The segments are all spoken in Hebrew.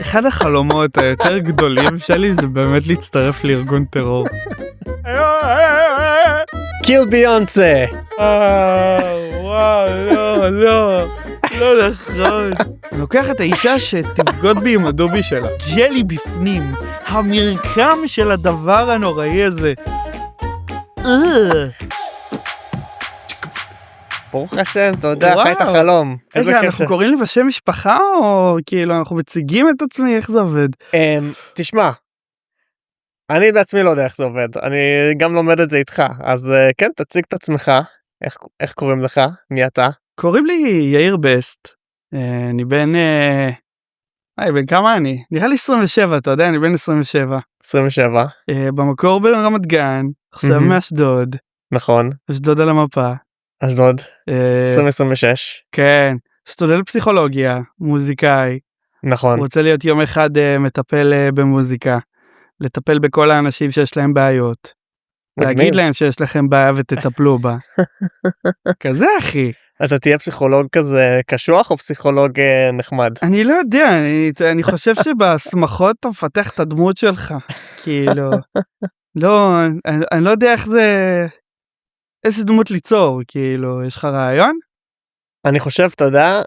אחד החלומות היותר גדולים שלי זה באמת להצטרף לארגון טרור. קיל ביונסה. וואו, לא נכון. אני לוקח את האישה שתבגוד בי עם הדובי שלה. ג'לי בפנים, המרקם של הדבר הנוראי הזה. ברוך השם, תודה, חי את החלום. רגע, אנחנו קוראים לי בשם משפחה או כאילו אנחנו מציגים את עצמי, איך זה עובד? תשמע, אני בעצמי לא יודע איך זה עובד, אני גם לומד את זה איתך, אז כן, תציג את עצמך, איך קוראים לך, מי אתה? קוראים לי יאיר בסט, אני בן כמה אני? נראה לי 27, אתה יודע, אני בן 27. 27. במקור ברמת גן, עכשיו מאשדוד. נכון. אשדוד על המפה. אשדוד, 2026. כן, סטודנט פסיכולוגיה, מוזיקאי. נכון. רוצה להיות יום אחד מטפל במוזיקה. לטפל בכל האנשים שיש להם בעיות. להגיד להם שיש לכם בעיה ותטפלו בה. כזה אחי. אתה תהיה פסיכולוג כזה קשוח או פסיכולוג נחמד? אני לא יודע, אני חושב שבסמכות אתה מפתח את הדמות שלך. כאילו, לא, אני לא יודע איך זה, איזה דמות ליצור, כאילו, יש לך רעיון? אני חושב, אתה יודע,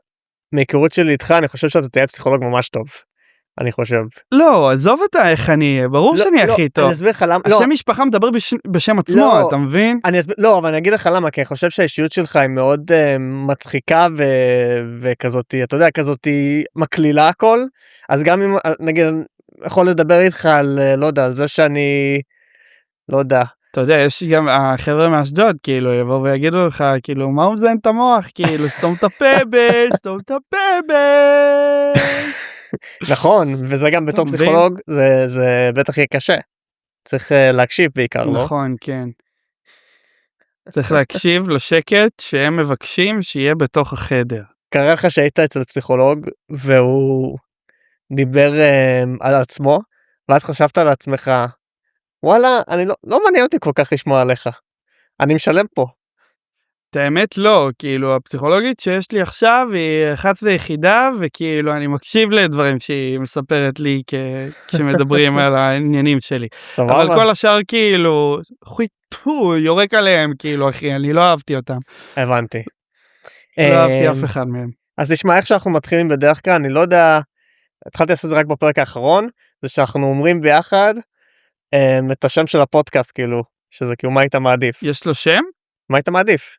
מהיכרות שלי איתך, אני חושב שאתה תהיה פסיכולוג ממש טוב. אני חושב. לא, עזוב אותה איך אני, ברור שאני הכי טוב. אני אסביר לך למה. השם משפחה מדבר בשם עצמו, אתה מבין? לא, אבל אני אגיד לך למה, כי אני חושב שהאישיות שלך היא מאוד מצחיקה וכזאת, אתה יודע, כזאת מקלילה הכל, אז גם אם, נגיד, יכול לדבר איתך על, לא יודע, על זה שאני, לא יודע. אתה יודע, יש גם החבר'ה מאשדוד, כאילו, יבואו ויגידו לך, כאילו, מה הוא מזיין את המוח? כאילו, סתום את הפה, סתום את הפה. נכון, וזה גם בתור פסיכולוג, זה בטח יהיה קשה. צריך להקשיב בעיקר, לא? נכון, כן. צריך להקשיב לשקט שהם מבקשים שיהיה בתוך החדר. קרה לך שהיית אצל פסיכולוג, והוא דיבר על עצמו, ואז חשבת על עצמך, וואלה, אני לא מעניין אותי כל כך לשמוע עליך. אני משלם פה. את האמת לא, כאילו הפסיכולוגית שיש לי עכשיו היא אחת ויחידה, וכאילו אני מקשיב לדברים שהיא מספרת לי כשמדברים על העניינים שלי. סבבה. אבל כל השאר כאילו, יורק עליהם, כאילו אחי, אני לא אהבתי אותם. הבנתי. לא אהבתי אף אחד מהם. אז תשמע, איך שאנחנו מתחילים בדרך כלל, אני לא יודע, התחלתי לעשות את זה רק בפרק האחרון, זה שאנחנו אומרים ביחד את השם של הפודקאסט, כאילו, שזה כאילו מה היית מעדיף. יש לו שם? מה היית מעדיף?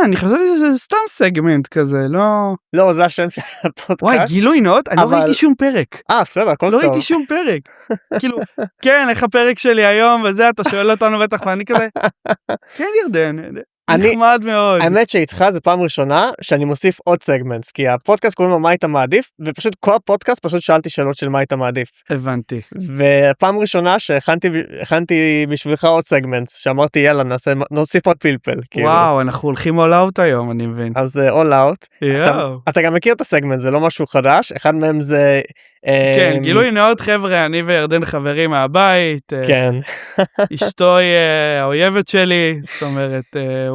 אני חשבתי שזה סתם סגמנט כזה, לא... לא, זה השם של הפודקאסט. וואי, גילוי נאות, אני לא ראיתי שום פרק. בסדר, הכל טוב. לא ראיתי שום פרק. כאילו, כן, איך הפרק שלי היום, וזה, אתה שואל אותנו בטח, ואני כזה, כן ירדן, נחמד מאוד. האמת שאיתך זה פעם ראשונה שאני מוסיף עוד סגמנטס, כי הפודקאסט קוראים לו מה היית מעדיף, ופשוט כל הפודקאסט פשוט שאלתי שאלות של מה היית מעדיף. הבנתי. ופעם ראשונה שהכנתי בשבילך עוד סגמנטס, שאמרתי יאללה נוסיף עוד פלפל. וואו, אנחנו הולכים all out היום, אני מבין. אז all out. אתה גם מכיר את הסגמנט, זה לא משהו חדש, אחד מהם זה... כן, גילוי נאות חבר'ה, אני וירדן חברים מהבית. כן. אשתו היא האויבת שלי, זאת אומרת,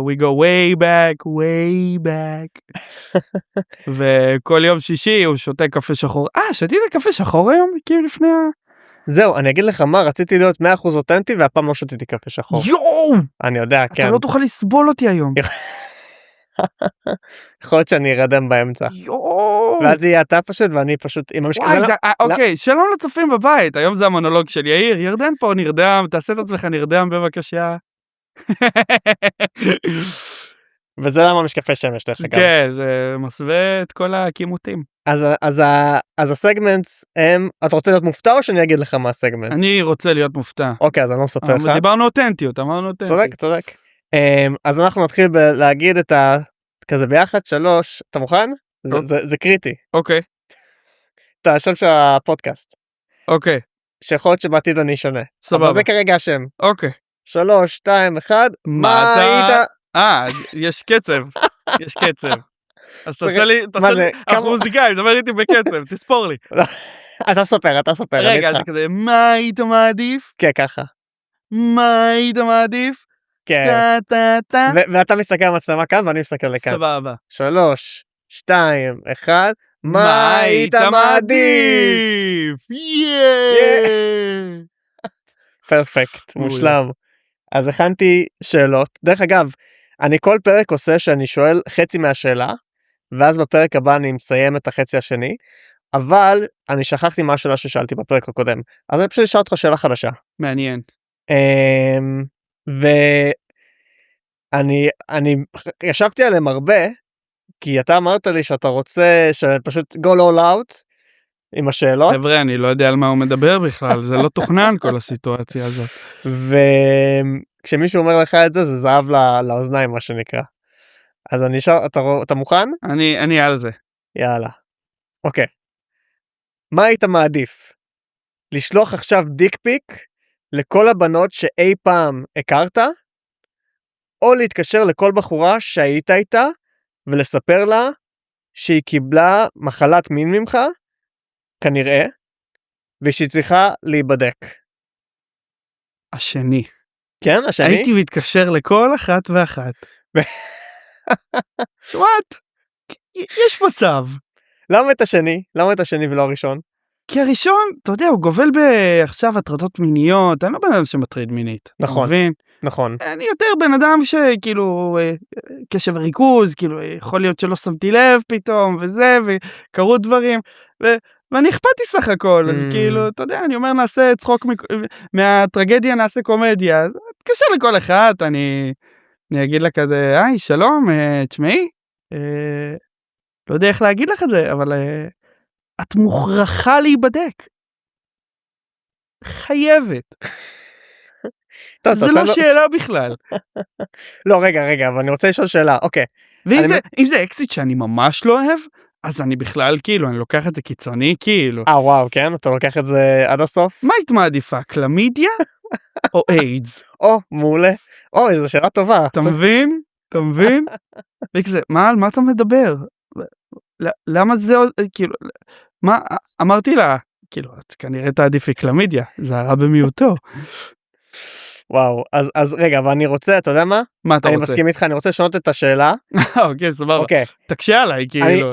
we go way back. וכל יום שישי הוא שותה קפה שחור. שתית קפה שחור היום? כאילו לפני זהו, אני אגיד לך מה, רציתי להיות 100% אותנטי, והפעם לא שתיתי קפה שחור. יואו! אני יודע, כן. אתה לא תוכל לסבול אותי היום. יכול להיות שאני ארדם באמצע. יואו! ואז יהיה אתה פשוט ואני פשוט עם המשקל. אוקיי, שלום לצופים בבית, היום זה המונולוג של יאיר, ירדן פה נרדם, תעשה את עצמך נרדם בבקשה. וזה למה משקפי שמש דרך אגב. כן, זה מסווה את כל הכימותים. אז הסגמנטס הם, אתה רוצה להיות מופתע או שאני אגיד לך מה הסגמנטס? אני רוצה להיות מופתע. אוקיי, אז אני לא מספר לך. דיברנו אותנטיות, אמרנו אותנטיות. צודק. אז אנחנו נתחיל להגיד את כזה ביחד, 3, אתה מוכן? זה קריטי. אוקיי. את השם של הפודקאסט. אוקיי. שיכול להיות שבעתיד אני אשנה. סבבה. אבל זה כרגע השם. אוקיי. 3, 2, 1, מה היית? יש קצב. אז תעשה לי, אנחנו מוזיקאים, דבר איתי בקצב, תספור לי. אתה סופר. רגע, אתה כזה, מה היית מעדיף? כן, ככה. מה היית מעדיף? כן. ואתה מסתכל על המצלמה כאן ואני מסתכל לכאן. סבבה. 3, 2, 1, מה היית מעדיף? פרפקט, מושלם. אז הכנתי שאלות. דרך אגב, אני כל פרק עושה שאני שואל חצי מהשאלה, ואז בפרק הבא אני מסיים את החצי השני, אבל אני שכחתי מה השאלה ששאלתי בפרק הקודם. אז אני פשוט אשאל אותך שאלה חדשה. מעניין. ואני ישבתי עליהם הרבה, כי אתה אמרת לי שאתה רוצה שפשוט go all out עם השאלות. חבר'ה, אני לא יודע על מה הוא מדבר בכלל, זה לא תוכנן כל הסיטואציה הזאת. וכשמישהו אומר לך את זה, זה זהב לאוזניים מה שנקרא. אז אני אשאל, אתה מוכן? אני על זה. יאללה. אוקיי. מה היית מעדיף? לשלוח עכשיו דיק פיק לכל הבנות שאי פעם הכרת? או להתקשר לכל בחורה שהיית איתה ולספר לה שהיא קיבלה מחלת מין ממך, כנראה, ושהיא צריכה להיבדק. השני. כן, השני? הייתי מתקשר לכל אחת ואחת. שומעת? יש מצב. למה את השני? למה את השני ולא הראשון? כי הראשון, אתה יודע, הוא גובל עכשיו הטרדות מיניות, אני לא בן אדם שמטריד מינית. נכון. מבין? נכון. אני יותר בן אדם שכאילו קשב וריכוז, כאילו יכול להיות שלא שמתי לב פתאום וזה, וקרו דברים, ואני אכפתי סך הכל, אז כאילו, אתה יודע, אני אומר נעשה צחוק מהטרגדיה, נעשה קומדיה, אז תקשר לכל אחד, אני אגיד לה כזה, היי, שלום, תשמעי, לא יודע איך להגיד לך את זה, אבל את מוכרחה להיבדק. חייבת. זה לא שאלה בכלל. לא, רגע, אבל אני רוצה לשאול שאלה, אוקיי. ואם זה אקסיט שאני ממש לא אוהב, אז אני בכלל כאילו, אני לוקח את זה קיצוני כאילו. וואו, כן? אתה לוקח את זה עד הסוף? מה היית מעדיפה? קלמידיה או איידס? מעולה. איזו שאלה טובה. אתה מבין? אתה מבין? וכזה, על מה אתה מדבר? למה זה, כאילו, מה, אמרתי לה, כאילו, את כנראה תעדיפי קלמידיה, זה הרע במיעוטו. וואו, אז רגע, אבל אני רוצה, אתה יודע מה? מה אתה רוצה? אני מסכים איתך, אני רוצה לשנות את השאלה. אוקיי, סבבה. תקשה עליי, כאילו.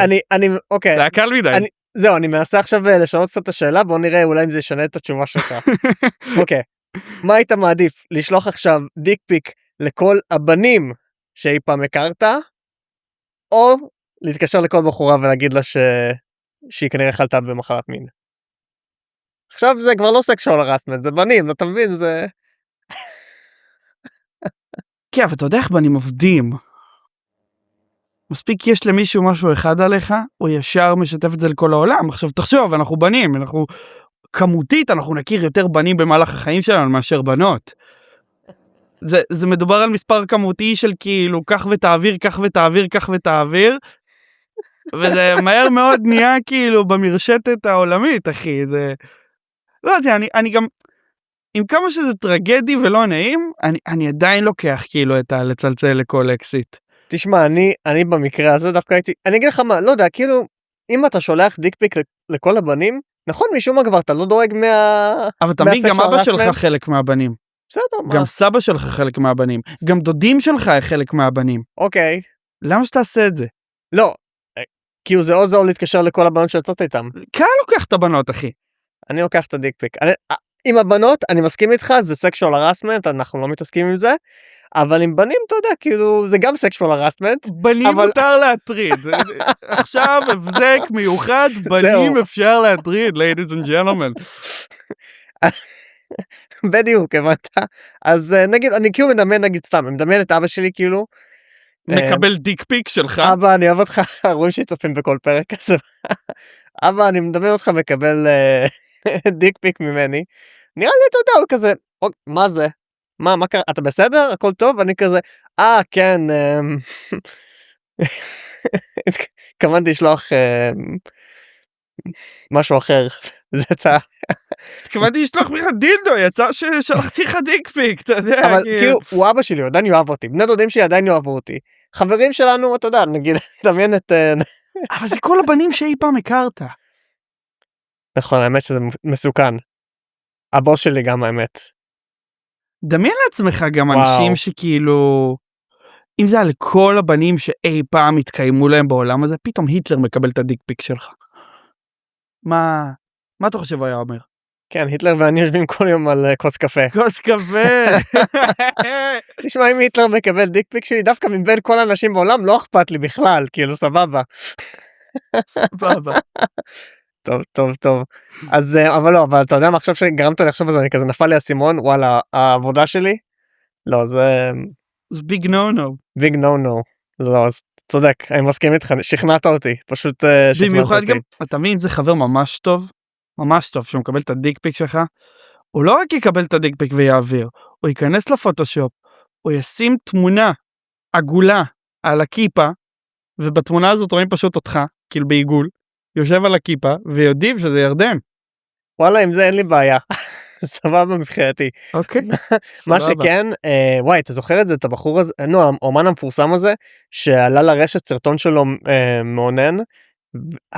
אוקיי. זה היה קל מדי. זהו, אני מנסה עכשיו לשנות קצת את השאלה, בואו נראה אולי אם זה ישנה את התשובה שלך. אוקיי. מה היית מעדיף? לשלוח עכשיו דיק פיק לכל הבנים שאי פעם הכרת, או להתקשר לכל בחורה ולהגיד לה שהיא כנראה חלתה במחלת מין? עכשיו זה כבר לא סקשואל הרסמנט, זה בנים, אתה מבין? זה... כן, אבל אתה יודע איך בנים עובדים. מספיק יש למישהו משהו אחד עליך, הוא ישר משתף את זה לכל העולם. עכשיו תחשוב, אנחנו בנים, כמותית אנחנו נכיר יותר בנים במהלך החיים שלנו מאשר בנות. זה מדובר על מספר כמותי של כאילו, כך ותעביר, כך ותעביר, כך ותעביר, וזה מהר מאוד נהיה כאילו במרשתת העולמית, אחי. זה... לא יודע, אני גם... עם כמה שזה טרגדי ולא נעים, אני עדיין לוקח כאילו את לצלצל לכל אקסיט. תשמע, אני במקרה הזה דווקא הייתי, אני אגיד לך מה, לא יודע, כאילו, אם אתה שולח דיק פיק לכל הבנים, נכון, משום מה כבר, אתה לא דואג אבל תמיד גם אבא שלך חלק מהבנים. בסדר, מה? גם סבא שלך חלק מהבנים. גם דודים שלך חלק מהבנים. אוקיי. למה שתעשה את זה? לא, כאילו זה או להתקשר לכל הבנות שיצאת איתם. קל לוקח את הבנות, אחי. אני לוקח את הדיק פיק. עם הבנות, אני מסכים איתך, זה סקשואל הרסמנט, אנחנו לא מתעסקים עם זה, אבל עם בנים, אתה יודע, כאילו, זה גם סקשואל הרסמנט. בנים מותר להטריד. עכשיו, הבזק מיוחד, בנים אפשר להטריד, ladies and gentlemen. בדיוק, הבנת? אז נגיד, אני כאילו מדמיין, נגיד סתם, אני מדמיין את אבא שלי, כאילו. מקבל דיק פיק שלך. אבא, אני אוהב אותך, רואים שצופים בכל פרק, אז אבא, אני מדמיין אותך מקבל דיק פיק ממני. נראה לי, אתה יודע, הוא כזה, מה זה? מה קרה? אתה בסדר? הכל טוב? אני כזה, כן, התכוונתי לשלוח משהו אחר. זה יצא. התכוונתי לשלוח לך דילדו, יצא ששלחתי לך דיק פיק, אתה יודע. אבל כאילו, הוא אבא שלי, הוא עדיין יאהב אותי. בני דודים שלי עדיין יאהבו אותי. חברים שלנו, אתה יודע, נגיד, תדמיין את... אבל זה כל הבנים שאי פעם הכרת. נכון, האמת שזה מסוכן. הבוס שלי גם האמת. דמיין לעצמך גם אנשים שכאילו, אם זה על כל הבנים שאי פעם התקיימו להם בעולם הזה, פתאום היטלר מקבל את הדיק פיק שלך. מה אתה חושב הוא היה אומר? כן, היטלר ואני יושבים כל יום על כוס קפה. כוס קפה. תשמע, אם היטלר מקבל דיקפיק שלי, דווקא מבין כל האנשים בעולם, לא אכפת לי בכלל, כאילו סבבה. סבבה. טוב. אז, אבל לא, אבל אתה יודע מה, עכשיו שגרמת לי לחשוב על זה, אני כזה נפל לי הסימון, וואלה, העבודה שלי, לא, זה ביג נו נו. ביג נו נו. לא, אז צודק, אני מסכים איתך, שכנעת אותי, פשוט שכנעת במיוחד אותי. גם, אתה מבין, זה חבר ממש טוב, שהוא מקבל את הדיקפיק שלך, הוא לא רק יקבל את הדיקפיק ויעביר, הוא ייכנס לפוטושופ, הוא ישים תמונה עגולה על הכיפה, ובתמונה הזאת רואים פשוט אותך, כאילו בעיגול, יושב על הכיפה, ויודעים שזה ירדן. וואלה, עם זה אין לי בעיה. סבבה מבחינתי. אוקיי. מה שכן, וואי, אתה זוכר את זה, את הבחור הזה, האומן המפורסם הזה, שעלה לרשת סרטון שלו מעונן,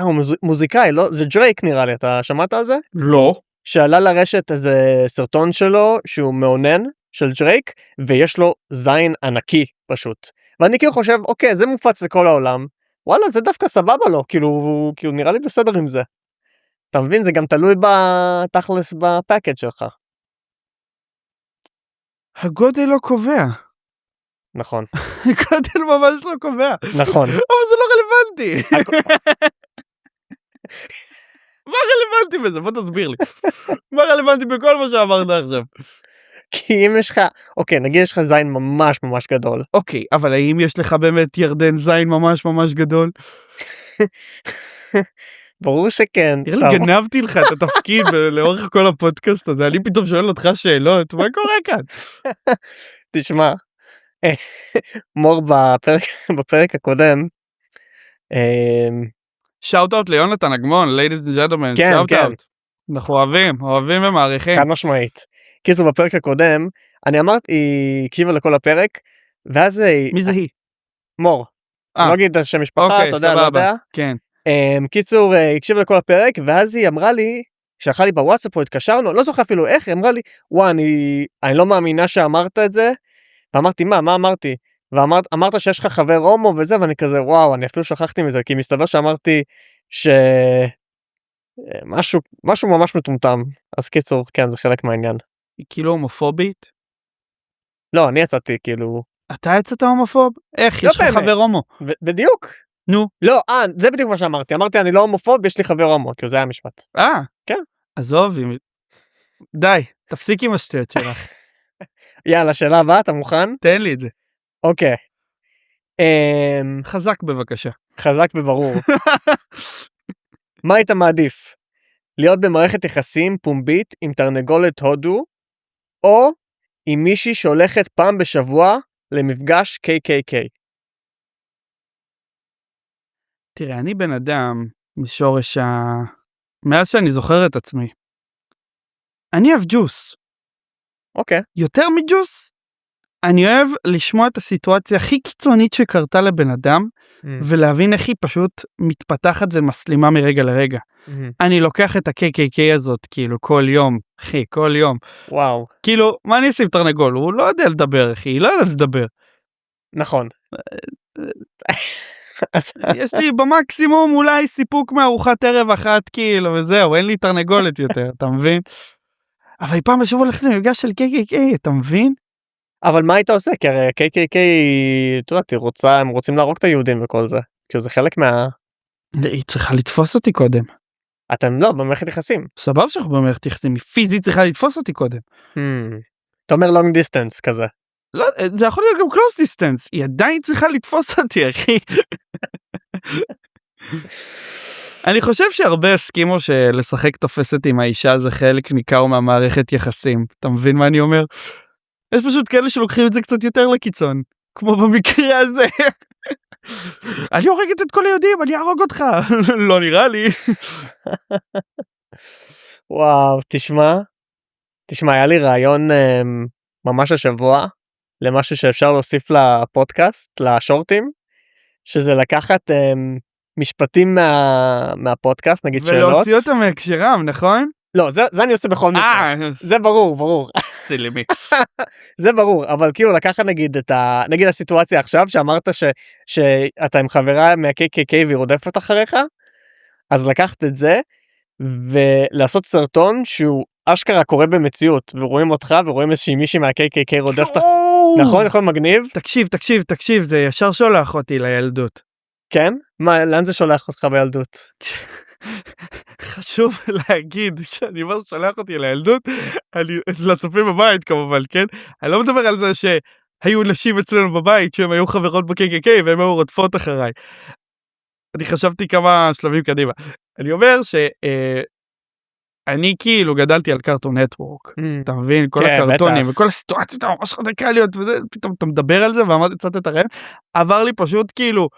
הוא מוזיקאי, לא? זה דרייק נראה לי, אתה שמעת על זה? לא. שעלה לרשת איזה סרטון שלו, שהוא מעונן, של דרייק, ויש לו זין ענקי פשוט. ואני כאילו חושב, אוקיי, זה מופץ לכל העולם, וואלה, זה דווקא סבבה לו, כאילו נראה לי בסדר עם זה. אתה מבין, זה גם תלוי בתכלס בפאקד שלך. הגודל לא קובע. נכון. הגודל ממש לא קובע. נכון. אבל זה לא רלוונטי. מה רלוונטי בזה? בוא תסביר לי. מה רלוונטי בכל מה שאמרת עכשיו? כי אם יש לך, אוקיי, נגיד יש לך זין ממש ממש גדול. אוקיי, אבל האם יש לך באמת ירדן זין ממש ממש גדול? ברור שכן. נראה לי גנבתי לך את התפקיד לאורך כל הפודקאסט הזה, אני פתאום שואל אותך שאלות, מה קורה כאן? תשמע, מור בפרק הקודם, שאוט אאוט ליונתן אגמון, ladies and gentlemen, שאוט אאוט. אנחנו אוהבים ומעריכים. חד משמעית. קיצור בפרק הקודם, אני אמרתי, היא הקשיבה לכל הפרק, ואז... מי זה היא? מור. לא אגיד את השם משפחה, אתה יודע, לא יודע. כן. קיצור, היא הקשיבה לכל הפרק, ואז היא אמרה לי, שלחה לי בוואטסאפ, או התקשרנו, לא זוכר אפילו איך, היא אמרה לי, וואי, אני לא מאמינה שאמרת את זה, ואמרתי, מה אמרתי? ואמרת שיש לך חבר הומו וזה, ואני כזה, וואו, אני אפילו שכחתי מזה, כי מסתבר שאמרתי משהו ממש מטומטם. אז קיצור, כן, זה חלק מהעניין. היא כאילו הומופובית? לא, אני יצאתי כאילו... אתה יצאת הומופוב? איך? יש לך חבר הומו? בדיוק. נו. לא, זה בדיוק מה שאמרתי. אמרתי, אני לא הומופוב, יש לי חבר הומו, כאילו זה היה המשפט. כן. עזוב, די, תפסיק עם השטויות שלך. יאללה, שאלה הבאה, אתה מוכן? תן לי את זה. אוקיי. חזק בבקשה. חזק וברור. מה היית מעדיף? להיות במערכת יחסים פומבית עם תרנגולת הודו, או עם מישהי שהולכת פעם בשבוע למפגש KKK? תראה, אני בן אדם משורש מאז שאני זוכר את עצמי. אני אוהב ג'וס. אוקיי. יותר מג'וס, אני אוהב לשמוע את הסיטואציה הכי קיצונית שקרתה לבן אדם, ולהבין איך היא פשוט מתפתחת ומסלימה מרגע לרגע. אני לוקח את ה-KKK הזאת, כאילו, כל יום, אחי, כל יום. וואו. כאילו, מה אני אעשה עם תרנגול? הוא לא יודע לדבר, אחי, היא לא יודעת לדבר. נכון. יש לי במקסימום אולי סיפוק מארוחת ערב אחת, כאילו, וזהו, אין לי תרנגולת יותר, אתה מבין? אבל היא פעם בשבוע הולכת למפגש של KKK, אתה מבין? אבל מה היית עושה? כי הרי KKK, אתה יודע, הם רוצים להרוג את היהודים וכל זה. כאילו זה חלק מה... היא צריכה לתפוס אותי קודם. אתם לא, במערכת יחסים. סבב שאנחנו במערכת יחסים, היא פיזית צריכה לתפוס אותי קודם. אתה אומר long distance כזה. לא, זה יכול להיות גם close distance, היא עדיין צריכה לתפוס אותי, אחי. אני חושב שהרבה הסכימו שלשחק תופסת עם האישה זה חלק ניכר מהמערכת יחסים. אתה מבין מה אני אומר? יש פשוט כאלה שלוקחים את זה קצת יותר לקיצון, כמו במקרה הזה. אני הורגת את כל היהודים, אני אהרוג אותך. לא נראה לי. וואו, תשמע, היה לי רעיון ממש השבוע, למשהו שאפשר להוסיף לפודקאסט, לשורטים, שזה לקחת משפטים מהפודקאסט, נגיד שאלות. ולהוציא אותם מהקשרם, נכון? לא, זה אני עושה בכל מקרה. זה ברור. סילמי. זה ברור, אבל כאילו לקחת נגיד הסיטואציה עכשיו, שאמרת שאתה עם חברה מה-KKK והיא רודפת אחריך, אז לקחת את זה, ולעשות סרטון שהוא אשכרה קורה במציאות, ורואים אותך ורואים איזושהי מישהי מה-KKK רודף אותך. נכון, נכון, מגניב. תקשיב, זה ישר שולח אותי לילדות. כן? מה, לאן זה שולח אותך בילדות? חשוב להגיד שאני אומר שולח אותי לילדות, לצופים בבית כמובן, כן? אני לא מדבר על זה שהיו נשים אצלנו בבית שהן היו חברות ב-KKK והן היו רודפות אחריי. אני חשבתי כמה שלבים קדימה. אני אומר אני כאילו גדלתי על קארטון נטוורק, אתה מבין? כל הקרטונים וכל הסיטואציות הממש רדיקליות, פתאום אתה מדבר על זה ואמרתי קצת את הרעיון, עבר לי פשוט כאילו,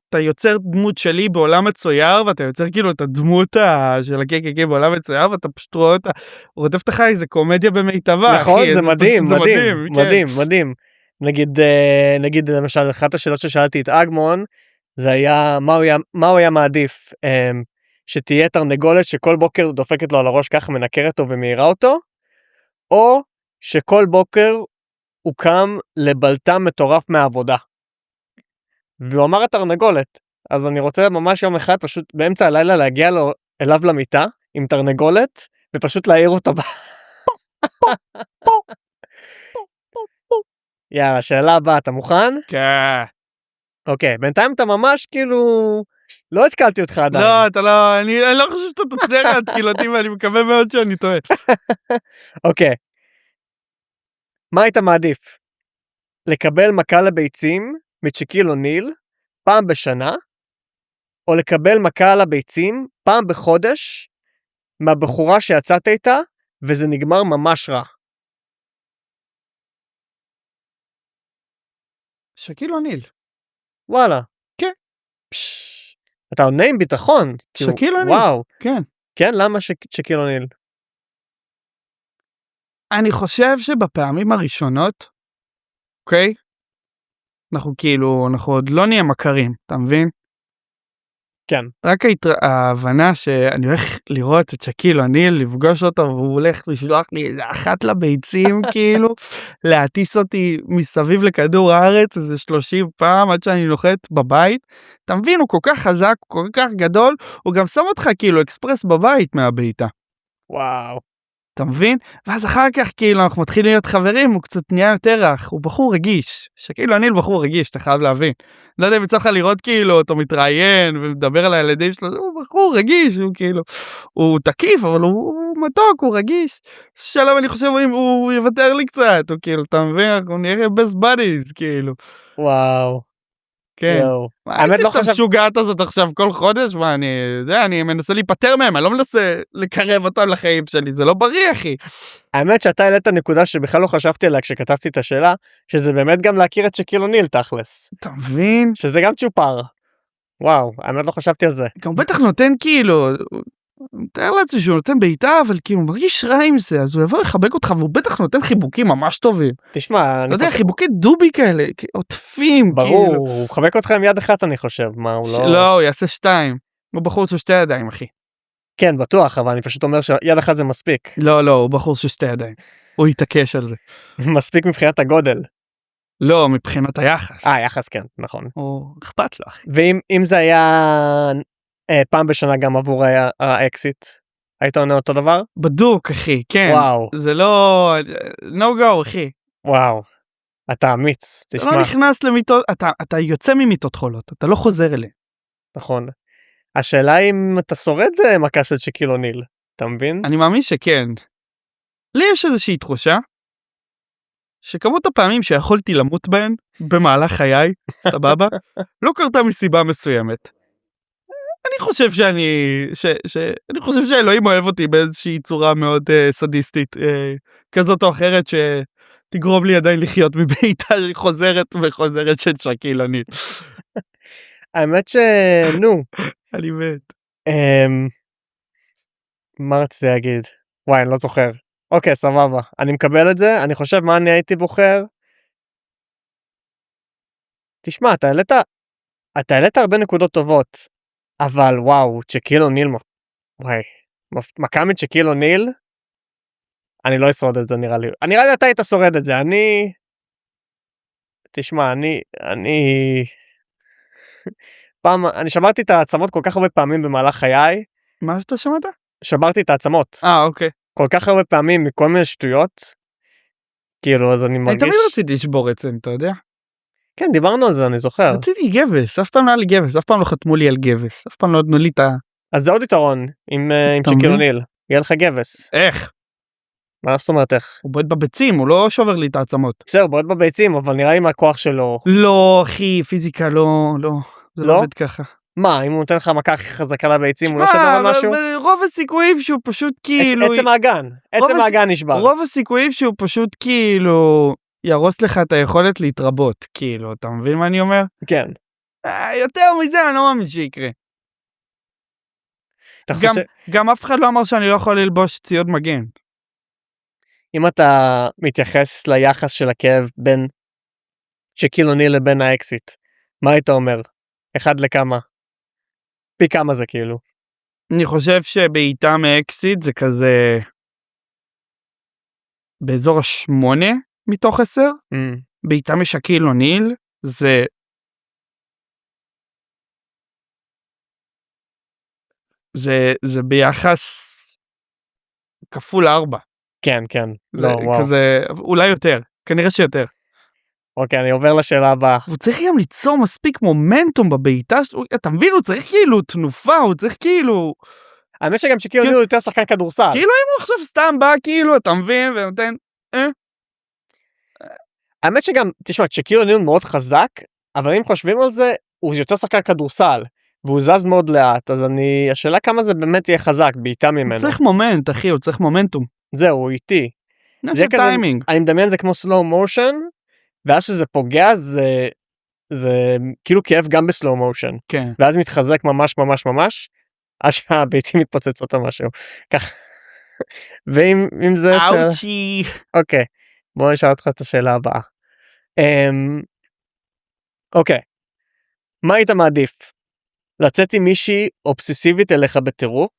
אתה יוצר דמות שלי בעולם מצויר, ואתה יוצר כאילו את הדמות של ה-KKK בעולם מצויר, ואתה פשוט רואה אותה, רודפת לך איזה קומדיה במיטבה. נכון, זה מדהים, מדהים. נגיד למשל, אחת השאלות ששאלתי את אגמון, זה היה, מה הוא היה מעדיף? שתהיה תרנגולת שכל בוקר דופקת לו על הראש ככה, מנקרת אותו ומאירה אותו, או שכל בוקר הוא קם לבלטם מטורף מהעבודה. והוא אמר התרנגולת, אז אני רוצה ממש יום אחד פשוט באמצע הלילה להגיע אליו למיטה עם תרנגולת, ופשוט להעיר אותו יאללה, שאלה הבאה, אתה מוכן? כן. אוקיי, בינתיים אתה ממש כאילו, לא התקלתי אותך עדיין. לא, אתה לא, אני לא חושב שאתה תצליח להתקיל אותי, ואני מקווה מאוד שאני טועה. אוקיי. מה היית מעדיף? לקבל מכה לביצים מצ'קיל אוניל פעם בשנה, או לקבל מכה לביצים פעם בחודש מהבחורה שיצאת איתה, וזה נגמר ממש רע. שקיל אוניל. וואלה. כן. אתה עונה עם ביטחון. שקיל אוניל. וואו. כן. כן, למה שקיל אוניל? אני חושב שבפעמים הראשונות, אוקיי? אנחנו עוד לא נהיה מכרים, אתה מבין? כן. רק ההבנה שאני הולך לראות את שקיל אוניל, לפגוש אותו, והוא הולך לשלוח לי איזה אחת לביצים, כאילו, להטיס אותי מסביב לכדור הארץ, איזה 30 פעם, עד שאני נוחת בבית. אתה מבין, הוא כל כך חזק, הוא כל כך גדול, הוא גם שם אותך כאילו אקספרס בבית מהביתה. וואו. אתה מבין? ואז אחר כך כאילו אנחנו מתחילים להיות חברים, הוא קצת נהיה יותר רך, הוא בחור רגיש, שקיל אוניל בחור רגיש, אתה חייב להבין. לא יודע אם יצא לך לראות כאילו אותו מתראיין ומדבר על הילדים שלו, הוא בחור רגיש, הוא כאילו, הוא תקיף אבל הוא מתוק, הוא רגיש. שלום, אני חושב אם הוא יוותר לי קצת, הוא כאילו, אתה מבין, הוא נראה best buddies כאילו. וואו. כן. האמת לא חשב... המשוגעת הזאת עכשיו כל חודש, מה אני מנסה להיפטר מהם, אני לא מנסה לקרב אותם לחיים שלי, זה לא בריא אחי. האמת שאתה העלית נקודה שבכלל לא חשבתי עליה כשכתבתי את השאלה, שזה באמת גם להכיר את שקיל אוניל תכלס. אתה מבין? שזה גם צ'ופר. וואו, האמת לא חשבתי על זה. גם בטח נותן כאילו, מתאר לעצמי שהוא נותן בעיטה, אבל כאילו מרגיש רע עם זה, אז הוא יבוא לחבק אותך, והוא בטח נותן חיבוקים ממש טובים. תשמע, אתה יודע, חיבוקי דובי כאלה, עוטפים, ברור, כאילו. הוא חבק אותך עם יד אחת אני חושב, מה הוא לא... לא, הוא יעשה 2, הוא בחור של 2 ידיים אחי. כן, בטוח, אבל אני פשוט אומר שיד אחת זה מספיק. לא, הוא בחור של 2 ידיים, הוא יתעקש על זה. מספיק מבחינת הגודל. לא, מבחינת היחס. יחס כן, נכון. הוא אכפת לו אחי. ואם זה היה פעם בשנה גם עבור האקסיט, היית עונה אותו דבר? בדוק אחי, כן. וואו. זה לא... no go אחי. וואו. אתה אמיץ, תשמע. אתה לא נכנס למיטות, אתה יוצא ממיטות חולות, אתה לא חוזר אליהן. נכון. השאלה אם אתה שורד מכה של שקיל אוניל, אתה מבין? אני מאמין שכן. לי יש איזושהי תחושה, שכמות הפעמים שיכולתי למות בהן, במהלך חיי, סבבה, לא קרתה מסיבה מסוימת. אני חושב אני חושב שאלוהים אוהב אותי באיזושהי צורה מאוד סדיסטית, כזאת או אחרת שתגרום לי עדיין לחיות מבעיטה חוזרת וחוזרת של שקיל אוניל. האמת נו. אני מת. מה רציתי להגיד? וואי, אני לא זוכר. אוקיי, סבבה. אני מקבל את זה. אני חושב מה אני הייתי בוחר. תשמע, אתה העלית הרבה נקודות טובות. אבל וואו, שקיל אוניל, וואי, מכה מצ'קיל אוניל, אני לא אשרוד את זה נראה לי. נראה לי אתה היית שורד את זה. תשמע, אני שמרתי את העצמות כל כך הרבה פעמים במהלך חיי, מה שאתה שמעת? שברתי את העצמות. אוקיי. כל כך הרבה פעמים מכל מיני שטויות. כאילו, אז אני אני מרגיש... תמיד רציתי לשבור עצם, אתה יודע? כן, דיברנו על זה, אני זוכר. רציתי גבס, אף פעם לא היה לי גבס, אף פעם לא חתמו לי על גבס, אף פעם לא נתנו לי את ה... אז זה עוד יתרון, עם אתה שקיל מבין? אוניל. יהיה לך גבס. איך? מה זאת אומרת איך? הוא בועט בביצים, הוא לא שובר לי את העצמות. בסדר, בועט בביצים, אבל נראה לי מהכוח שלו. לא, אחי, פיזיקה לא, זה לא לא? עובד ככה. מה, אם הוא נותן לך מכה הכי חזקה לביצים, הוא לא שמע, שובר על משהו? רוב הסיכויים שהוא פשוט כאילו... עצם האגן. רוב עצם האגן נשבר. רוב הסיכויים שהוא פשוט כאילו... ירוס לך את היכולת להתרבות, כאילו, אתה מבין מה אני אומר? כן. יותר מזה אני לא מאמין שיקרה. אתה חושב... גם אף אחד לא אמר שאני לא יכול ללבוש ציוד מגן. אם אתה מתייחס ליחס של הכאב בין שקיל אוניל לבין האקסיט, מה היית אומר? אחד לכמה? פי כמה זה כאילו? אני חושב שבעיטה מאקסיט זה כזה... באזור 8 מתוך 10. בעיטה משקיל אוניל זה ביחס כפול 4. כן, כן. זה לא, וואו. כזה, אולי יותר, כנראה שיותר. אוקיי, אני עובר לשאלה הבאה. הוא צריך גם ליצור מספיק מומנטום בבעיטה, אתה מבין, הוא צריך כאילו תנופה, הוא צריך כאילו... האמת שגם שקיל אוניל הוא יותר שחקן כדורסל. כאילו אם הוא עכשיו סתם בא, כאילו, אתה מבין, ונותן... האמת שגם, תשמע, שקיל אוניל מאוד חזק, אבל אם חושבים על זה, הוא יותר שחקן כדורסל, והוא זז מאוד לאט, אז השאלה כמה זה באמת יהיה חזק, בעיטה ממנו. הוא צריך מומנט, אחי, הוא צריך מומנטום. זהו, הוא איטי. זה טיימינג. אני מדמיין זה כמו slow motion, ואז שזה פוגע, זה כאילו כאב גם בסלואו מושן. כן. ואז מתחזק ממש ממש ממש, עד שהביצים מתפוצצות או משהו. ככה. ואם זה... אאוצ'י. אוקיי, בוא נשאל אותך את השאלה הבאה. אוקיי, מה היית מעדיף? לצאת עם מישהי אובססיבית אליך בטירוף,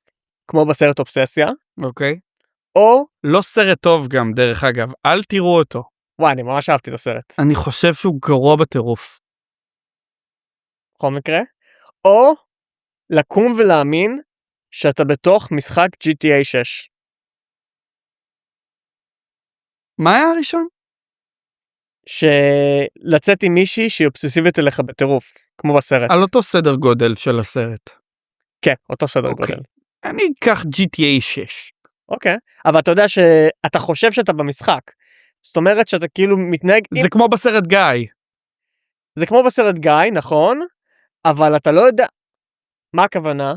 כמו בסרט אובססיה, אוקיי. או... לא סרט טוב גם, דרך אגב, אל תראו אותו. וואי, אני ממש אהבתי את הסרט. אני חושב שהוא גרוע בטירוף. בכל מקרה. או לקום ולהאמין שאתה בתוך משחק GTA 6. מה היה הראשון? שלצאת עם מישהי שהיא אובססיבית אליך בטירוף, כמו בסרט. על אותו סדר גודל של הסרט. כן, אותו סדר אוקיי. גודל. אני אקח GTA 6. אוקיי, אבל אתה יודע שאתה חושב שאתה במשחק. זאת אומרת שאתה כאילו מתנהג... זה כמו בסרט גיא. זה כמו בסרט גיא, נכון, אבל אתה לא יודע... מה הכוונה?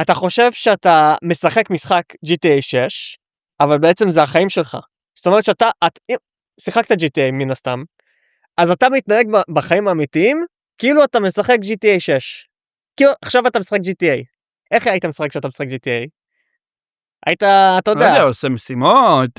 אתה חושב שאתה משחק משחק GTA 6, אבל בעצם זה החיים שלך. זאת אומרת שאתה... שיחקת GTA מן הסתם, אז אתה מתנהג בחיים האמיתיים, כאילו אתה משחק GTA 6. כאילו עכשיו אתה משחק GTA. איך היית משחק כשאתה משחק GTA? היית, אתה יודע. לא יודע, עושה משימות,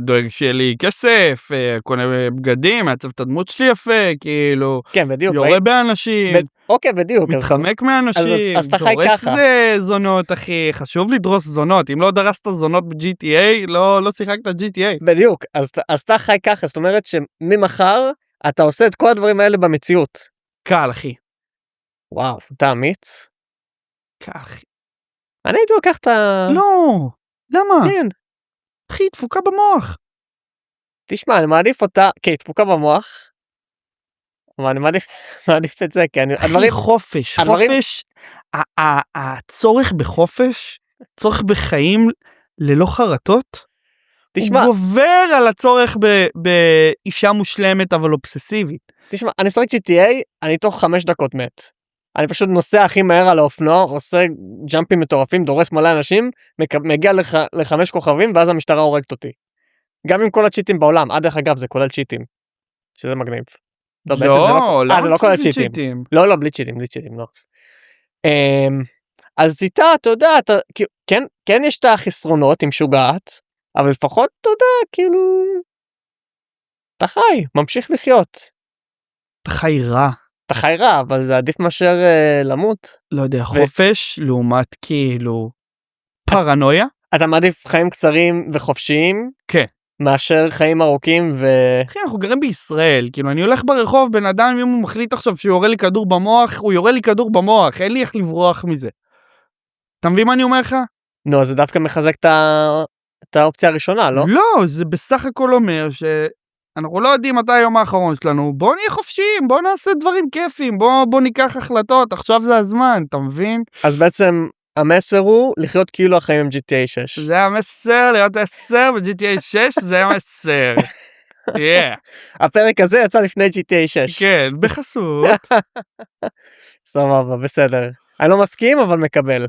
דואג שיהיה לי כסף, קונה בגדים, מעצב את הדמות שלי יפה, כאילו, כן, בדיוק. יורה באנשים, אוקיי, בדיוק. מתחמק מאנשים, אז אתה חי דורס ככה. זונות, אחי, חשוב לדרוס זונות, אם לא דרסת זונות ב-GTA, לא שיחקת GTA. בדיוק, אז אתה חי ככה, זאת אומרת שממחר אתה עושה את כל הדברים האלה במציאות. קל, אחי. וואו, אתה אמיץ? קל, אחי. אני הייתי לוקח את ה... לא, למה? כן. אחי, תפוקה במוח. תשמע, אני מעדיף אותה, כן, תפוקה במוח, אבל אני מעדיף את זה, כן. אחי, חופש, הצורך בחופש, צורך בחיים ללא חרטות, תשמע, הוא גובר על הצורך באישה מושלמת אבל אובססיבית. תשמע, אני משחק GTA, אני תוך 5 דקות מת. אני פשוט נוסע הכי מהר על האופנוע, עושה ג'אמפים מטורפים, דורס מלא אנשים, מגיע ל5 כוכבים, ואז המשטרה הורגת אותי. גם עם כל הצ'יטים בעולם, עד דרך אגב זה כולל צ'יטים, שזה מגניב. לא, זה לא כולל צ'יטים. לא, בלי צ'יטים, לא. אז איתה, אתה יודע, כן יש את החסרונות עם שוגעת, אבל לפחות, אתה יודע, כאילו, אתה חי, ממשיך לחיות. אתה חי רע. אתה חי רע, אבל זה עדיף מאשר למות. לא יודע, חופש לעומת כאילו פרנויה. אתה מעדיף חיים קצרים וחופשיים? כן. מאשר חיים ארוכים אחי, אנחנו גרים בישראל, כאילו אני הולך ברחוב, בן אדם אם הוא מחליט עכשיו שהוא יורה לי כדור במוח, הוא יורה לי כדור במוח, אין לי איך לברוח מזה. אתה מבין מה אני אומר לך? נו, אז זה דווקא מחזק את האופציה הראשונה, לא? לא, זה בסך הכל אומר שאנחנו לא יודעים מתי היום האחרון שלנו, בוא נהיה חופשיים, בוא נעשה דברים כיפים, בוא ניקח החלטות, עכשיו זה הזמן, אתה מבין? אז בעצם המסר הוא לחיות כאילו החיים עם GTA 6. זה המסר, להיות 10 ב-GTA 6, זה המסר. Yeah. הפרק הזה יצא לפני GTA 6. כן, בחסות. סבבה, בסדר. אני לא מסכים, אבל מקבל.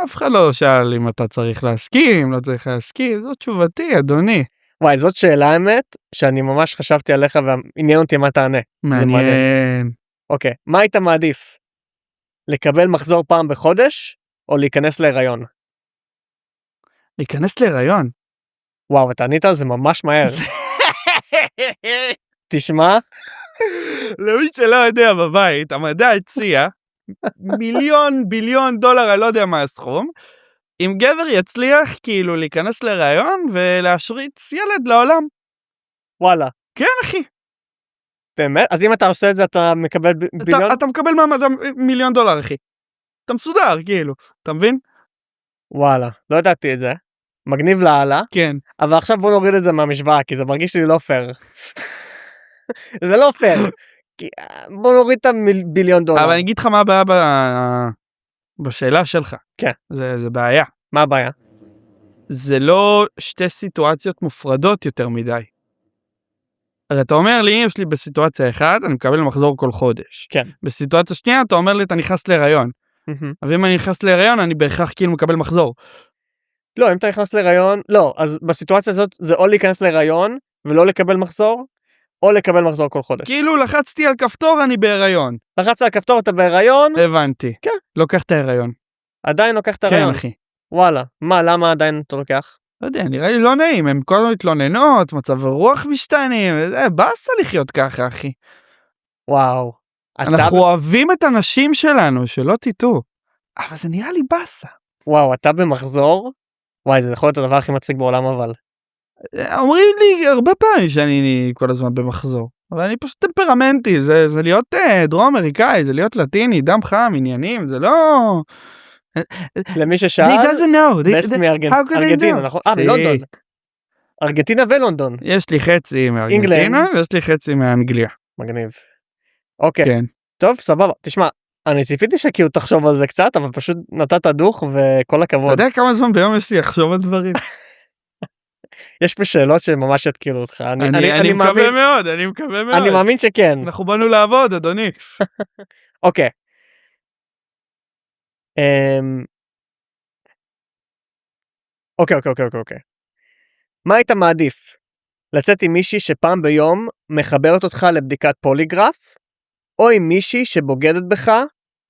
אף אחד לא שאל אם אתה צריך להסכים, לא צריך להסכים, זו תשובתי, אדוני. וואי, זאת שאלה האמת, שאני ממש חשבתי עליך ועניין אותי מה תענה. מעניין. אוקיי, מה היית מעדיף? לקבל מחזור פעם בחודש, או להיכנס להיריון? להיכנס להיריון. וואו, אתה ענית על זה ממש מהר. תשמע. למי שלא יודע בבית, המדע הציע מיליון ביליון דולר, אני לא יודע מה הסכום, אם גבר יצליח כאילו להיכנס להיריון ולהשריץ ילד לעולם. וואלה. כן, אחי. באמת? אז אם אתה עושה את זה אתה מקבל ביליון? אתה מקבל מיליון דולר, אחי. אתה מסודר, כאילו. אתה מבין? וואלה, לא ידעתי את זה. מגניב להעלה. כן. אבל עכשיו בוא נוריד את זה מהמשוואה, כי זה מרגיש לי לא פייר. זה לא פייר. בוא נוריד את הביליון דולר. אבל אני אגיד לך מה הבעיה בשאלה שלך. כן. זה בעיה. מה הבעיה? זה לא שתי סיטואציות מופרדות יותר מדי. הרי אתה אומר לי, יש לי בסיטואציה אחת, אני מקבל מחזור כל חודש. כן. בסיטואציה שנייה, אתה אומר לי, אתה נכנס להיריון. אבל אם אני נכנס להיריון, אני בהכרח כאילו מקבל מחזור. לא, אם אתה נכנס להיריון, לא, אז בסיטואציה הזאת זה או להיכנס להיריון ולא לקבל מחזור, או לקבל מחזור כל חודש. כאילו לחצתי על כפתור, אני בהיריון. לחצת על כפתור, אתה בהיריון? הבנתי. כן. לוקח את ההיריון. עדיין לוקח את ההיריון? כן, אחי. וואלה, מה, למה עדיין אתה לוקח? לא יודע, נראה לי לא נעים, הם כל הזמן מתלוננות, מצב הרוח משתנים, באסה לחיות ככה, אחי. וואו. אנחנו אוהבים את הנשים שלנו, שלא תטעו. אבל זה נראה לי באסה. וואו, אתה במחזור? וואי, זה יכול להיות הדבר הכי מצחיק בעולם אבל. אומרים לי הרבה פעמים שאני כל הזמן במחזור. אבל אני פשוט טמפרמנטי, זה להיות דרום אמריקאי, זה להיות לטיני, דם חם, עניינים, זה לא... למי ששאל, They doesn't know. בסט מארגנטינה, נכון? מלונדון. ארגנטינה ולונדון. יש לי חצי מארגנטינה, ויש לי חצי מאנגליה. מגניב. אוקיי. כן. טוב, סבבה. תשמע, אני ציפיתי שכאילו תחשוב על זה קצת, אבל פשוט נתת דוך וכל הכבוד. אתה יודע כמה זמן ביום יש לי לחשוב על דברים? יש פה שאלות שממש יתקילו אותך. אני מקווה מאוד, אני מקווה מאוד. אני מאמין שכן. אנחנו באנו לעבוד, אדוני. אוקיי. אוקיי. מה היית מעדיף? לצאת עם מישהי שפעם ביום מחברת אותך לבדיקת פוליגרף, או עם מישהי שבוגדת בך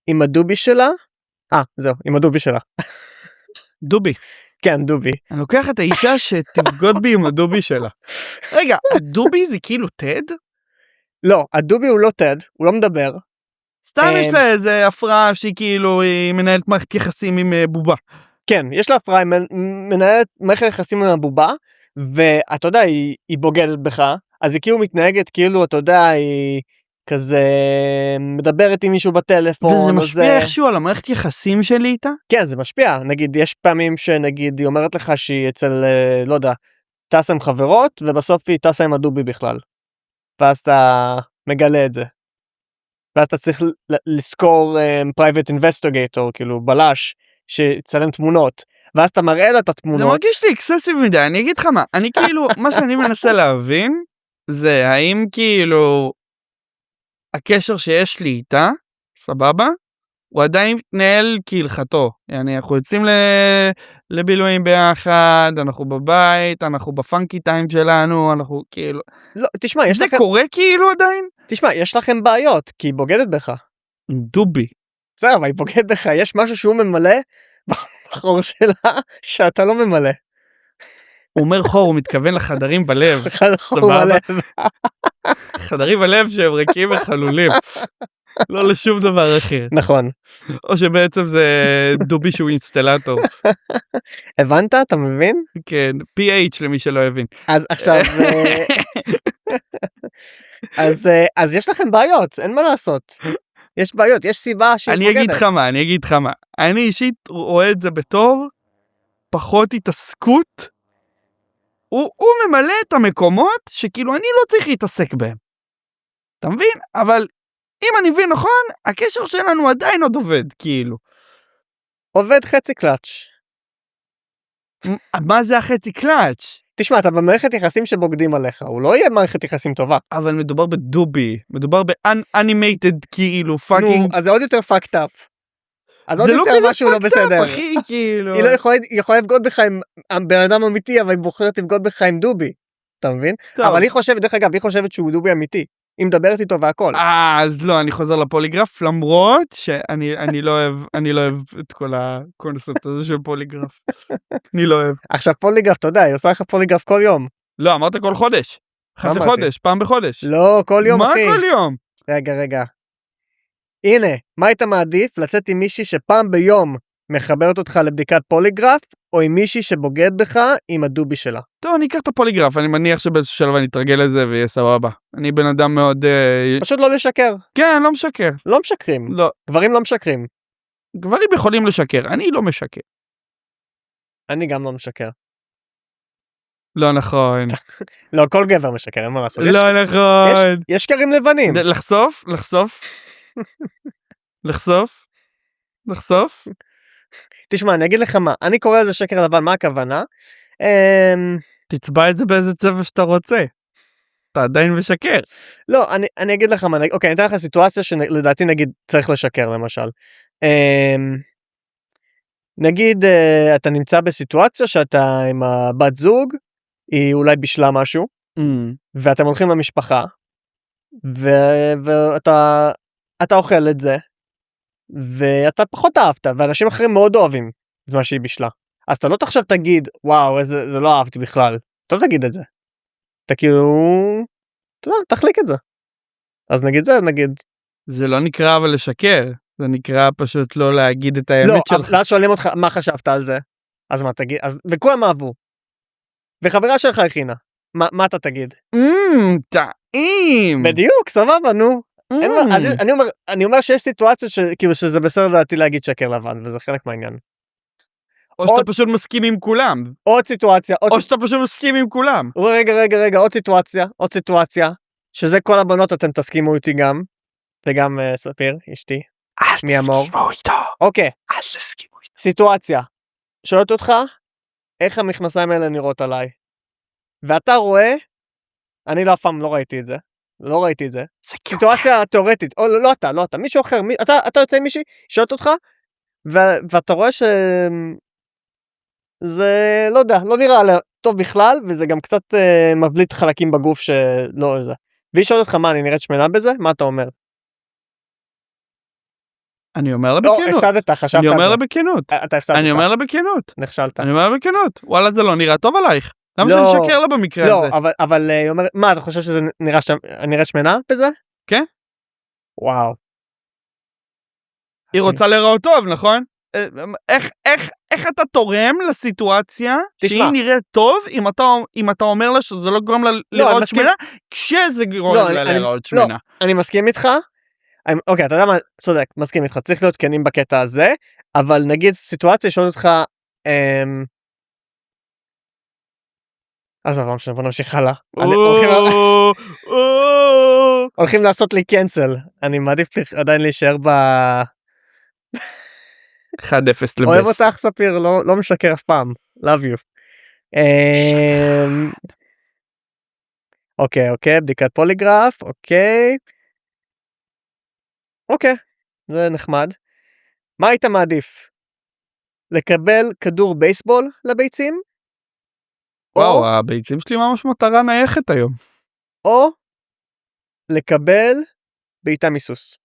עם הדובי שלה? זהו, עם הדובי שלה. דובי. כן, דובי. אני לוקח את האישה שתבגוד בי עם הדובי שלה. רגע, הדובי זה כאילו טד? לא, הדובי הוא לא טד, הוא לא מדבר. סתם יש לה איזה הפרעה שהיא כאילו, היא מנהלת מערכת יחסים עם בובה. כן, יש לה הפרעה, היא מנהלת מערכת יחסים עם הבובה, ואתה יודע, היא בוגדת בך, אז היא כאילו מתנהגת, כאילו, אתה יודע, היא כזה מדברת עם מישהו בטלפון. וזה משפיע איכשהו על המערכת יחסים שלי איתה? כן, זה משפיע. נגיד, יש פעמים שנגיד, היא אומרת לך שהיא אצל, לא יודע, טסה עם חברות, ובסוף היא טסה עם הדובי בכלל. ואז אתה מגלה את זה. ואז אתה צריך לזכור private investigator, כאילו בלש, שצלם תמונות. ואז אתה מראה לה את התמונות. זה מרגיש לי אקססיב מדי, אני אגיד לך מה, אני כאילו, מה שאני מנסה להבין, זה האם כאילו, הקשר שיש לי איתה, סבבה, הוא עדיין מתנהל כהלכתו. yani, אנחנו יוצאים לבילויים ביחד, אנחנו בבית, אנחנו בפאנקי טיים שלנו, אנחנו כאילו... לא, תשמע, יש זה לכם... קורה כאילו עדיין? תשמע, יש לכם בעיות, כי היא בוגדת בך. דובי. בסדר, אבל היא בוגדת בך, יש משהו שהוא ממלא בחור שלה, שאתה לא ממלא. הוא אומר חור, הוא מתכוון לחדרים בלב. סבבה. חדרים בלב שהם ריקים וחלולים. לא לשום דבר אחר. נכון. או שבעצם זה דובי שהוא אינסטלטור. הבנת? אתה מבין? כן, PH למי שלא הבין. אז עכשיו... אז יש לכם בעיות, אין מה לעשות. יש בעיות, יש סיבה שהיא בוגדת. אני אגיד לך מה. אני אישית רואה את זה בתור פחות התעסקות, הוא ממלא את המקומות שכאילו אני לא צריך להתעסק בהם. אתה מבין? אבל אם אני מבין נכון, הקשר שלנו עדיין עוד עובד, כאילו. עובד חצי קלאץ'. מה זה החצי קלאץ'? תשמע, אתה במערכת יחסים שבוגדים עליך, הוא לא יהיה מערכת יחסים טובה. אבל מדובר בדובי, מדובר באנימייטד כאילו, פאקינג. נו, אז זה עוד יותר fucked up. אז עוד זה לא יותר כזה משהו לא fucked בסדר. up, אחי, כאילו. היא לא יכולה לבגוד בך עם בן אדם אמיתי, אבל היא בוחרת לבגוד בך עם דובי. אתה מבין? טוב. אבל היא חושבת, דרך אגב, היא חושבת שהוא דובי אמיתי. היא מדברת איתו והכל. אז לא, אני חוזר לפוליגרף, למרות שאני לא אוהב את כל הקונספט הזה של פוליגרף. אני לא אוהב. עכשיו פוליגרף, אתה יודע, היא עושה לך פוליגרף כל יום. לא, אמרת כל חודש. אחת אמרתי? לחודש, פעם בחודש. לא, כל יום, מה אחי. כל יום? רגע. הנה, מה היית מעדיף? לצאת עם מישהי שפעם ביום מחברת אותך לבדיקת פוליגרף, או עם מישהי שבוגד בך עם הדובי שלה? טוב, אני אקח את הפוליגרף, אני מניח שבאיזשהו שלב אני אתרגל לזה ויהיה סבבה. אני בן אדם מאוד... פשוט לא לשקר. כן, לא משקר. לא משקרים. לא. גברים לא משקרים. גברים יכולים לשקר, אני לא משקר. אני גם לא משקר. לא נכון. לא, כל גבר משקר, אין מה לעשות. לא נכון. יש שקרים לבנים. לחשוף. תשמע, אני אגיד לך מה, אני קורא לזה שקר לבן, מה הכוונה? תצבע את זה באיזה צבע שאתה רוצה. אתה עדיין משקר. לא, אני אגיד לך מה, אוקיי, אני אתן לך סיטואציה שלדעתי נגיד צריך לשקר למשל. נגיד אתה נמצא בסיטואציה שאתה עם הבת זוג, היא אולי בישלה משהו, ואתם הולכים למשפחה, ואתה אוכל את זה, ואתה פחות אהבת, ואנשים אחרים מאוד אוהבים את מה שהיא בישלה. אז אתה לא תחשב תגיד, וואו, זה לא אהבתי בכלל. אתה לא תגיד את זה. אתה כאילו, אתה יודע, תחליק את זה. אז נגיד זה, נגיד. זה לא נקרא אבל לשקר, זה נקרא פשוט לא להגיד את האמת שלך. לא, אז שואלים אותך, מה חשבת על זה? אז מה תגיד? וכולם אהבו. וחברה שלך הכינה. מה אתה תגיד? טעים. בדיוק, סבבה, נו. אז אני אומר שיש סיטואציות כאילו שזה בסדר לדעתי להגיד שקר לבן, וזה חלק מהעניין. או שאתה פשוט מסכים עם כולם. עוד סיטואציה. או שאתה פשוט מסכים עם כולם. רגע, עוד סיטואציה, שזה כל הבנות אתם תסכימו איתי גם, וגם ספיר, אשתי. מי אמור? תסכימו איתו. אוקיי. תסכימו איתו. סיטואציה. שואלת אותך, איך המכנסיים האלה נראות עליי? ואתה רואה, אני אף פעם לא ראיתי את זה. לא ראיתי את זה. סיטואציה תיאורטית. או לא אתה, מישהו אחר. אתה יוצא עם מישהי, שואלת אותך, ואתה רואה ש... זה, לא יודע, לא נראה טוב בכלל, וזה גם קצת מבליט חלקים בגוף שלא זה. והיא שואלת אותך, מה, אני נראית שמנה בזה? מה אתה אומר? אני אומר לה בכנות. לא, הפסדת, חשבת על זה. אני אומר לה בכנות. אתה הפסדת. אני אומר לה בכנות. נכשלת. אני אומר לה בכנות. וואלה, זה לא נראה טוב עלייך. למה שאני אשקר לה במקרה הזה? לא, אבל היא אומרת, מה, אתה חושב שזה נראית שמנה בזה? כן. וואו. היא רוצה להיראות טוב, נכון? איך אתה תורם לסיטואציה שהיא נראית טוב אם אתה אומר לה שזה לא גורם לה להיראות שמנה, כשזה גורם לה להיראות שמנה? לא, אני מסכים איתך. אוקיי, אתה יודע מה, צודק, מסכים איתך, צריך להיות כנים בקטע הזה, אבל נגיד סיטואציה שואלת אותך, אז בוא נמשיך הלאה. הולכים לעשות לי קנסל, אני מעדיף עדיין להישאר 1-0 לבסט. אוהב אותך ספיר, לא משקר אף פעם, love you. אוקיי, בדיקת פוליגרף, אוקיי, זה נחמד. מה היית מעדיף? לקבל כדור בייסבול לביצים? וואו, הביצים שלי ממש מטרה נייחת היום. או לקבל בעיטה מסוס?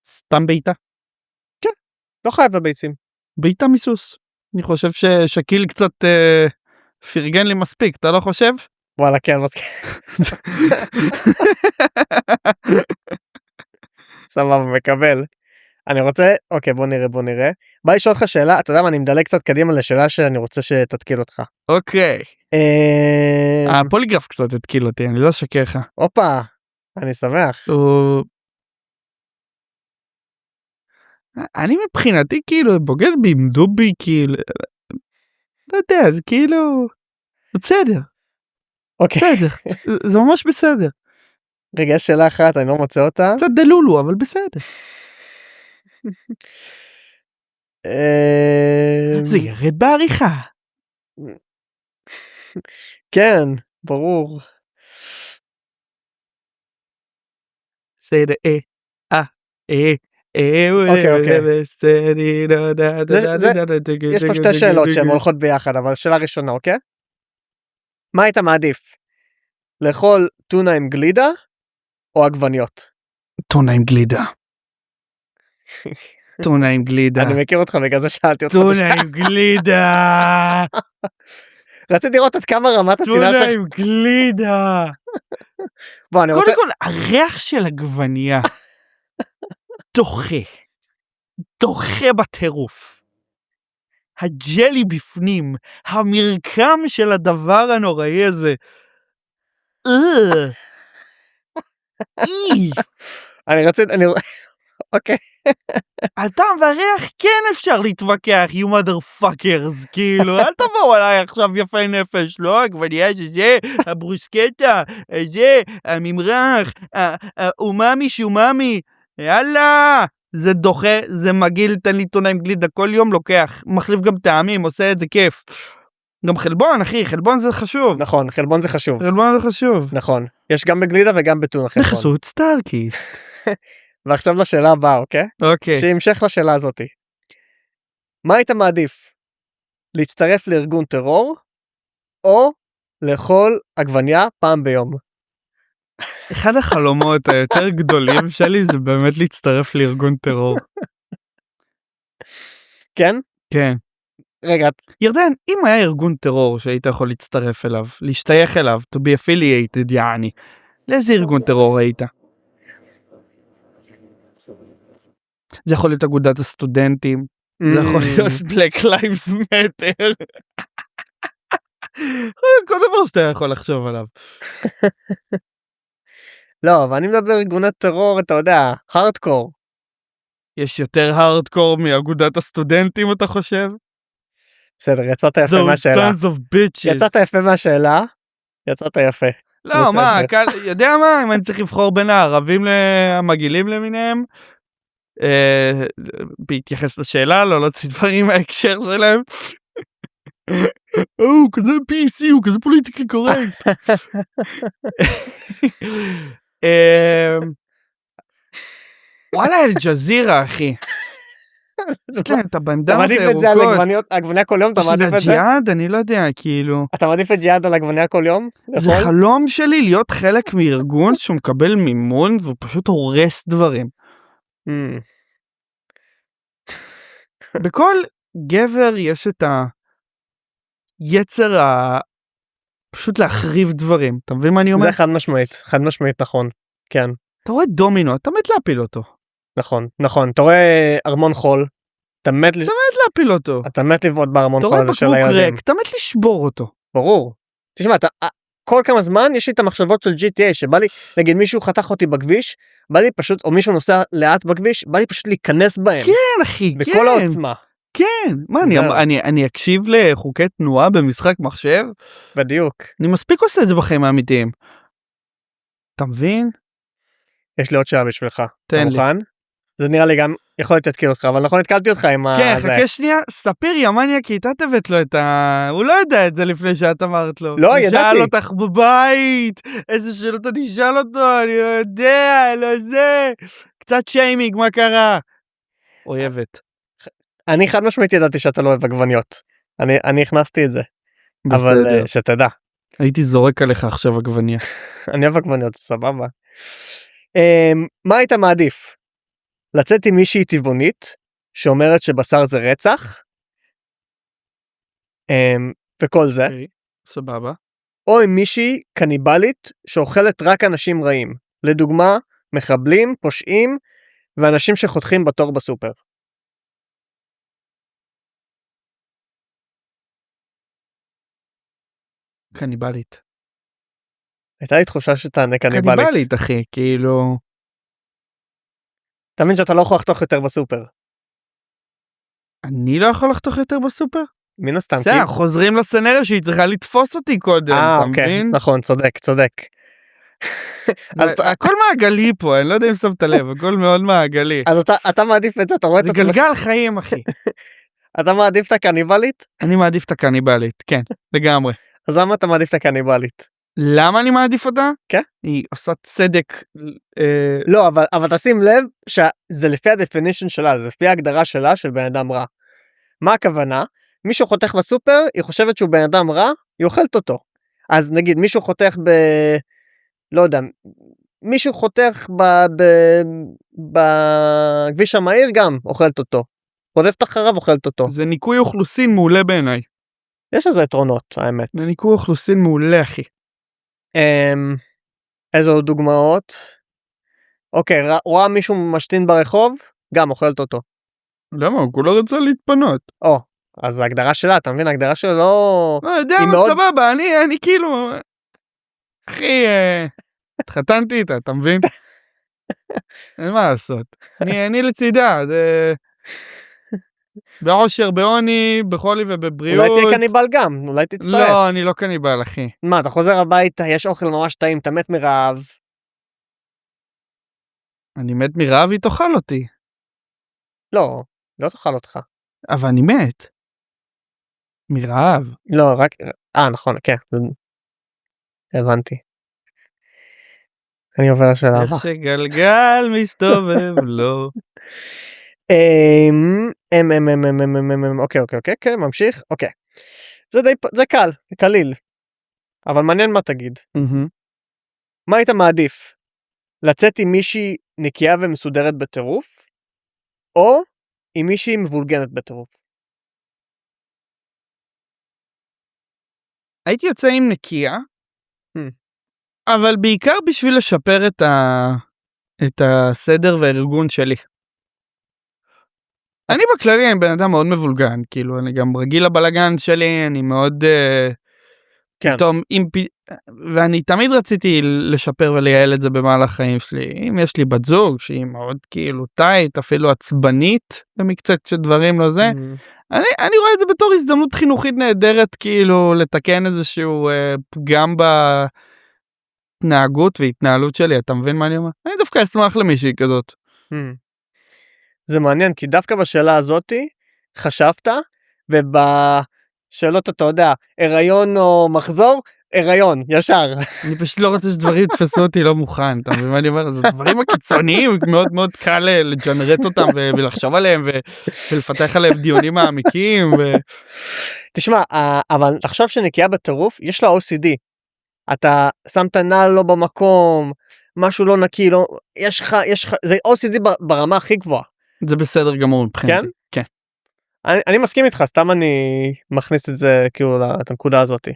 סתם בעיטה? כן, לא חייב בביצים. בעיטה מסוס. אני חושב ששקיל קצת פרגן לי מספיק, אתה לא חושב? וואלה, כן, מסכים. סבבה, מקבל. אני רוצה, אוקיי, בוא נראה. בא לשאול אותך שאלה, אתה יודע מה, אני מדלג קצת קדימה לשאלה שאני רוצה שתתקיל אותך. אוקיי. הפוליגרף קצת התקיל אותי, אני לא אשקר לך. הופה, אני שמח. אני מבחינתי כאילו בוגד בימדו בי כאילו, לא יודע, זה כאילו, בסדר, אוקיי. בסדר, זה ממש בסדר. רגע, יש שאלה אחת, אני לא מוצא אותה. קצת דלולו, אבל בסדר. זה ירד בעריכה. כן, ברור. בסדר, יש פה שתי שאלות שהן הולכות ביחד, אבל שאלה ראשונה, אוקיי? מה היית מעדיף? לאכול טונה עם גלידה או עגבניות? טונה עם גלידה. טונה עם גלידה. אני מכיר אותך, בגלל זה שאלתי אותך. טונה עם גלידה. רציתי לראות עד כמה רמת השנאה טונה שלך. עם גלידה. קודם כל, הריח של עגבניה. דוחה בטירוף. הג'לי בפנים, המרקם של הדבר הנוראי הזה. אוקיי. על טעם והריח כן אפשר להתווכח, you motherfuckers, כאילו, אל תבואו עליי עכשיו יפי נפש, לא, עגבניה שזה, הברוסקטה, זה, הממרח, אוממי שוממי, יאללה, זה דוחה, זה מגעיל, תן לי טונה עם גלידה, כל יום לוקח, מחליף גם טעמים, עושה את זה כיף. גם חלבון, אחי, חלבון זה חשוב. נכון, חלבון זה חשוב. חלבון זה חשוב. נכון, יש גם בגלידה וגם בטונה חלבון. בחסות סטארקיסט. ועכשיו לשאלה הבאה, אוקיי? אוקיי. שימשך לשאלה הזאתי. מה היית מעדיף? להצטרף לארגון טרור, או לאכול עגבניה פעם ביום? אחד החלומות היותר גדולים שלי זה באמת להצטרף לארגון טרור. כן? כן. רגע. ירדן, אם היה ארגון טרור שהיית יכול להצטרף אליו, להשתייך אליו, to be affiliated, יעני, לאיזה ארגון טרור היית? זה יכול להיות אגודת הסטודנטים, זה יכול להיות Black Lives Matter, כל דבר שאתה יכול לחשוב עליו. לא, אבל אני מדבר ארגונת טרור, אתה יודע, הארדקור. יש יותר הארדקור מאגודת הסטודנטים, אתה חושב? בסדר, יצאת יפה מהשאלה. Those sons of bitches. יצאת יפה מהשאלה, יצאת יפה. לא, מה, יודע מה, אם אני צריך לבחור בין הערבים למגעילים למיניהם, בהתייחס לשאלה, לא להוציא דברים מההקשר שלהם. הוא כזה PC, הוא כזה פוליטיקלי קורקט. וואלה, אל-ג'זירה, אחי. יש להם את הבנדנות הירוקות. אתה מעדיף את זה על עגבניה כל יום? אתה מעדיף את זה? שזה ג'יהאד? אני לא יודע, כאילו. אתה מעדיף את ג'יהאד על עגבניה כל יום? זה חלום שלי להיות חלק מארגון שהוא מקבל מימון והוא פשוט הורס דברים. בכל גבר יש את היצר פשוט להחריב דברים. אתה מבין מה אני אומר? זה חד משמעית נכון. כן. אתה רואה דומינו, אתה מת להפיל אותו. נכון. אתה רואה ארמון חול, אתה מת להפיל אותו. אתה מת לבעוט בארמון חול הזה של הילדים. אתה רואה בקבוק ריק, אתה מת לשבור אותו. ברור. תשמע, כל כמה זמן יש לי את המחשבות של GTA, שבא לי, נגיד מישהו חתך אותי בכביש, בא לי פשוט, או מישהו נוסע לאט בכביש, בא לי פשוט להיכנס בהם. כן, אחי, כן. בכל העוצמה. כן. מה, אני אקשיב לחוקי תנועה במשחק מחשב? בדיוק. אני מספיק עושה את זה בחיים האמיתיים. אתה מבין? יש לי עוד שאלה בשבילך. תן לי. זה נראה לי גם יכול להיות להתקיל אותך, אבל נכון התקלתי אותך עם כן, חכה שנייה, ספיר ימניה, כי אתה תבט לו את הוא לא יודע את זה לפני שאת אמרת לו. לא, ידעתי. שאל אותך בבית, איזה שאלות אני אשאל אותו, אני לא יודע, לא זה. קצת שיימינג, מה קרה? אויבת. אני חד משמעית ידעתי שאתה לא אוהב עגבניות. אני הכנסתי את זה. בסדר. אבל שתדע. הייתי זורק עליך עכשיו עגבניה. אני אוהב עגבניות, סבבה. מה היית מעדיף? לצאת עם מישהי טבעונית שאומרת שבשר זה רצח וכל זה, סבבה. או עם מישהי קניבלית שאוכלת רק אנשים רעים, לדוגמה מחבלים, פושעים ואנשים שחותכים בתור בסופר. קניבלית. הייתה לי תחושה שתענה קניבלית. קניבלית, אחי, כאילו. תאמין שאתה לא יכול לחתוך יותר בסופר. אני לא יכול לחתוך יותר בסופר? מן הסתם. בסדר, חוזרים לסצנריה שהיא צריכה לתפוס אותי קודם, אתה אוקיי, מבין? נכון, צודק. הכל מעגלי פה, אני לא יודע אם שמת לב, הכל מאוד מעגלי. אז אתה מעדיף את זה, אתה רואה את זה גלגל חיים, אחי. אתה מעדיף את הקניבלית? אני מעדיף את הקניבלית, כן, לגמרי. אז למה אתה מעדיף את הקניבלית? למה אני מעדיף אותה? כן. היא עושה צדק. לא, אבל תשים לב שזה לפי הדפינישן שלה, זה לפי ההגדרה שלה של בן אדם רע. מה הכוונה? מישהו חותך בסופר, היא חושבת שהוא בן אדם רע, היא אוכלת אותו. אז נגיד מישהו חותך לא יודע, מישהו חותך בכביש המהיר גם אוכלת אותו. רודפת אחריו אוכלת אותו. זה ניקוי אוכלוסין מעולה בעיניי. יש לזה יתרונות, האמת. זה ניקוי אוכלוסין מעולה, אחי. איזה עוד דוגמאות? אוקיי, רואה מישהו משתין ברחוב, גם אוכלת אותו. למה? הוא כולה רצה להתפנות. אז ההגדרה שלה, אתה מבין? ההגדרה שלו לא יודע מה, סבבה, אני כאילו... אחי, התחתנתי איתה, אתה מבין? אין מה לעשות. אני לצידה, זה... בעושר, בעוני, בחולי ובבריאות. אולי תהיה קניבל גם, אולי תצטרף. לא, אני לא קניבל, אחי. מה, אתה חוזר הביתה, יש אוכל ממש טעים, אתה מת מרעב. אני מת מרעב, היא תאכל אותי. לא, לא תאכל אותך. אבל אני מת. מרעב. לא, רק... נכון, כן. הבנתי. אני עובר לשאלה הבאה. איך שגלגל מסתובב, לא. אוקיי, ממשיך. אוקיי. זה קל, זה קליל. אבל מעניין מה תגיד. מה היית מעדיף? לצאת עם מישהי נקייה ומסודרת בטירוף, או עם מישהי מבולגנת בטירוף? הייתי יוצא עם נקייה, אבל בעיקר בשביל לשפר את הסדר והארגון שלי. אני בכללי אני בן אדם מאוד מבולגן, כאילו אני גם רגיל לבלגן שלי, אני מאוד פתאום, ואני תמיד רציתי לשפר ולייעל את זה במהלך החיים שלי. אם יש לי בת זוג שהיא מאוד כאילו טייט, אפילו עצבנית במקצת שדברים לא זה, אני רואה את זה בתור הזדמנות חינוכית נהדרת, כאילו לתקן איזשהו פגם בהתנהגות והתנהלות שלי, אתה מבין מה אני אומר? אני דווקא אשמח למישהי כזאת. זה מעניין, כי דווקא בשאלה הזאתי חשבת, ובשאלות אתה יודע, הריון או מחזור, הריון, ישר. אני פשוט לא רוצה שדברים יתפסו אותי לא מוכן, אתה מבין מה אני אומר? זה דברים הקיצוניים, מאוד מאוד קל לג'נרט אותם ולחשוב עליהם ולפתח עליהם דיונים מעמיקים. תשמע, אבל תחשוב שנקייה בטירוף, יש לה OCD. אתה שמת נעל לא במקום, משהו לא נקי, לא, יש לך, זה OCD ברמה הכי גבוהה. זה בסדר גמור מבחינתי. כן? כן. אני מסכים איתך, סתם אני מכניס את זה כאילו את הנקודה הזאת.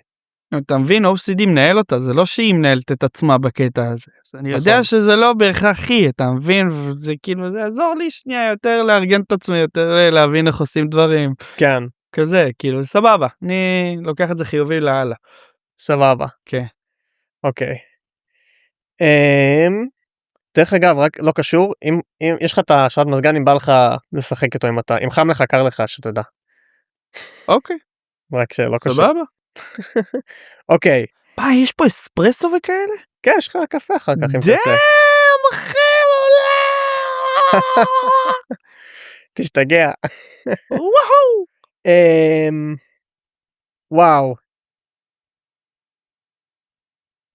אתה מבין, OCD מנהל אותה, זה לא שהיא מנהלת את עצמה בקטע הזה. אז אני יודע שזה לא בהכרח היא, אתה מבין? וזה כאילו, זה יעזור לי שנייה יותר לארגן את עצמי, יותר להבין איך עושים דברים. כן. כזה, כאילו, סבבה. אני לוקח את זה חיובי להלאה. סבבה. כן. אוקיי. דרך אגב, רק לא קשור, אם יש לך את השעת מזגן, אם בא לך לשחק איתו, אם חם לך, קר לך, שתדע. אוקיי. רק שלא קשור. סבבה. אוקיי. יש פה אספרסו וכאלה? כן, יש לך קפה אחר כך, אם תרצה. דאם, אחי, תשתגע. וואו.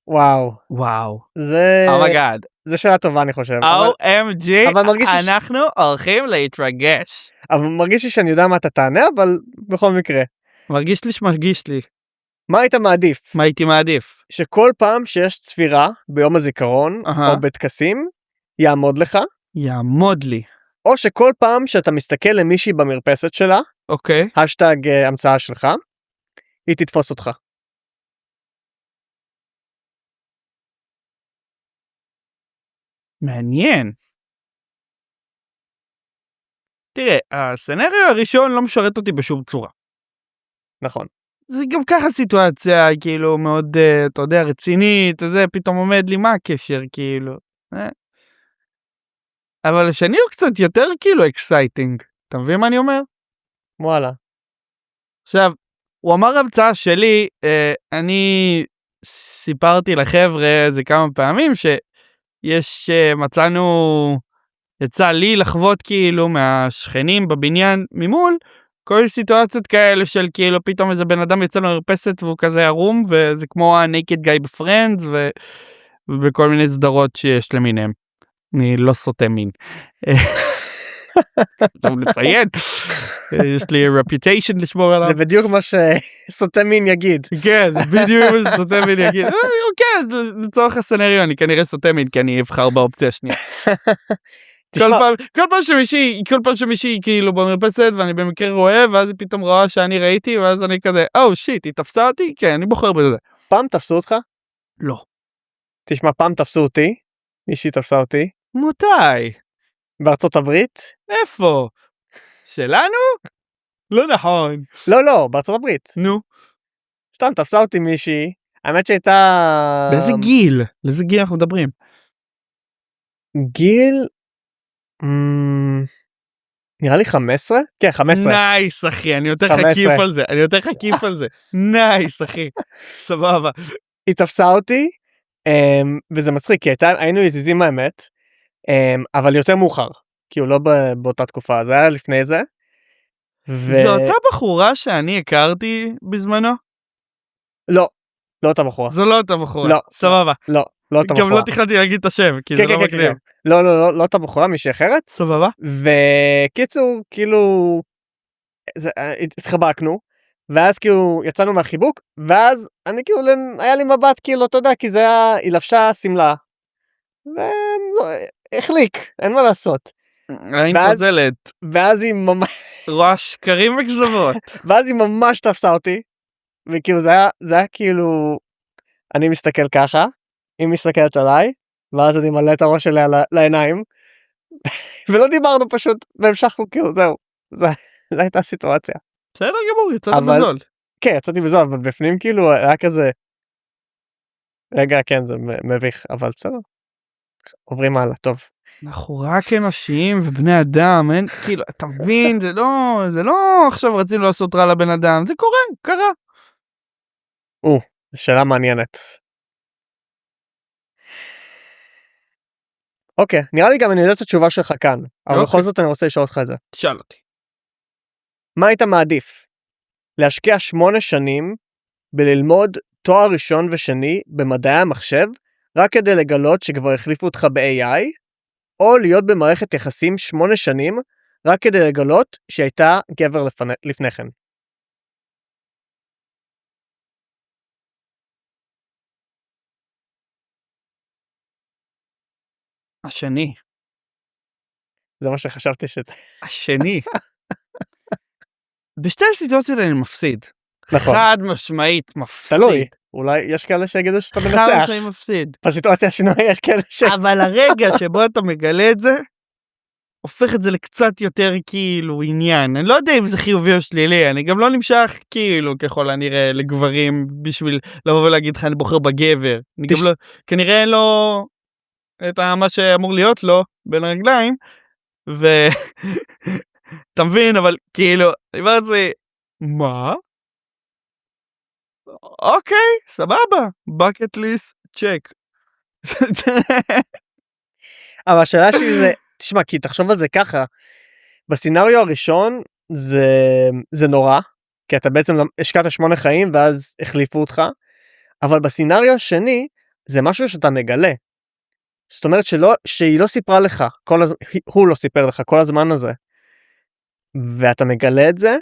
וואו. וואו. זה שאלה טובה, אני חושב. OMG, אנחנו הולכים להתרגש. אבל מרגיש לי שאני יודע מה אתה תענה, אבל בכל מקרה. מרגיש לי. מה היית מעדיף? מה הייתי מעדיף? שכל פעם שיש צפירה ביום הזיכרון, או בטקסים, יעמוד לך. יעמוד לי. או שכל פעם שאתה מסתכל למישהי במרפסת שלה, אוקיי. השטג המצאה שלך, היא תתפוס אותך. מעניין. תראה, הסצנריו הראשון לא משרת אותי בשום צורה. נכון. זה גם ככה סיטואציה, כאילו, מאוד, אתה יודע, רצינית, וזה, פתאום עומד לי, מה הקשר, כאילו. אבל השני הוא קצת יותר, כאילו, אקסייטינג. אתה מבין מה אני אומר? וואלה. עכשיו, הוא אמר המצאה שלי, אני סיפרתי לחבר'ה זה כמה פעמים שיש, יצא לי לחוות כאילו מהשכנים בבניין ממול, כל סיטואציות כאלה של כאילו פתאום איזה בן אדם יוצא למרפסת והוא כזה ערום, וזה כמו ה-Naked Guy בפרנדס, ובכל מיני סדרות שיש למיניהם. אני לא סוטה מין. טוב לציין, יש לי reputation לשמור עליו. זה בדיוק מה שסוטה מין יגיד. כן, זה בדיוק מה שסוטה מין יגיד. אוקיי, לצורך הסצנריו, אני כנראה סוטה מין, כי אני אבחר באופציה השנייה. כל פעם שמישהי כאילו במרפסת ואני במקרה רואה, ואז היא פתאום רואה שאני ראיתי, ואז אני כזה, שיט, היא תפסה אותי? כן, אני בוחר בזה. פעם תפסו אותך? לא. תשמע, פעם תפסו אותי, מישהי תפסה אותי. מתי? בארצות הברית? איפה? שלנו? לא נכון. לא, בארצות הברית. נו. סתם תפסה אותי מישהי, האמת שהייתה... באיזה גיל? לאיזה גיל אנחנו מדברים? גיל... נראה לי 15? כן, 15. נייס אחי, אני יותר חכיף על זה, נייס אחי, סבבה. היא תפסה אותי, וזה מצחיק, כי היינו יזיזים האמת, אבל יותר מאוחר, כאילו לא באותה תקופה, זה היה לפני זה. זו אותה בחורה שאני הכרתי בזמנו? לא אותה בחורה. זו לא אותה בחורה, לא, סבבה. לא אותה בחורה. גם לא תכננתי להגיד את השם, כי זה לא מקדים. לא אותה בחורה, מישהי אחרת. סבבה. וקיצור, כאילו, התחבקנו, ואז כאילו יצאנו מהחיבוק, ואז אני כאילו, היה לי מבט כאילו, אתה יודע, כי זה היה, היא לבשה סמלה, והחליק, אין מה לעשות. היית נוזלת. ואז היא ממש... רואה שקרים וכזבות. ואז היא ממש תפסה אותי, וכאילו זה היה כאילו, אני מסתכל ככה, היא מסתכלת עליי, ואז אני מלא את הראש שלה לעיניים, ולא דיברנו פשוט, והמשכנו כאילו, זהו, זו הייתה הסיטואציה. בסדר גמור, יצאת בזול. כן, יצאתי בזול, אבל בפנים כאילו היה כזה, רגע, כן, זה מביך, אבל בסדר, עוברים הלאה, טוב. אנחנו רק אנושיים ובני אדם, אין, כאילו, אתה מבין, זה לא עכשיו רצינו לעשות רע לבן אדם, זה קרה. זו שאלה מעניינת. אוקיי, נראה לי גם אני יודע את התשובה שלך כאן, אבל בכל זאת אני רוצה לשאול אותך את זה. תשאל אותי. מה היית מעדיף? להשקיע 8 שנים בללמוד תואר ראשון ושני במדעי המחשב, רק כדי לגלות שכבר החליפו אותך ב-AI, או להיות במערכת יחסים 8 שנים, רק כדי לגלות שהייתה גבר לפני כן. השני. זה מה שחשבתי השני. בשתי הסיטואציות אני מפסיד. נכון. חד משמעית מפסיד. תלוי. אולי יש כאלה שיגידו שאתה מנצח. חד משמעית מפסיד. בסיטואציה השנייה יש כאלה אבל הרגע שבו אתה מגלה את זה, הופך את זה לקצת יותר כאילו עניין. אני לא יודע אם זה חיובי או שלילי, אני גם לא נמשך כאילו ככל הנראה לגברים בשביל לבוא ולהגיד לך אני בוחר בגבר. אני גם לא, כנראה אין לו את מה שאמור להיות לו בין הרגליים, אתה מבין, אבל כאילו, אני אומר לעצמי, מה? אוקיי, סבבה, bucket list, check. אבל השאלה שלי זה, תשמע, כי תחשוב על זה ככה, בסצנריו הראשון זה נורא, כי אתה בעצם השקעת 8 חיים ואז החליפו אותך, אבל בסצנריו השני זה משהו שאתה מגלה. זאת אומרת שהיא לא סיפרה לך, הוא לא סיפר לך כל הזמן הזה, ואתה מגלה את זה,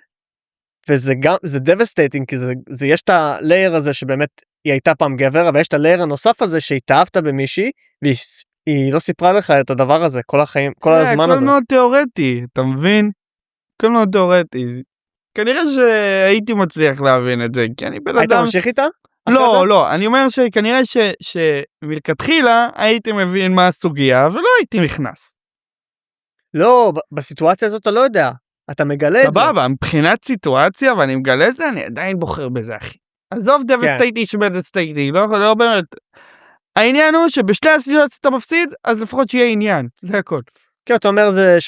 וזה גם, זה devastating, כי זה יש את הלייר הזה שבאמת היא הייתה פעם גבר, אבל יש את הלייר הנוסף הזה שהתאהבת במישהי, והיא לא סיפרה לך את הדבר הזה כל החיים, כל הזמן הזה. הכל מאוד תיאורטי, אתה מבין? הכל מאוד תיאורטי. כנראה שהייתי מצליח להבין את זה, כי אני בן אדם... היית ממשיך איתה? לא, אני אומר שכנראה שמלכתחילה הייתי מבין מה הסוגיה, ולא הייתי נכנס. לא, בסיטואציה הזאת אתה לא יודע, אתה מגלה את זה. סבבה, מבחינת סיטואציה, ואני מגלה את זה, אני עדיין בוחר בזה, אחי. עזוב devastating שמדסטייטי, לא באמת. העניין הוא שבשתי הסיטואציות אתה מפסיד, אז לפחות שיהיה עניין, זה הכל. כן, אתה אומר זה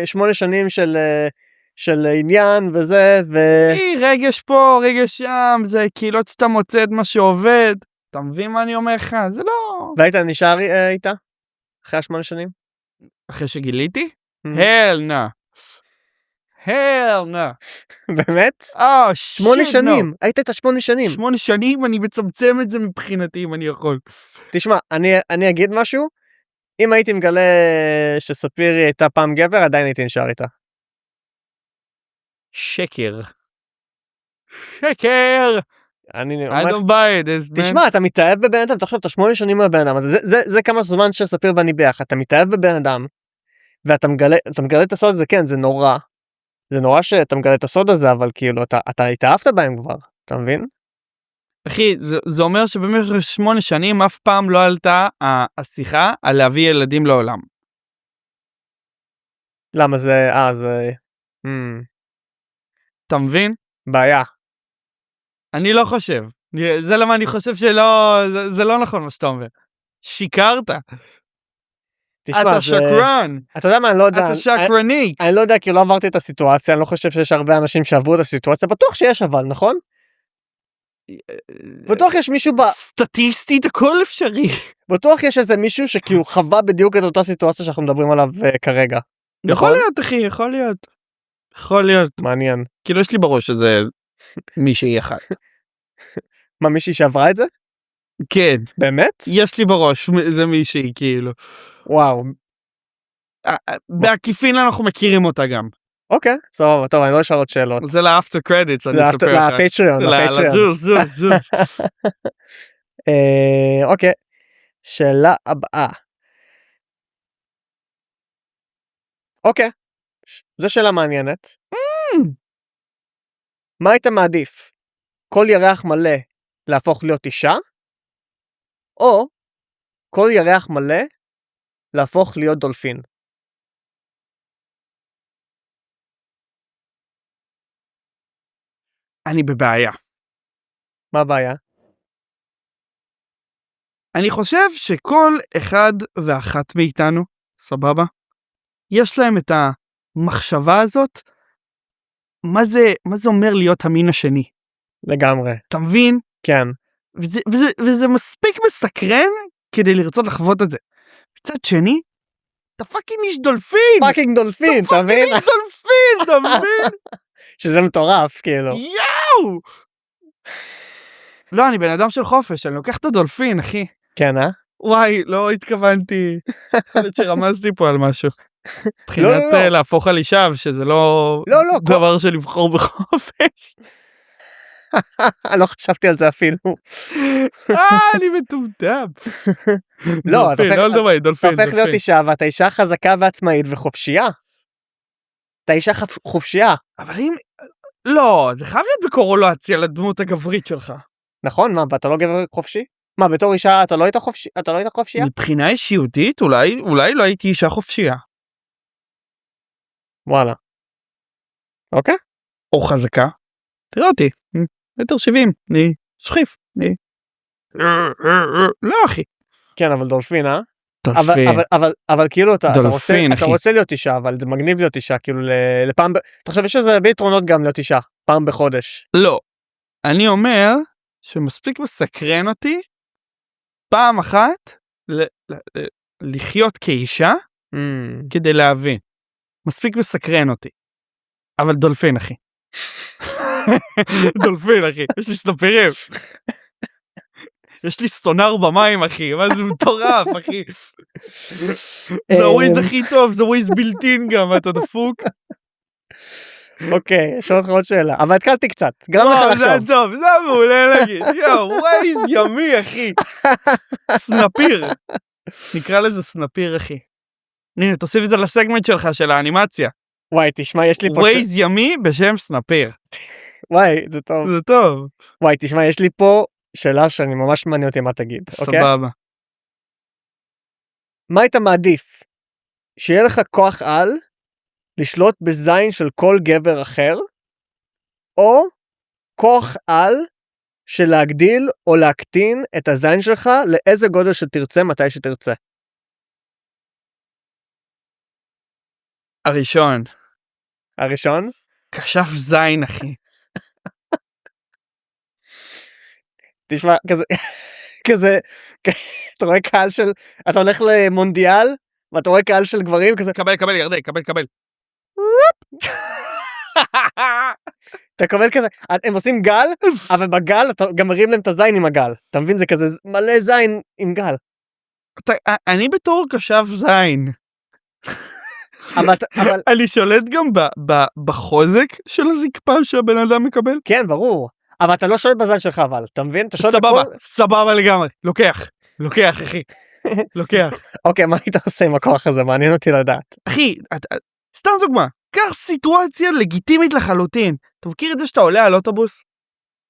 8 שנים של עניין וזה, רגש פה, רגש שם, זה כאילו שאתה מוצא את מה שעובד, אתה מבין מה אני אומר לך? זה לא... והיית נשאר איתה? אחרי 8 שנים? אחרי שגיליתי? hell no. hell no. באמת? 8 שנים, היית את 8 שנים. 8 שנים, אני מצמצם את זה מבחינתי אם אני יכול. תשמע, אני אגיד משהו, אם הייתי מגלה שספירי הייתה פעם גבר, עדיין הייתי נשאר איתה. שקר. שקר! I don't buy it. תשמע, אתה מתאהב בבן אדם, תחשוב, אתה 8 שנים בבן אדם, אז זה כמה זמן שספיר ואני ביחד, אתה מתאהב בבן אדם, ואתה מגלה את הסוד הזה, כן, זה נורא. זה נורא שאתה מגלה את הסוד הזה, אבל כאילו, אתה התאהבת בהם כבר, אתה מבין? אחי, זה אומר שבמשך 8 שנים אף פעם לא עלתה השיחה על להביא ילדים לעולם. למה זה, אתה מבין? בעיה. אני לא חושב. זה למה אני חושב שלא, זה לא נכון מה שאתה אומר. שיקרת. תשמע, אתה שקרן. אתה יודע מה, אני לא יודע. אתה שקרני. אני לא יודע, כי לא עברתי את הסיטואציה, אני לא חושב שיש הרבה אנשים שעברו את הסיטואציה, בטוח שיש אבל, נכון? בטוח יש מישהו סטטיסטית הכל אפשרי. בטוח יש איזה מישהו שכאילו חווה בדיוק את אותה סיטואציה שאנחנו מדברים עליו כרגע. יכול להיות אחי, יכול להיות. יכול להיות. מעניין. כאילו יש לי בראש שזה מישהי אחת. מה, מישהי שעברה את זה? כן. באמת? יש לי בראש, זה מישהי כאילו. וואו. בעקיפין אנחנו מכירים אותה גם. אוקיי, סבבה, טוב, אני לא אשאל עוד שאלות. זה לאפטר קרדיטס, אני אספר לך. לפטריון. זוז. אוקיי, שאלה הבאה. אוקיי, זו שאלה מעניינת. מה היית מעדיף? כל ירח מלא להפוך להיות אישה? או כל ירח מלא להפוך להיות דולפין? אני בבעיה. מה הבעיה? אני חושב שכל אחד ואחת מאיתנו, סבבה? יש להם את המחשבה הזאת, מה זה אומר להיות המין השני? לגמרי. אתה מבין? כן. וזה מספיק מסקרן כדי לרצות לחוות את זה. מצד שני, אתה פאקינג איש דולפין! פאקינג דולפין, אתה מבין? אתה פאקינג איש דולפין, אתה מבין? שזה מטורף, כאילו. יאו! לא, אני בן אדם של חופש, אני לוקח את הדולפין, אחי. כן, וואי, לא התכוונתי. יכול להיות שרמזתי פה על משהו. מבחינת להפוך על אישה, שזה לא דבר של לבחור בחופש. לא חשבתי על זה אפילו. אני מטומטם. לא, דולפין. אתה הופך להיות אישה, ואתה אישה חזקה ועצמאית וחופשייה. אתה אישה חופשייה. אבל אם... לא, זה חייב להיות בקורולציה לדמות הגברית שלך. נכון, מה, ואתה לא גבר חופשי? מה, בתור אישה אתה לא היית חופשייה? מבחינה אישיותית, אולי לא הייתי אישה חופשייה. וואלה. אוקיי. או חזקה. תראה אותי, 1.70 מטר, אני שחיף, אני... לא אחי. כן, אבל דולפין, דולפין. אבל כאילו אתה אחי. רוצה להיות אישה, אבל זה מגניב להיות אישה, כאילו לפעם, אתה חושב יש לזה ביתרונות גם להיות אישה, פעם בחודש. לא. אני אומר שמספיק מסקרן אותי פעם אחת לחיות כאישה כדי להבין. מספיק מסקרן אותי. אבל דולפין אחי. דולפין אחי, יש לי סנפירים. יש לי סונאר במים אחי, מה זה מטורף אחי. זה וויז הכי טוב, זה וויז בלתין גם, אתה דפוק. אוקיי, יש עוד שאלה, אבל התקלתי קצת, גם לך לחשוב. זה טוב, זה מעולה להגיד, יואו, וויז ימי אחי. סנפיר. נקרא לזה סנפיר אחי. הנה, תוסיף את זה לסגמנט שלך של האנימציה. וואי, תשמע, יש לי פה... וויז ימי בשם סנפיר. וואי, זה טוב. זה טוב. וואי, תשמע, יש לי פה שאלה שאני ממש מעניין אותי מה תגיד. סבבה. מה היית מעדיף? שיהיה לך כוח על לשלוט בזין של כל גבר אחר, או כוח על של להגדיל או להקטין את הזין שלך לאיזה גודל שתרצה מתי שתרצה? הראשון. הראשון? כשף זין, אחי. תשמע, כזה, אתה רואה קהל של, אתה הולך למונדיאל, ואתה רואה קהל של גברים, כזה, קבל, ירדי, קבל. אתה קבל כזה, הם עושים גל, אבל בגל אתה גם מרים להם את הזין עם הגל. אתה מבין? זה כזה מלא זין עם גל. אני בתור כשף זין. אבל אני שולט גם בחוזק של הזקפה שהבן אדם מקבל. כן, ברור. אבל אתה לא שולט בזין שלך, אבל, אתה מבין? אתה שולט סבבה, סבבה לגמרי. לוקח, אחי. לוקח. אוקיי, מה היית עושה עם הכוח הזה? מעניין אותי לדעת. אחי, סתם דוגמה. קח סיטואציה לגיטימית לחלוטין. אתה מכיר את זה שאתה עולה על אוטובוס?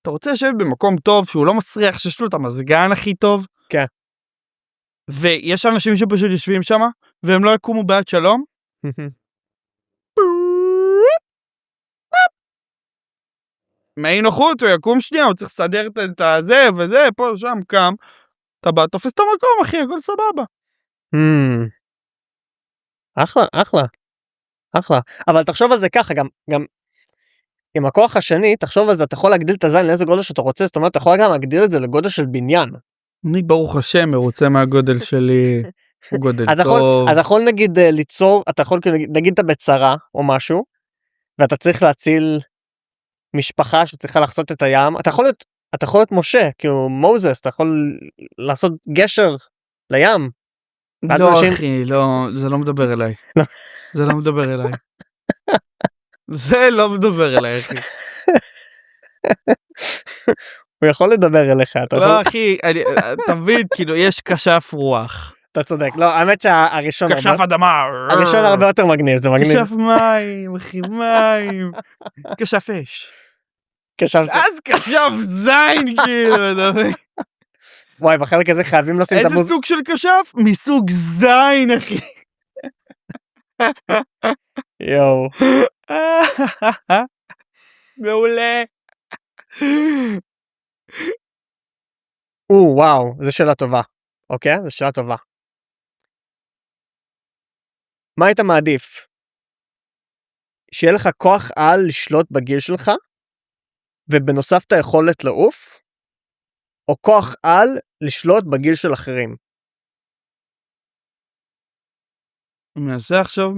אתה רוצה לשבת במקום טוב, שהוא לא מסריח, שיש לו את המזגן הכי טוב? כן. ויש אנשים שפשוט יושבים שם, והם לא יקומו בעד שלום? מהי נוחות, הוא יקום שנייה, הוא צריך לסדר את הזה וזה, פה, שם, קם. אתה בא, תופס את המקום, אחי, הכל סבבה. אחלה. אבל תחשוב על זה ככה, גם עם הכוח השני, תחשוב על זה, אתה יכול להגדיל את הזין לאיזה גודל שאתה רוצה, זאת אומרת, אתה יכול גם להגדיל את זה לגודל של בניין. אני ברוך השם מרוצה מהגודל שלי, הוא גודל טוב. אז יכול נגיד ליצור, אתה יכול נגיד אתה בצרה או משהו, ואתה צריך להציל משפחה שצריכה לחצות את הים, אתה יכול להיות משה, כאילו מוזס, אתה יכול לעשות גשר לים. לא אחי, לא, זה לא מדבר אליי. זה לא מדבר אליי. זה לא מדבר אליי, אחי. הוא יכול לדבר אליך. לא אחי, אתה מבין, כאילו יש כשף רוח. אתה צודק, לא, האמת שהראשון כשף אדמה. הראשון הרבה יותר מגניב, זה מגניב. כשף מים, אחי, מים. כשף אש. אז כשף זין, כאילו, אתה מבין. וואי, בחלק הזה חייבים לשים את איזה סוג של כשף? מסוג זין, אחי. יואו. מעולה. וואו, זו שאלה טובה. אוקיי? זו שאלה טובה. מה היית מעדיף? שיהיה לך כוח על לשלוט בגיל שלך, ובנוסף את היכולת לעוף, או כוח על לשלוט בגיל של אחרים? אני מנסה עכשיו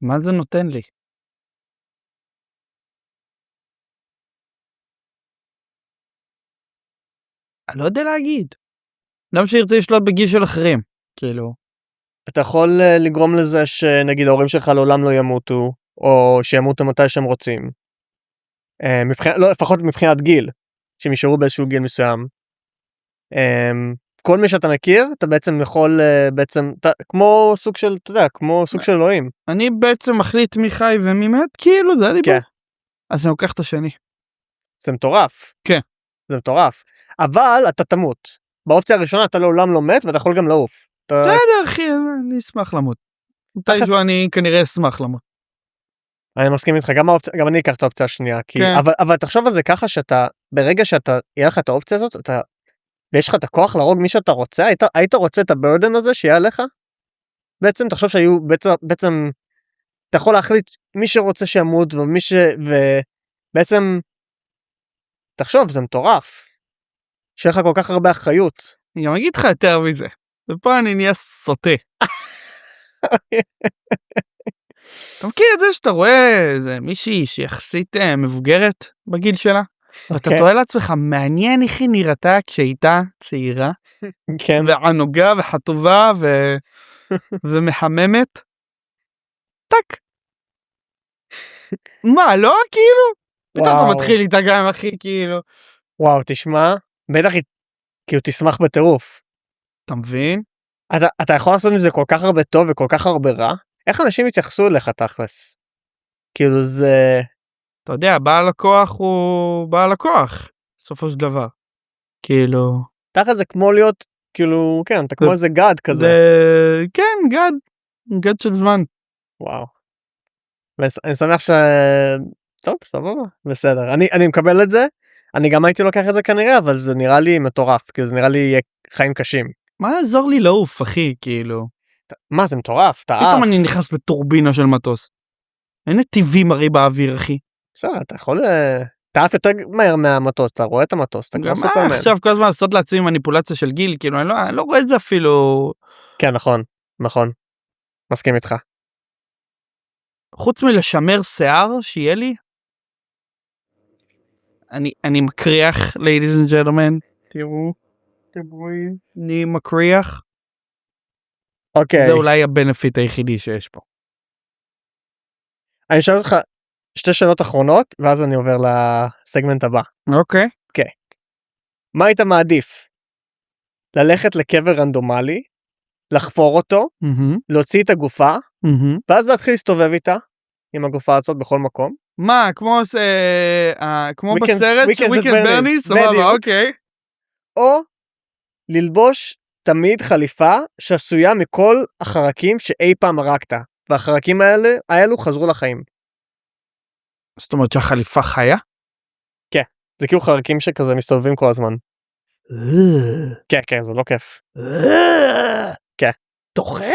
מה זה נותן לי. אני לא יודע להגיד. למה שירצה לשלוט בגיל של אחרים? כאילו. אתה יכול לגרום לזה שנגיד ההורים שלך לעולם לא ימותו, או שימותו מתי שהם רוצים. לא, לפחות מבחינת גיל, שהם יישארו באיזשהו גיל מסוים. כל מי שאתה מכיר, אתה בעצם יכול, כמו סוג של, אתה יודע, כמו סוג של אלוהים. אני בעצם מחליט מי חי ומי מת, כאילו זה הדיבור. כן. אז אני לוקח את השני. זה מטורף. כן. זה מטורף. אבל אתה תמות. באופציה הראשונה אתה לעולם לא מת, ואתה יכול גם לעוף. בסדר, אחי, אני אשמח למות. מתישהו אני כנראה אשמח למות. אני מסכים איתך, גם אני אקח את האופציה השנייה. אבל תחשוב על זה ככה שאתה, ברגע שאתה, יהיה לך את האופציה הזאת, ויש לך את הכוח להרוג מי שאתה רוצה, היית רוצה את הברדן הזה שיהיה עליך? בעצם תחשוב שהיו, בעצם, אתה יכול להחליט מי שרוצה שימות, ובעצם, תחשוב, זה מטורף. שיהיה לך כל כך הרבה אחריות. אני גם אגיד לך יותר מזה. ופה אני נהיה סוטה. אתה מכיר את זה שאתה רואה איזה מישהי שיחסית מבוגרת בגיל שלה? ואתה תוהה לעצמך, מעניין איך היא נראתה כשהייתה צעירה, וענוגה וחטובה ומחממת. טק. מה, לא כאילו? פתאום אתה מתחיל איתה גם אחי, כאילו. וואו, תשמע, בטח היא כאילו תשמח בטירוף. אתה מבין? אתה יכול לעשות עם זה כל כך הרבה טוב וכל כך הרבה רע? איך אנשים יתייחסו אליך תכלס? כאילו זה... אתה יודע, בעל הכוח הוא בעל הכוח, בסופו של דבר. כאילו... תכלס זה כמו להיות, כאילו, כן, אתה כמו איזה גד כזה. כן, גד של זמן. וואו. אני שמח טוב, סבבה, בסדר. אני מקבל את זה, אני גם הייתי לוקח את זה כנראה, אבל זה נראה לי מטורף, כאילו זה נראה לי יהיה חיים קשים. מה יעזור לי לעוף, אחי, כאילו? מה, זה מטורף, אתה פתאום אני נכנס בטורבינה של מטוס. אין נתיבים הרי באוויר, אחי. בסדר, אתה יכול... אתה עף יותר מהר מהמטוס, אתה רואה את המטוס, אתה כמו סופרמן. עכשיו כל הזמן לעשות לעצמי מניפולציה של גיל, כאילו אני לא רואה את זה אפילו. כן, נכון. מסכים איתך. חוץ מלשמר שיער שיהיה לי, אני מקריח, ladies and gentlemen, תראו, אני מקריח. אוקיי. זה אולי הבנפיט היחידי שיש פה. אני שואל אותך שתי שאלות אחרונות, ואז אני עובר לסגמנט הבא. אוקיי. מה היית מעדיף? ללכת לקבר רנדומלי, לחפור אותו, להוציא את הגופה, ואז להתחיל להסתובב איתה, עם הגופה הזאת בכל מקום. מה, כמו בסרט Weekends at Weekend Bernie? סבבה, אוקיי. או ללבוש תמיד חליפה שעשויה מכל החרקים שאי פעם הרגת, והחרקים האלו חזרו לחיים. זאת אומרת שהחליפה חיה? כן, זה כאילו חרקים שכזה מסתובבים כל הזמן. כן, זה לא כיף. כן. דוחה?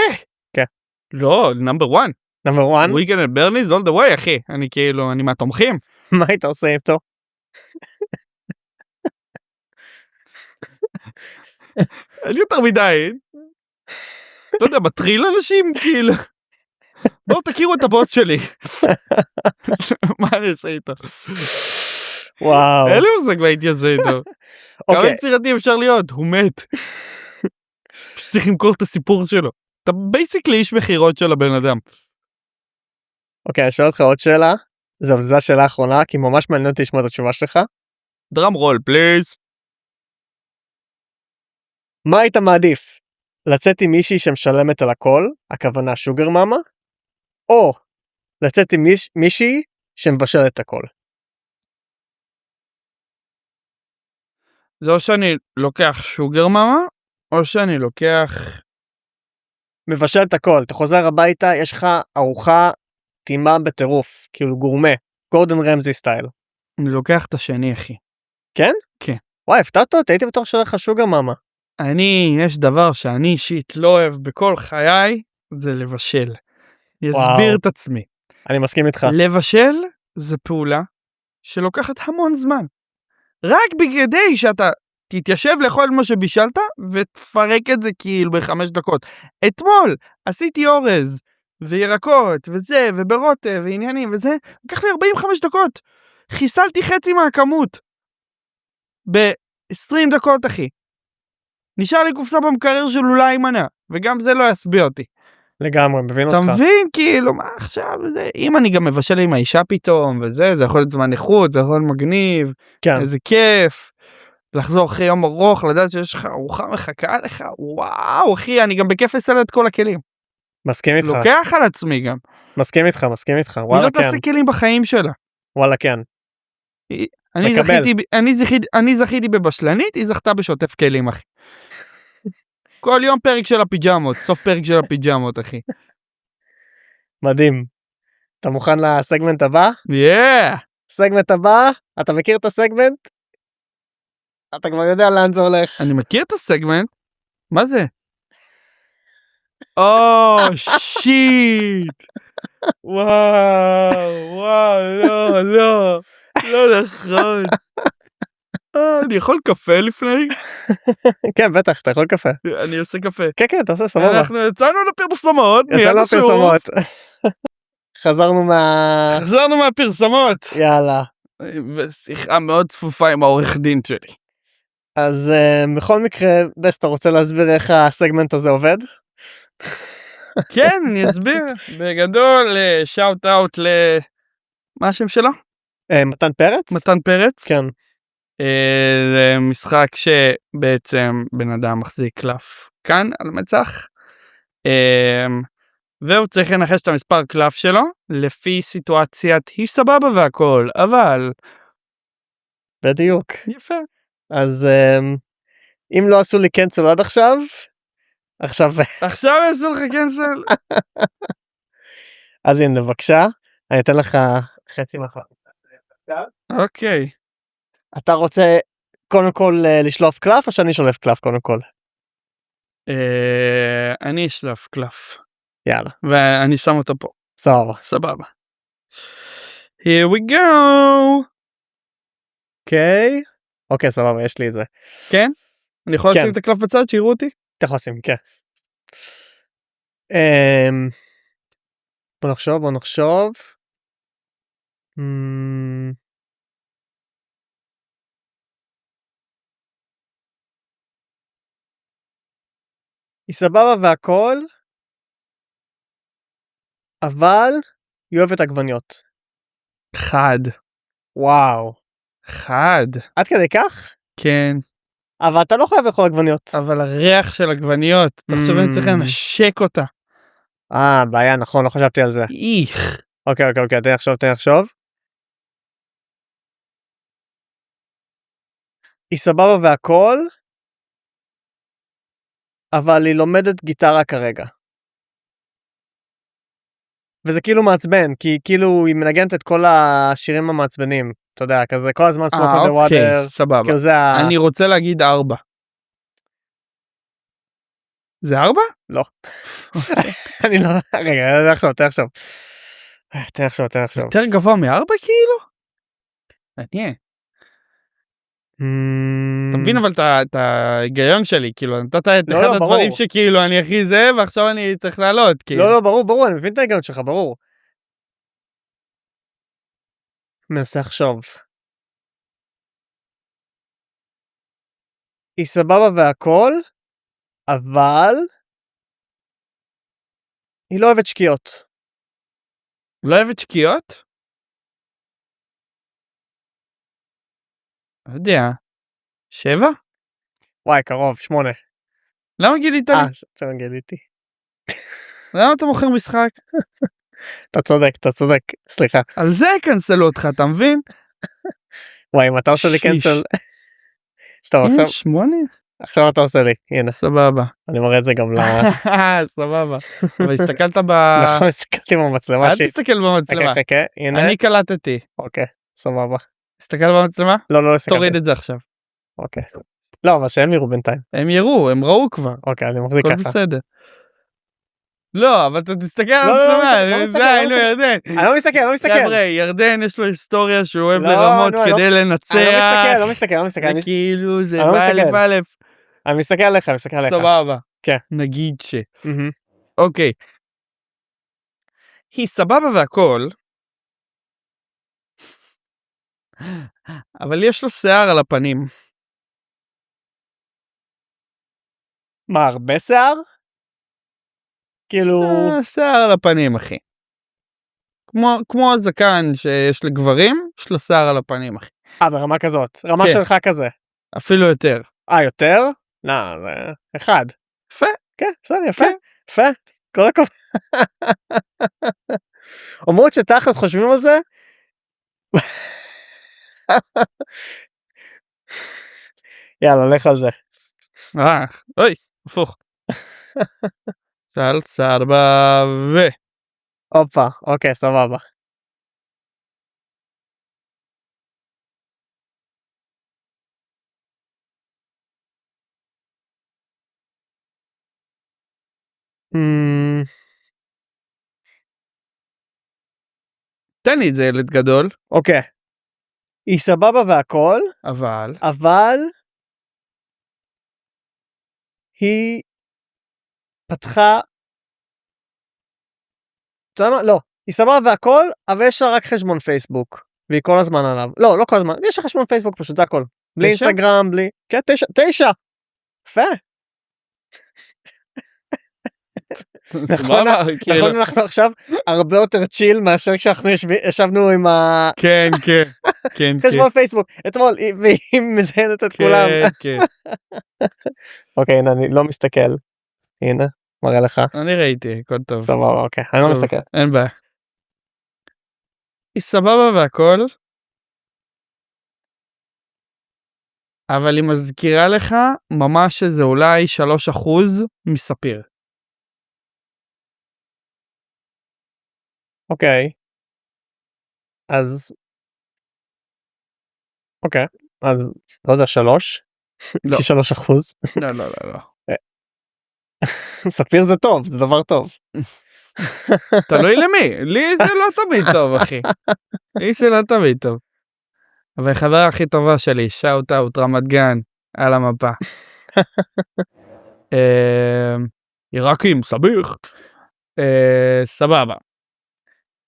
כן. לא, נאמבר 1. נאמבר 1? Weekend at Bernie's all the way, אחי. אני מהתומכים. מה היית עושה איתו? אין יותר מדי. לא יודע, מטריל אנשים, כאילו. בואו תכירו את הבוס שלי. מה אני עושה איתו? וואו. אין לי מושג מה הייתי עושה איתו. כמה יצירתי אפשר להיות? הוא מת. צריך למכור את הסיפור שלו. אתה בייסיקלי איש מחירות של הבן אדם. אוקיי, אני שואל אותך עוד שאלה. זו השאלה האחרונה, כי ממש מעניין אותי לשמוע את התשובה שלך. דראם רול, פליז. מה היית מעדיף? לצאת עם מישהי שמשלמת על הכל, הכוונה שוגר מאמה, או לצאת עם מישהי שמבשלת הכל? זה או שאני לוקח שוגר מאמה, או שאני לוקח... מבשלת הכל, אתה חוזר הביתה, יש לך ארוחה טעימה בטירוף, כאילו גורמה, גורדון רמזי סטייל. אני לוקח את השני, אחי. כן? כן. וואי, הפתעת אותי, הייתי בטוח שלך שוגר מאמה. יש דבר שאני אישית לא אוהב בכל חיי, זה לבשל. אני אסביר את עצמי. אני מסכים איתך. לבשל זה פעולה שלוקחת המון זמן. רק בגדי שאתה תתיישב לאכול מה שבישלת ותפרק את זה כאילו ב5 דקות. אתמול עשיתי אורז וירקות וזה וברוטה ועניינים וזה, לקח לי 45 דקות. חיסלתי חצי מהכמות. ב20 דקות, אחי. נשאר לי קופסה במקרר של אולי מנה, וגם זה לא יסביע אותי. לגמרי, מבין אותך. אתה מבין, כאילו, מה עכשיו זה? אם אני גם מבשל עם האישה פתאום, וזה, זה יכול להיות זמן איכות, זה יכול להיות מגניב, כן. איזה כיף. לחזור אחרי יום ארוך, לדעת שיש לך ארוחה מחכה לך, וואו, אחי, אני גם בכיף אסל את כל הכלים. מסכים איתך. לוקח על עצמי גם. מסכים איתך, וואלה היא לא כן. תעשה כלים בחיים שלה. וואלה כן. אני זכיתי בבשלנית, היא זכתה בשוטף כלים, אחי. כל יום פרק של הפיג'מות, סוף פרק של הפיג'מות, אחי. מדהים. אתה מוכן לסגמנט הבא? Yeah. סגמנט הבא, אתה מכיר את הסגמנט? אתה כבר יודע לאן זה הולך. אני מכיר את הסגמנט. מה זה? שיט. וואו, לא נכון. אני יכול קפה לפני? כן, בטח, אתה יכול קפה. אני עושה קפה. כן, אתה עושה סבבה. אנחנו יצאנו לפרסומות. יצאנו לפרסומות. חזרנו מהפרסומות. יאללה. ושיחה מאוד צפופה עם העורך דין שלי. אז בכל מקרה, בס, אתה רוצה להסביר איך הסגמנט הזה עובד? כן, אני אסביר. בגדול, שאוט אאוט מה השם שלו? מתן פרץ? מתן פרץ. כן. זה משחק שבעצם בן אדם מחזיק קלף כאן על מצח. והוא צריך לנחש את המספר קלף שלו לפי סיטואציית היא סבבה והכל, אבל... בדיוק. יפה. אז אם לא עשו לי קנצל עד עכשיו יעשו לך קנצל. אז הנה בבקשה, אני אתן לך חצי מחר. אוקיי. אתה רוצה קודם כל לשלוף קלף או שאני שולף קלף קודם כל? אני אשלף קלף. יאללה. ואני שם אותו פה. סבבה. סבבה. Here we go. אוקיי. אוקיי, סבבה, יש לי את זה. כן? אני יכול כן. לשים את הקלף בצד שיראו אותי? אתה יכול לשים, כן. בוא נחשוב. היא סבבה והכל, אבל היא אוהבת עגבניות. חד. וואו. חד. עד כדי כך? כן. אבל אתה לא חייב לאכול עגבניות. אבל הריח של עגבניות, תחשוב אני צריך לנשק אותה. בעיה, נכון, לא חשבתי על זה. איך. אוקיי, תן לחשוב. היא סבבה והכל, אבל היא לומדת גיטרה כרגע. וזה כאילו מעצבן, כי כאילו היא מנגנת את כל השירים המעצבנים, אתה יודע, כזה כל הזמן smoke on the water. אוקיי, סבבה. כאילו זה אני רוצה להגיד 4. זה 4? לא. אני לא, רגע, תן לחשוב. יותר גבוה מ4 כאילו? מעניין. אתה מבין אבל את ההיגיון שלי, כאילו נתת את אחד הדברים שכאילו אני הכי זה, ועכשיו אני צריך לעלות. לא, ברור, אני מבין את ההיגיון שלך, ברור. מנסה לחשוב. היא סבבה והכל, אבל היא לא אוהבת שקיעות. לא אוהבת שקיעות? לא יודע. 7? וואי, קרוב, 8. למה גילית לי? בסדר, גיליתי. למה אתה מוכר משחק? אתה צודק, סליחה. על זה קנסלו אותך, אתה מבין? וואי, אם אתה עושה לי קנסל... טוב, עכשיו אתה עושה לי, הנה. סבבה. אני מראה את זה גם ל... סבבה. אבל הסתכלת נכון, הסתכלתי במצלמה. אל תסתכל במצלמה. הנה. אני קלטתי. אוקיי, סבבה. הסתכל במצלמה? לא הסתכלתי. תוריד את זה עכשיו. אוקיי. לא, אבל שהם יראו בינתיים. הם ראו כבר. אוקיי, אני מחזיק ככה. הכל בסדר. לא, אבל אתה תסתכל על המצלמה. די, נו, ירדן. אני לא מסתכל. חבר'ה, ירדן יש לו היסטוריה שהוא אוהב לרמות כדי לנצח. אני לא מסתכל. וכאילו זה באלף אלף. אני מסתכל עליך. סבבה. כן. נגיד ש. אוקיי. היא סבבה והכל. אבל יש לו שיער על הפנים. מה, הרבה שיער? כאילו... שיער על הפנים, אחי. כמו הזקן שיש לגברים, יש לו שיער על הפנים, אחי. ברמה כזאת. רמה שלך כזה. אפילו יותר. יותר? לא, זה 1. יפה. כן, בסדר, יפה. כל הכבוד. אומרות שתכלס חושבים על זה? יאללה, לך על זה. אוי, הפוך. סבבה. הופה, אוקיי, סבבה. תן לי את זה, ילד גדול. אוקיי. היא סבבה והכל, אבל היא פתחה, אתה יודע מה? לא, היא סבבה והכל, אבל יש לה רק חשבון פייסבוק, והיא כל הזמן עליו. לא כל הזמן, יש לה חשבון פייסבוק פשוט, זה הכל. בלי אינסטגרם, בלי... כן, 9. יפה. נכון, אנחנו עכשיו הרבה יותר צ'יל מאשר כשאנחנו ישבנו עם ה... כן. חשבון פייסבוק, אתמול, והיא מזיינת את כולם. כן. אוקיי, הנה, אני לא מסתכל. הנה, מראה לך. אני ראיתי, הכל טוב. סבבה, אוקיי, אני לא מסתכל. אין בעיה. היא סבבה והכל, אבל היא מזכירה לך ממש שזה אולי 3% מספיר. אוקיי. אז לא יודע, 3? לא. כי 3%. לא. ספיר זה טוב, זה דבר טוב. תלוי למי, לי זה לא תמיד טוב, אחי. לי זה לא תמיד טוב. אבל חברה הכי טובה שלי, שאוט אאוט, רמת גן, על המפה. עיראקים, סביח. סבבה.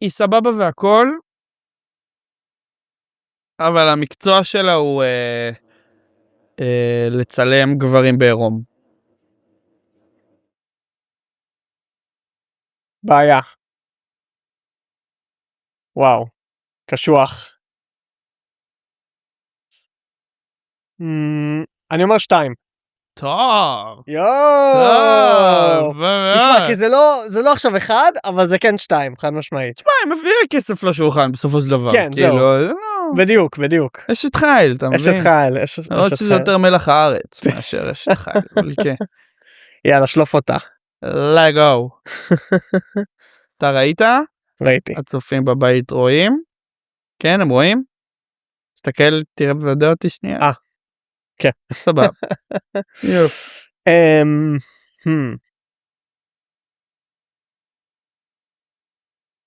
היא סבבה והכל, אבל המקצוע שלה הוא לצלם גברים בעירום. בעיה. וואו, קשוח. אני אומר 2. טוב. יואו. תשמע, באמת. כי זה לא עכשיו 1, אבל זה כן 2, חד משמעית. תשמע, היא מביאה כסף לשולחן בסופו של דבר. כן, זהו. כאילו, זה לא... בדיוק. אשת חיל, אתה מבין? אשת חיל. למרות שזה יותר מלח הארץ מאשר אשת חיל. אבל כן. יאללה, שלוף אותה. לגו. אתה ראית? ראיתי. הצופים בבית רואים? כן, הם רואים? תסתכל, תראה ודע אותי שנייה. כן. סבבה. יופי.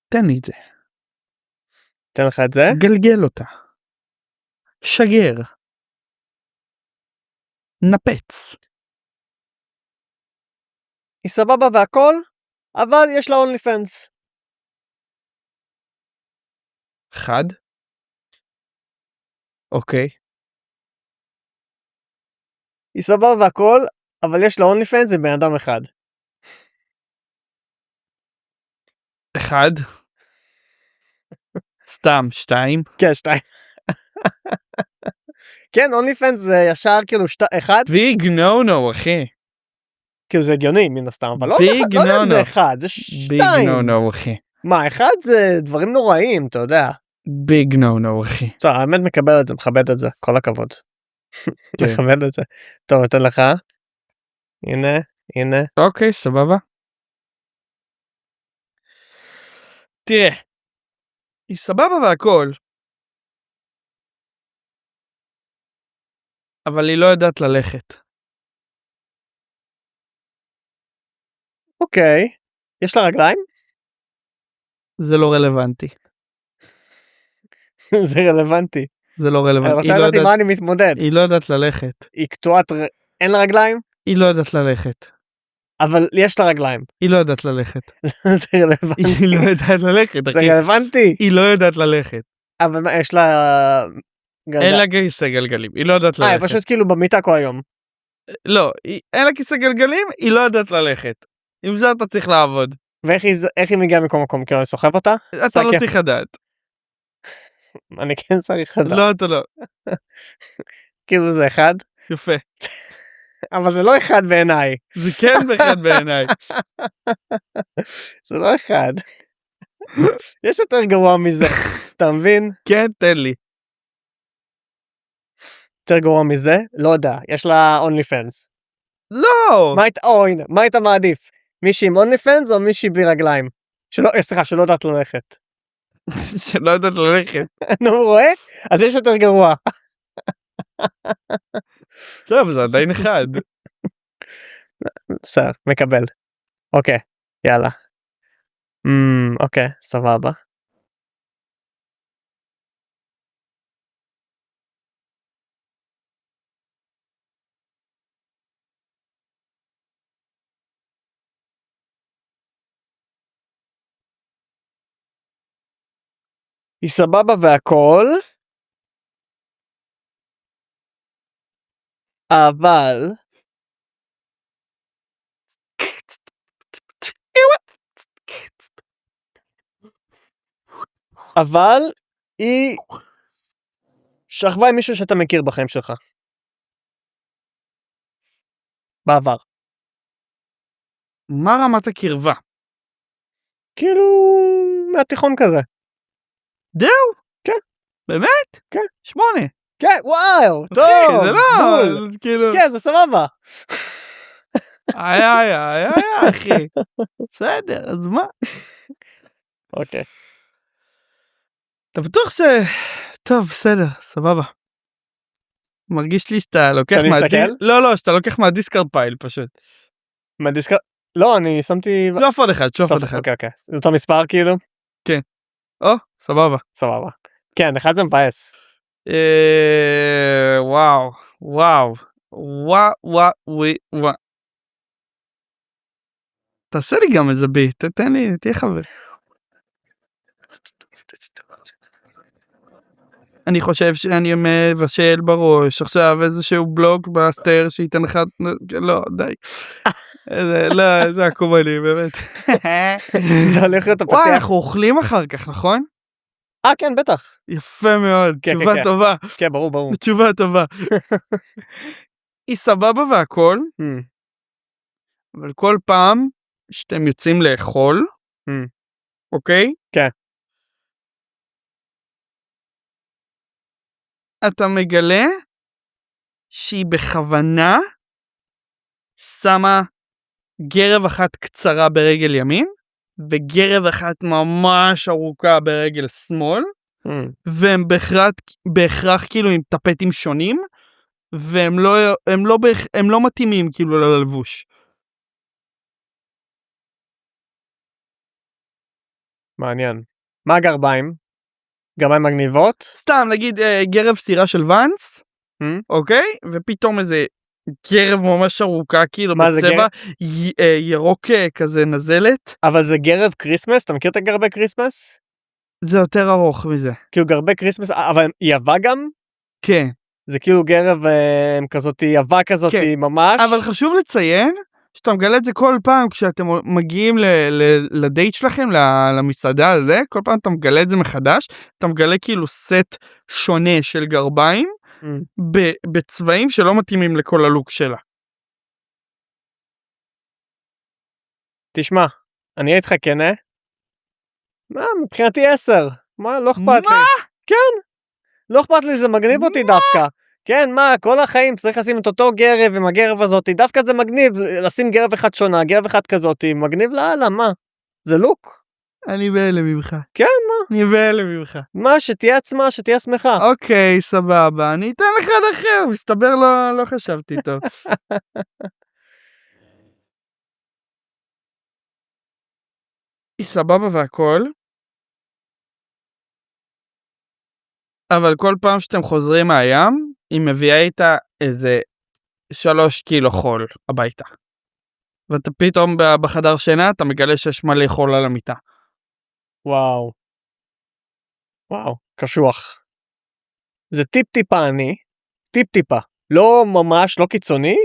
תן לי את זה. תן לך את זה? גלגל אותה. שגר. נפץ. היא סבבה והכל, אבל יש לה אונלי פנס. 1. אוקיי. היא סבבה והכל, אבל יש לה אונלי פנס עם בן אדם אחד. 1. סתם 2. כן, 2. כן, אונלי פנס זה ישר כאילו 1. ביג נו נו, אחי. כאילו זה הגיוני מן הסתם, אבל לא ביג יודע אם נו זה נו. 1, זה 2. ביג נו נו, אחי. מה, 1 זה דברים נוראים, אתה יודע. ביג נו נו, אחי. בסדר, האמת מקבל את זה, מכבד את זה, כל הכבוד. כן. מכבד את זה. טוב, אתן לך. הנה. אוקיי, סבבה. תראה. היא סבבה והכל. אבל היא לא יודעת ללכת. אוקיי. יש לה רגליים? זה לא רלוונטי. זה רלוונטי. זה לא רלוונטי. אני רוצה לדעת עם מה אני מתמודד. היא לא יודעת ללכת. היא קטועת, אין לה רגליים? היא לא יודעת ללכת. אבל יש לה רגליים. היא לא יודעת ללכת. זה רלוונטי. היא לא יודעת ללכת, זה אחי. רלוונטי. היא לא יודעת ללכת. אבל מה, יש לה... אין לה כיסא גלגלים. היא לא יודעת היא ללכת. פשוט כאילו במיטה כל היום. לא, אין לה כיסא גלגלים, היא לא יודעת ללכת. עם זה אתה צריך לעבוד. ואיך היא מגיעה מקום מקום? כאילו אני סוחב אותה? אתה לא צריך לדעת. אני כן צריך לדעת. לא, אתה לא. כאילו זה 1, יפה. אבל זה לא 1 בעיניי. זה כן באחד בעיניי. זה לא 1. יש יותר גרוע מזה, אתה מבין? כן, תן לי. יותר גרוע מזה? לא יודע, יש לה אונלי פנס. לא! הנה, מה היית מעדיף? מישהי עם אונלי פנס או מישהי בלי רגליים? סליחה, שלא יודעת ללכת. שלא יודעת ללכת. נו, רואה? אז יש יותר גרוע. טוב, זה עדיין 1. בסדר, מקבל. אוקיי, יאללה. אוקיי, סבבה. היא סבבה והכל, אבל היא שכבה עם מישהו שאתה מכיר בחיים שלך. בעבר. מה רמת הקרבה? כאילו מהתיכון כזה. זהו? כן. באמת? כן. 8. כן, וואו, טוב. אחי, זה לא, בול. זה כאילו... כן, זה סבבה. היה, אחי. בסדר, אז מה? אוקיי. אתה בטוח ש... טוב, בסדר, סבבה. מרגיש לי שאתה לוקח שאני מהדיסק... מסתכל? לא, שאתה לוקח מהדיסקארד פייל פשוט. מהדיסק... לא, אני שמתי... שוף עוד אחד, שוף עוד אחד. אוקיי, אוקיי. זה אותו מספר כאילו? או, סבבה. סבבה. כן, אחד זה מבאס. וואו, וואו, וואו, וואו, וואו. תעשה לי גם איזה ביט, תתן לי, תהיה חבר. אני חושב שאני מבשל בראש עכשיו איזשהו בלוק בסטר שייתן לך, לא, די. לא, זה הקומני, באמת. זה הולך להיות וואי, הפתיח. אנחנו אוכלים אחר כך, נכון? כן, בטח. יפה מאוד, כן, תשובה כן. טובה, כן, ברור, ברור. תשובה טובה. היא סבבה והכל, אבל כל פעם שאתם יוצאים לאכול, אוקיי? כן. אתה מגלה שהיא בכוונה שמה גרב אחת קצרה ברגל ימין, וגרב אחת ממש ארוכה ברגל שמאל, והם בהכרח כאילו עם טפטים שונים, והם לא מתאימים כאילו ללבוש. מעניין. מה הגרביים? גרביים מגניבות? סתם, נגיד גרב סירה של ואנס, אוקיי? ופתאום איזה גרב ממש ארוכה, כאילו בצבע ירוק כזה נזלת. אבל זה גרב קריסמס? אתה מכיר את הגרבי קריסמס? זה יותר ארוך מזה. כאילו גרבי קריסמס, אבל היא עבה גם? כן. זה כאילו גרב כזאת, עבה כזאת ממש. אבל חשוב לציין שאתה מגלה את זה כל פעם כשאתם מגיעים לדייט שלכם, למסעדה הזה, כל פעם אתה מגלה את זה מחדש, אתה מגלה כאילו סט שונה של גרביים, בצבעים שלא מתאימים לכל הלוק שלה. תשמע, אני אהיה איתך כנה. מבחינתי 10. מה? לא אכפת לי. כן. לא אכפת לי, זה מגניב אותי דווקא. כן, מה? כל החיים צריך לשים את אותו גרב עם הגרב הזאת. דווקא זה מגניב לשים גרב אחד שונה, גרב אחד כזאת. מגניב לאללה, מה? זה לוק. אני בהלם ממך. כן, מה? אני בהלם ממך. מה? שתהיה עצמה, שתהיה שמחה. אוקיי, סבבה. אני אתן לך אחר. מסתבר לא חשבתי טוב. היא סבבה והכל. אבל כל פעם שאתם חוזרים מהים, היא מביאה איתה איזה 3 קילו חול הביתה. ואתה פתאום בחדר שינה, אתה מגלה שיש מלא חול על המיטה. וואו. וואו, קשוח. זה טיפ-טיפה אני. טיפ-טיפה. לא ממש, לא קיצוני.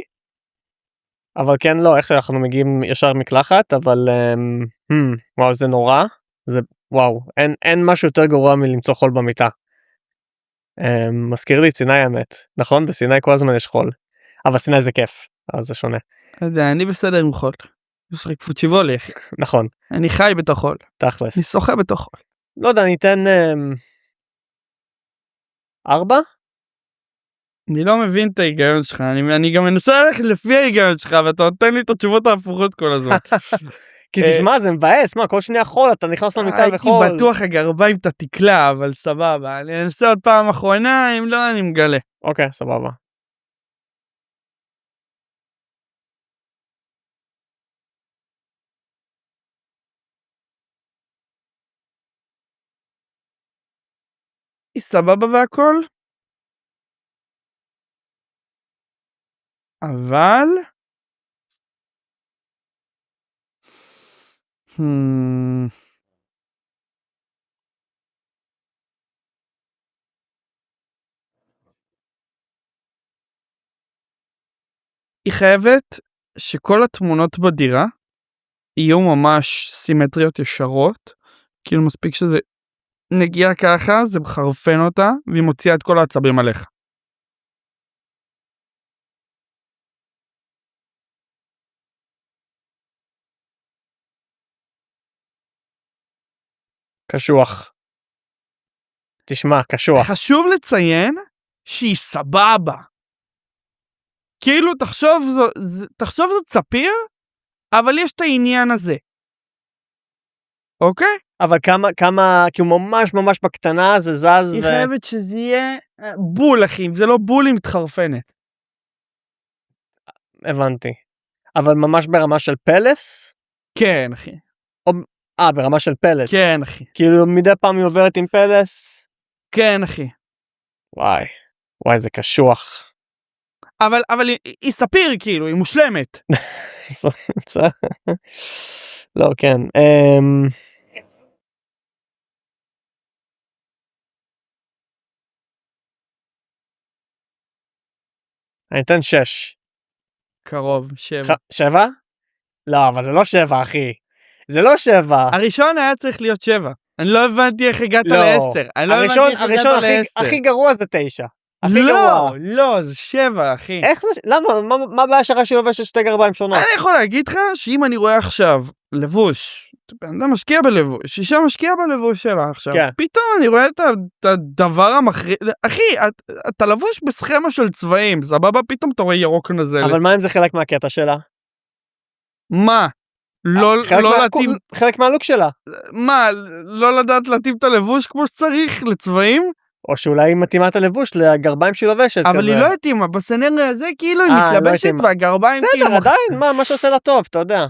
אבל כן, לא, איך אנחנו מגיעים ישר מקלחת, אבל וואו, זה נורא. זה, וואו, אין משהו יותר גרוע מלמצוא חול במיטה. מזכיר לי סיני האמת, נכון? בסיני כל הזמן יש חול. אבל סיני זה כיף, אז זה שונה. אני בסדר עם חול. משחק פוצ'יבולי, אחי. נכון. אני חי בתוך חול. תכלס. אני שוחה בתוך חול. לא יודע, אני אתן 4? אני לא מבין את ההיגיון שלך, אני גם מנסה ללכת לפי ההיגיון שלך, ואתה נותן לי את התשובות ההפוכות כל הזמן. כי תשמע, זה מבאס, מה, כל שנייה חול, אתה נכנס למיטה וחול. הייתי בטוח הגרביים אתה תקלע, אבל סבבה. אני אנסה עוד פעם אחרונה, אם לא, אני מגלה. אוקיי, סבבה. היא סבבה והכל? אבל... היא חייבת שכל התמונות בדירה יהיו ממש סימטריות ישרות, כאילו מספיק שזה נגיע ככה, זה מחרפן אותה, והיא מוציאה את כל העצבים עליך. קשוח. תשמע, קשוח. חשוב לציין שהיא סבבה. כאילו תחשוב זאת ספיר, אבל יש את העניין הזה. אוקיי? אבל כמה, כי הוא ממש בקטנה, זה זז היא חייבת שזה יהיה בול, אחי, זה לא בול עם מתחרפנת. הבנתי. אבל ממש ברמה של פלס? כן, אחי. ברמה של פלס. כן, אחי. כאילו מדי פעם היא עוברת עם פלס? כן, אחי. וואי, זה קשוח. אבל היא ספיר, כאילו, היא מושלמת. לא, כן. אני אתן 6. קרוב, 7. 7? לא, אבל זה לא 7, אחי. זה לא 7. הראשון היה צריך להיות 7. אני לא הבנתי איך הגעת ל-10. הראשון הכי גרוע זה 9. הכי גרוע. לא, זה 7, אחי. איך זה? למה? מה הבעיה שלך שהיא לובשת 2 גרביים שונות? אני יכול להגיד לך שאם אני רואה עכשיו לבוש, בן אדם משקיע בלבוש, אישה משקיעה בלבוש שלה עכשיו, פתאום אני רואה את הדבר המחריד, אחי, אתה לבוש בסכמה של צבעים, סבבה? פתאום אתה רואה ירוק נזלת. אבל מה אם זה חלק מהקטע שלה? מה? חלק מהלוק שלה. מה? לא לדעת להתאים את הלבוש כמו שצריך לצבעים? או שאולי היא מתאימה את הלבוש לגרביים שהיא לובשת. אבל היא לא התאימה, בסנריה הזה כאילו היא מתלבשת והגרביים כאילו... בסדר, עדיין, מה שעושה לה טוב, אתה יודע.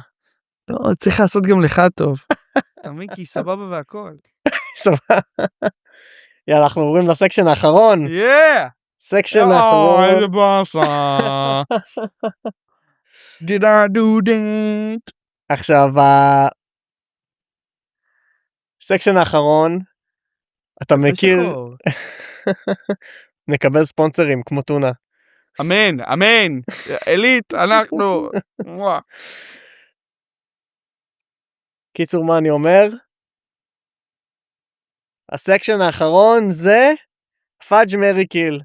לא, צריך לעשות גם לך טוב. אתה מבין, כי סבבה והכל. סבבה. יאללה, אנחנו עוברים לסקשן האחרון. סקשן האחרון. איזה באסה. Did I do that? עכשיו, הסקשן האחרון, אתה מכיר... נקבל ספונסרים כמו טונה. אמן. אלית, אנחנו... קיצור, מה אני אומר? הסקשן האחרון זה פאג' מרי קיל.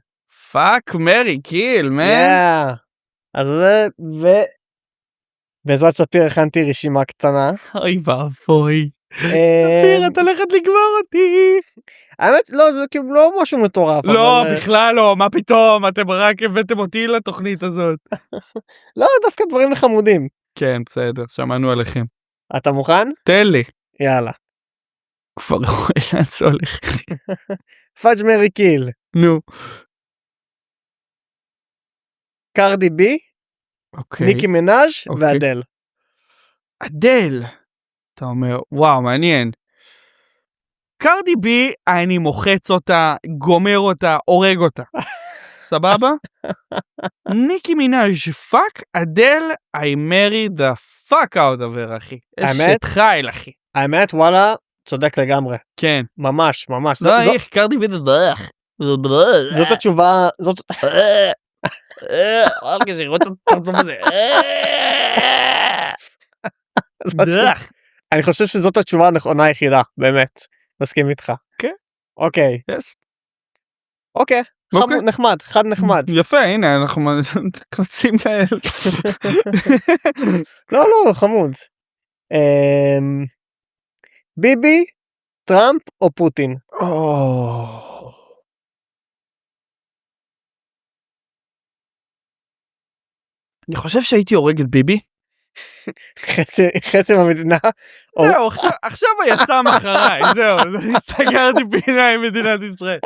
פאק מרי קיל, מן. אז זה, בעזרת ספיר הכנתי רשימה קטנה. אוי ואבוי. ספיר, את הולכת לגמור אותי. האמת, לא, זה כאילו לא משהו מטורף. לא, בכלל לא, מה פתאום, אתם רק הבאתם אותי לתוכנית הזאת. לא, דווקא דברים לחמודים. כן, בסדר, שמענו עליכם. אתה מוכן? תן לי. יאללה. כבר רואה לאן זה הולך. פאג' מרי קיל. נו. קרדי בי, ניקי מנאז' ואדל. אדל. אתה אומר, וואו, מעניין. קרדי בי, אני מוחץ אותה, גומר אותה, הורג אותה. סבבה? ניקי מנאז' פאק, אדל, I marry the fuck out of her, אחי. אשת חיל, אחי. האמת, וואלה, צודק לגמרי. כן. ממש. לא, איך קרדי בי דרך. זאת התשובה, זאת... אני חושב שזאת התשובה הנכונה היחידה, באמת. מסכים איתך. כן. אוקיי. אוקיי. נחמד, חד נחמד. יפה, הנה, אנחנו נכנסים לאל. לא, חמוד. ביבי, טראמפ או פוטין? אני חושב שהייתי הורג את ביבי. חצי מהמדינה. זהו, עכשיו היסם אחריי, זהו, סגרתי פינה עם מדינת ישראל.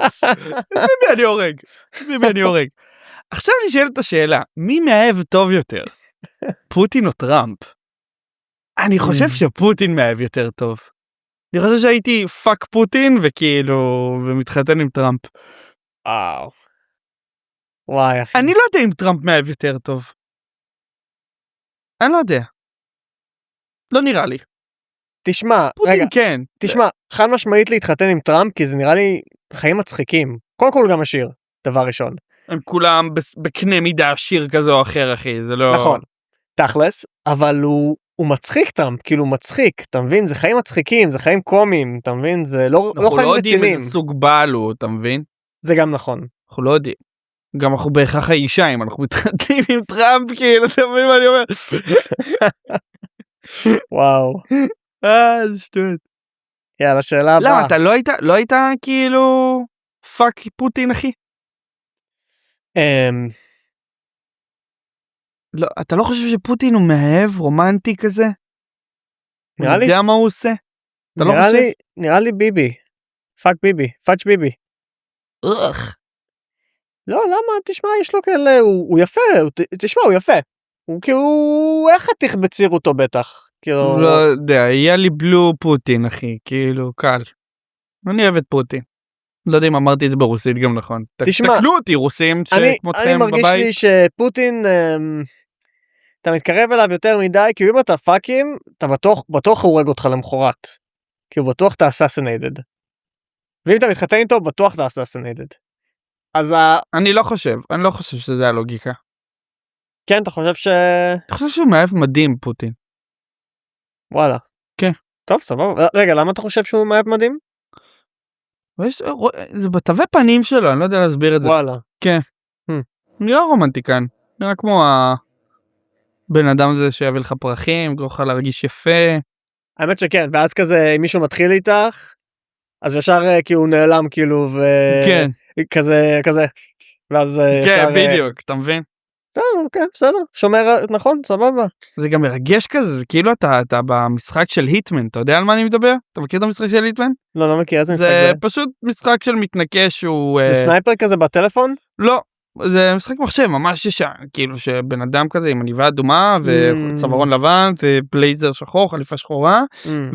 ביבי אני הורג. עכשיו נשאלת השאלה, מי מאהב טוב יותר? פוטין או טראמפ? אני חושב שפוטין מאהב יותר טוב. אני חושב שהייתי פאק פוטין וכאילו, ומתחתן עם טראמפ. וואי, אחי. אני לא יודע אם טראמפ מאהב יותר טוב. אני לא יודע. לא נראה לי. תשמע, פוטין כן. תשמע, חד משמעית להתחתן עם טראמפ, כי זה נראה לי חיים מצחיקים. קודם כל גם עשיר, דבר ראשון. הם כולם בקנה מידה עשיר כזה או אחר, אחי, זה לא... נכון, תכלס, אבל הוא מצחיק טראמפ, כאילו הוא מצחיק, אתה מבין? זה חיים מצחיקים, זה חיים קומיים, אתה מבין? זה לא חיים רציניים. אנחנו לא יודעים איזה סוג בעל הוא, אתה מבין? זה גם נכון. אנחנו לא יודעים. גם אנחנו בהכרח האישה, אם אנחנו מתחתנים עם טראמפ, כאילו, אתה מבין מה אני אומר? וואו. זה שטות. יאללה, שאלה הבאה. למה, אתה לא היית כאילו פאק פוטין, אחי? לא, אתה לא חושב שפוטין הוא מאהב, רומנטי כזה? נראה לי. הוא יודע מה הוא עושה? אתה לא חושב? נראה לי ביבי. פאק ביבי. פאץ' ביבי. לא, למה? תשמע, יש לו כאלה, הוא יפה, תשמע, הוא יפה. הוא כאילו, איך חתיך בצעירותו בטח. כאילו, לא יודע, יהיה לי בלו פוטין, אחי, כאילו, קל. אני אוהב את פוטין. לא יודע אם אמרתי את זה ברוסית גם נכון. תשמע, תקלו אותי, רוסים אני שכמותכם מרגיש בבית. לי שפוטין, אתה מתקרב אליו יותר מדי, כי אם אתה פאקים, אתה בטוח הורג אותך למחרת. כי הוא בטוח אתה אססינטד. ואם אתה מתחתן איתו, בטוח אתה אססינטד. אז אני לא חושב שזה הלוגיקה. כן, אתה חושב אני חושב שהוא מאהב מדהים, פוטין. וואלה. כן. טוב, סבבה. רגע, למה אתה חושב שהוא מאהב מדהים? זה בתווי פנים שלו, אני לא יודע להסביר את זה. וואלה. כן. נראה רומנטיקן. נראה כמו הבן אדם הזה שיביא לך פרחים, גורם לך להרגיש יפה. האמת שכן, ואז כזה, אם מישהו מתחיל איתך, אז ישר כאילו הוא נעלם כאילו, כן. כזה, ואז כן, ישר... בדיוק, אתה מבין? כן, בסדר, שומר, נכון, סבבה. זה גם מרגש כזה, זה כאילו אתה במשחק של היטמן, אתה יודע על מה אני מדבר? אתה מכיר את המשחק של היטמן? לא מכיר, איזה משחק זה פשוט משחק של מתנקש שהוא... זה סנייפר כזה בטלפון? לא, זה משחק מחשב ממש ישן, כאילו שבן אדם כזה עם עניבה אדומה וצווארון לבן ובלייזר שחור, חליפה שחורה,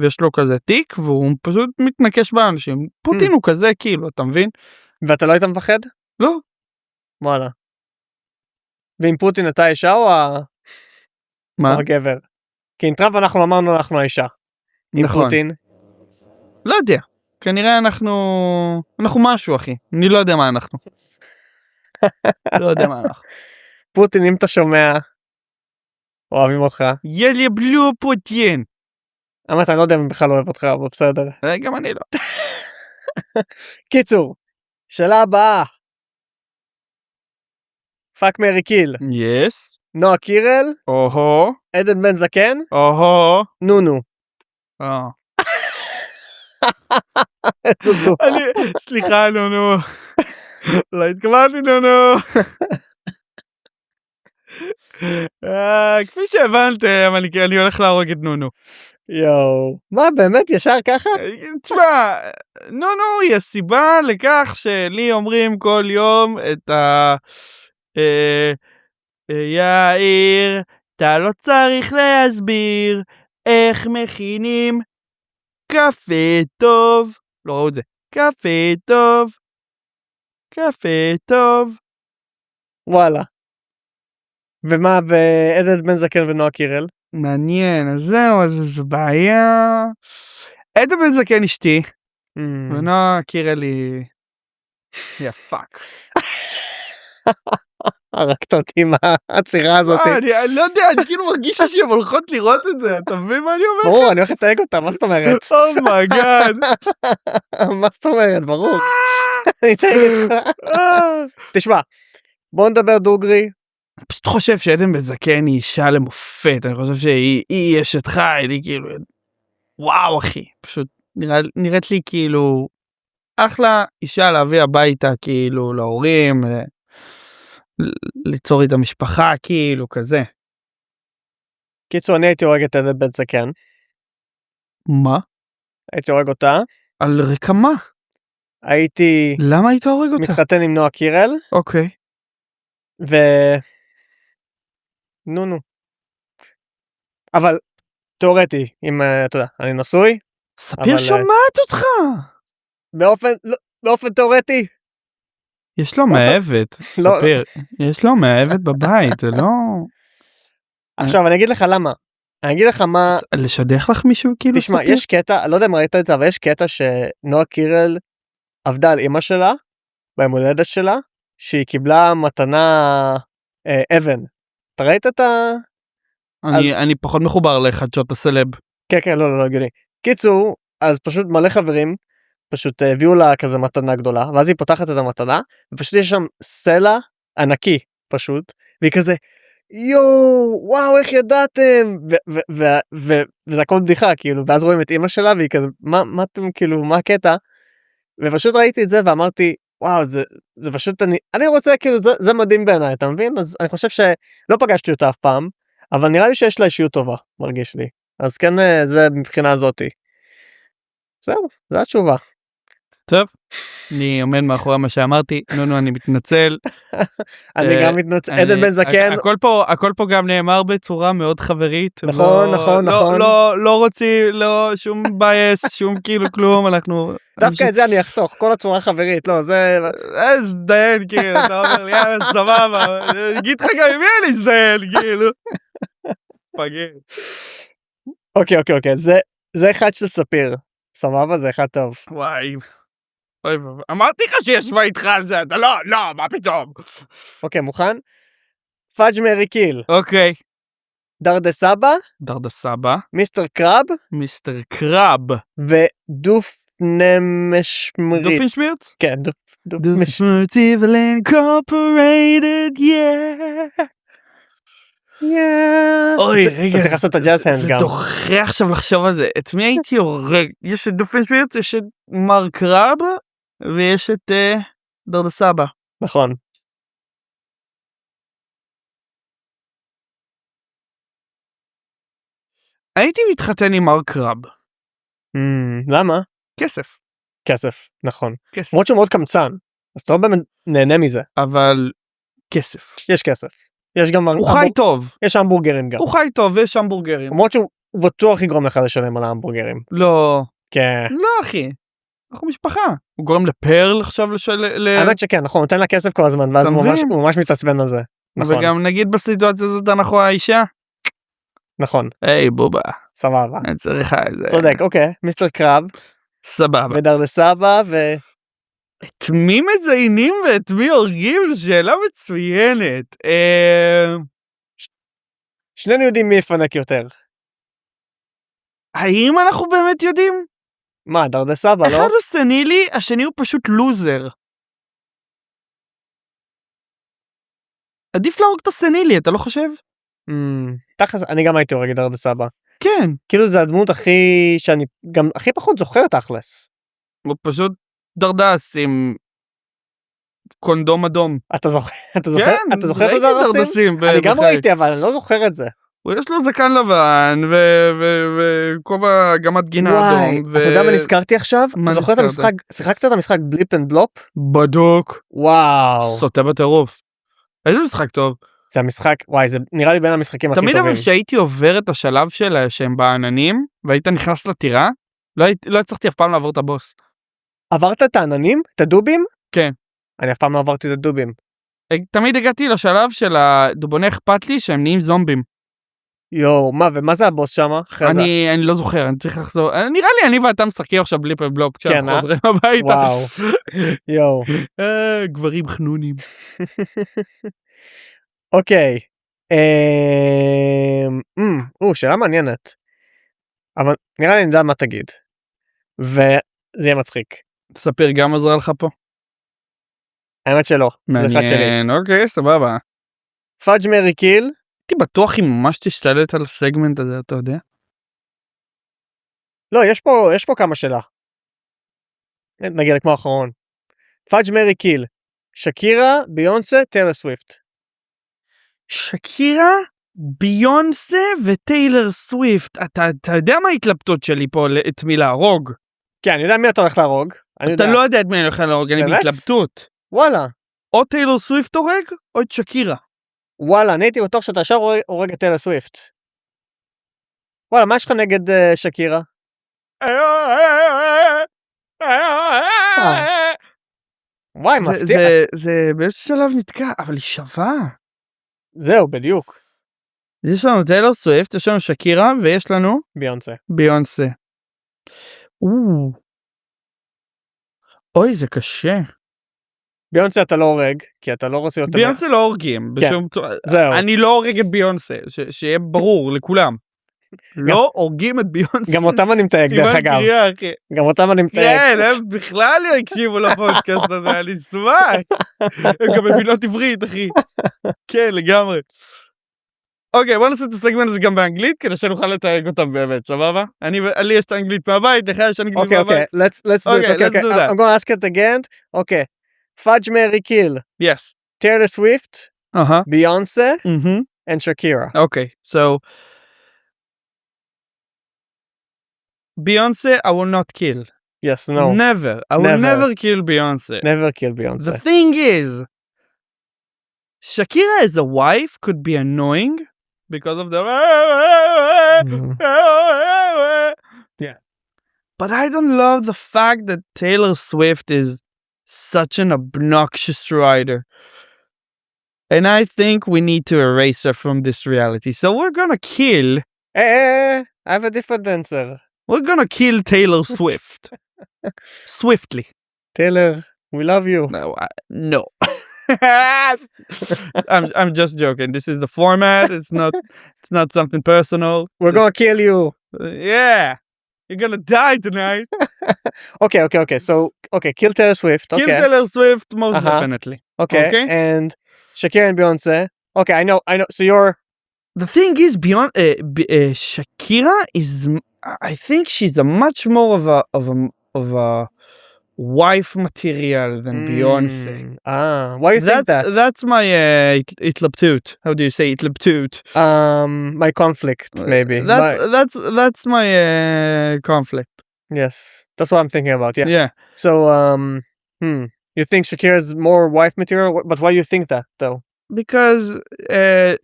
ויש לו כזה תיק והוא פשוט מתנקש באנשים. פוטין הוא כזה כאילו, אתה מבין? ואתה לא היית מפחד? לא. וואלה. ועם פוטין אתה האישה או הגבר? כי עם טראמפ אנחנו אמרנו אנחנו האישה. עם פוטין? לא יודע. כנראה אנחנו משהו, אחי. אני לא יודע מה אנחנו. לא יודע מה אנחנו. פוטין, אם אתה שומע, אוהבים אותך. יאללה בלו פוטין. האמת, אני לא יודע אם בכלל אוהב אותך, אבל בסדר. גם אני לא. קיצור, שאלה הבאה. פאק מרי קיל. יס. נועה קירל. אוהו. עדן בן זקן. אוהו. נונו. סליחה, נונו. לא התכוונתי, נונו. כפי שהבנתם, אני הולך להרוג את נונו. יואו. מה, באמת ישר ככה? תשמע, נונו היא הסיבה לכך שלי אומרים כל יום את יאיר, אתה לא צריך להסביר איך מכינים קפה טוב. לא ראו את זה. קפה טוב. קפה טוב. וואלה. ומה בעדן בן זקן ונועה קירל? מעניין, אז זהו, אז זו בעיה. עדן בן זקן אשתי, ונועה קירל היא... יא פאק. הרגת אותי עם העצירה הזאת. אני לא יודע, אני כאילו מרגיש שהן הולכות לראות את זה, אתה מבין מה אני אומר? ברור, אני הולך לתייג אותה, מה זאת אומרת? אומייגאד. מה זאת אומרת, ברור. אני אתייג אותך. תשמע, בוא נדבר דוגרי. אני פשוט חושב שעדן בן זקן היא אישה למופת, אני חושב שהיא אשת חי, היא כאילו... וואו אחי, פשוט נראית לי כאילו... אחלה אישה להביא הביתה כאילו להורים, ליצור איתה משפחה כאילו כזה. קיצור, אני הייתי הורג את עדן בן זקן. מה? הייתי הורג אותה. על רקע מה? הייתי... למה היית הורג אותה? מתחתן עם נועה קירל. אוקיי. נו. אבל תיאורטי, אם אתה יודע, אני נשוי. ספיר שומעת אותך. באופן תיאורטי. יש לו מאהבת, ספיר. יש לו מאהבת בבית, זה לא... עכשיו, אני אגיד לך למה. אני אגיד לך מה... לשדך לך מישהו כאילו, תשמע, יש קטע, לא יודע אם ראית את זה, אבל יש קטע שנועה קירל עבדה על אמא שלה, ביום הולדת שלה, שהיא קיבלה מתנה אבן. אתה ראית את ה... אני פחות מחובר לחדשות הסלב. כן, לא, הגיוני. קיצור, אז פשוט מלא חברים, פשוט הביאו לה כזה מתנה גדולה, ואז היא פותחת את המתנה, ופשוט יש שם סלע ענקי, פשוט, והיא כזה, יואו, וואו, איך ידעתם? וזה הכל בדיחה, כאילו, ואז רואים את אמא שלה, והיא כזה, מה אתם, כאילו, מה הקטע? ופשוט ראיתי את זה, ואמרתי, וואו, זה פשוט, אני רוצה, כאילו, זה מדהים בעיניי, אתה מבין? אז אני חושב שלא פגשתי אותה אף פעם, אבל נראה לי שיש לה אישיות טובה, מרגיש לי. אז כן, זה מבחינה הזאתי. זהו, זו התשובה. טוב, אני עומד מאחורי מה שאמרתי, נו, אני מתנצל. אני גם מתנצל, עדן בן זקן. הכל פה גם נאמר בצורה מאוד חברית. נכון. לא רוצים, לא, שום בייס, שום כאילו כלום, אנחנו... דווקא את זה אני אחתוך, כל הצורה חברית, לא, זה... הזדיין, כאילו, אתה אומר לי, יאללה, סבבה, אגיד לך גם עם מי אני הזדיין, כאילו. פגר. אוקיי, זה אחד של ספיר, סבבה, זה אחד טוב. וואי, אמרתי לך שישבה איתך על זה, אתה לא, מה פתאום? אוקיי, מוכן? פאג' מרי קיל. אוקיי. דרדה סבא. דרדה סבא. מיסטר קרב. מיסטר קרב. ודופנמשמריץ. דופנשמירץ? כן, דופנשמירץ Evil Incorporated, אוי, רגע. צריך לעשות את הג'אז הנדס גם. זה דוחה עכשיו לחשוב על זה. את מי הייתי הורג? יש את דופנשמירץ, יש את מר קרב, ויש את דרדה סבא. נכון. הייתי מתחתן עם מר קרב. למה? כסף, נכון. למרות שהוא מאוד קמצן, אז אתה לא באמת נהנה מזה. אבל כסף. יש כסף. יש גם... הוא חי טוב. יש המבורגרים גם. הוא חי טוב ויש המבורגרים. למרות שהוא בטוח יגרום לך לשלם על ההמבורגרים. לא. כן. לא אחי. אנחנו משפחה. הוא גורם לפרל עכשיו האמת שכן, נכון, נותן לה כסף כל הזמן, ואז הוא ממש מתעצבן על זה. נכון. וגם נגיד בסיטואציה הזאת אנחנו האישה. נכון. היי בובה. סבבה. אני צריכה את זה. צודק, אוקיי. מיסטר קרב. סבבה. ודרדה סבא את מי מזיינים ואת מי הורגים? שאלה מצוינת. שנינו יודעים מי יפנק יותר. האם אנחנו באמת יודעים? מה, דרדה סבא, לא? אחד הוא סנילי, השני הוא פשוט לוזר. עדיף להרוג את הסנילי, אתה לא חושב? תכלס, אני גם הייתי הורג את דרדה סבא. כן. כאילו זה הדמות שאני גם הכי פחות זוכר תכלס. הוא פשוט דרדס עם קונדום אדום. אתה זוכר? כן, אתה זוכר את הדרדסים? אני גם ראיתי, אבל אני לא זוכר את זה. יש לו זקן לבן וכובע גמת גינה אדום. אתה יודע מה נזכרתי עכשיו? אתה זוכר את המשחק, שיחקת את המשחק בליפ אנד בלופ? בדוק. וואו. סוטה בטירוף. איזה משחק טוב. זה המשחק, וואי, זה נראה לי בין המשחקים הכי טובים. תמיד אבל שהייתי עובר את השלב שהם בעננים, והיית נכנס לטירה, לא הצלחתי אף פעם לעבור את הבוס. עברת את העננים? את הדובים? כן. אני אף פעם לא עברתי את הדובים. תמיד הגעתי לשלב של הדובוני אכפת לי שהם נהיים זומבים. יואו, מה, ומה זה הבוס שם? אני לא זוכר, אני צריך לחזור. נראה לי אני ואתה משחקים עכשיו בליפ ובלופ, כשאנחנו חוזרים הביתה. וואו. יואו. גברים חנונים. אוקיי. שאלה מעניינת. אבל נראה לי אני יודע מה תגיד. וזה יהיה מצחיק. תספר גם עזרה לך פה. האמת שלא. מעניין, אוקיי, סבבה. פאג' מרי קיל. הייתי בטוח אם ממש תשתלט על הסגמנט הזה, אתה יודע? לא, יש פה כמה שאלה. נגיע כמו האחרון. פאג' מרי קיל. שקירה, ביונסה, טיילר סוויפט. שקירה, ביונסה וטיילר סוויפט. אתה יודע מה ההתלבטות שלי פה, את מי להרוג? כן, אני יודע מי אתה הולך להרוג. אתה לא יודע את מי אני הולך להרוג, אני בהתלבטות. וואלה. או טיילר סוויפט הורג, או את שקירה. וואלה, אני הייתי בטוח שאתה ישר הורג את טיילר סוויפט. וואלה, מה יש לך נגד שקירה? וואי, מפתיע. זה באיזשהו שלב נתקע, אבל היא שווה. זהו, בדיוק. יש לנו טיילר סוויפט, יש לנו שקירה, ויש לנו ביונסה. אוי, זה קשה. ביונסה אתה לא הורג, כי אתה לא רוצה יותר... ביונסה לא הורגים. זהו. אני לא הורג את ביונסה, שיהיה ברור לכולם. לא הורגים את ביונסה. גם אותם אני מתייג דרך אגב. גם אותם אני מתייג. כן, הם בכלל לא הקשיבו לפודקאסט הזה, אני אשמח. הם גם מבינות עברית, אחי. כן, לגמרי. אוקיי, בוא נעשה את הסגמנט הזה גם באנגלית, כדי שנוכל לתייג אותם באמת, סבבה? לי יש את האנגלית מהבית, לך יש אנגלית מהבית. אוקיי, let's do it. I'm gonna ask it again. אוקיי. Fudge, Mary, Kill. Yes. Taylor Swift. Beyonce. And Shakira. Okay, so Beyonce, I will not kill. Yes, no. Never. I will never kill Beyonce. Never kill Beyonce. The thing is, Shakira as a wife could be annoying because of the Yeah. But I don't love the fact that Taylor Swift is such an obnoxious writer. And I think we need to erase her from this reality. So we're gonna kill... I have a different answer. We're gonna kill Taylor Swift. Swiftly. Taylor, we love you. No. I'm just joking. This is the format. It's not something personal. We're gonna kill you. Yeah. You're gonna die tonight. Okay. So, kill Taylor Swift. Okay. Kill Taylor Swift, most definitely. Okay. And Shakira and Beyonce. Okay, I know. So you're... The thing is, Shakira is... I think she's a much more of a wife material than Beyonce. Why do you think that? That's my התלבטות. How do you say התלבטות? My conflict, maybe. That's my conflict. Yes, that's what I'm thinking about. Yeah. Yeah. So, you think Shakira is more wife material? But why do you think that, though? Because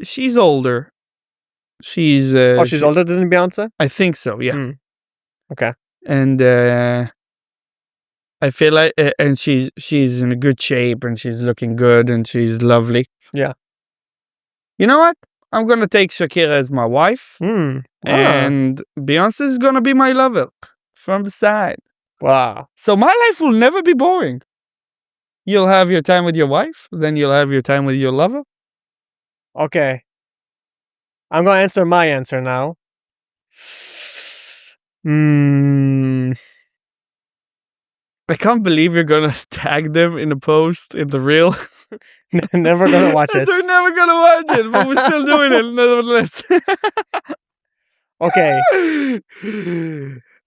she's older. She's she's older than Beyonce? I think so, yeah. Okay. And I feel like and she's in a good shape and she's looking good and she's lovely. Yeah. You know what? I'm gonna take Shakira as my wife. And Beyonce is gonna be my lover from the side. Wow. So my life will never be boring. You'll have your time with your wife, then you'll have your time with your lover. Okay. I'm gonna answer my answer now. I can't believe you're gonna tag them in a post in the reel. Never gonna watch it. They're never gonna watch it, but we're still doing it nevertheless. אוקיי.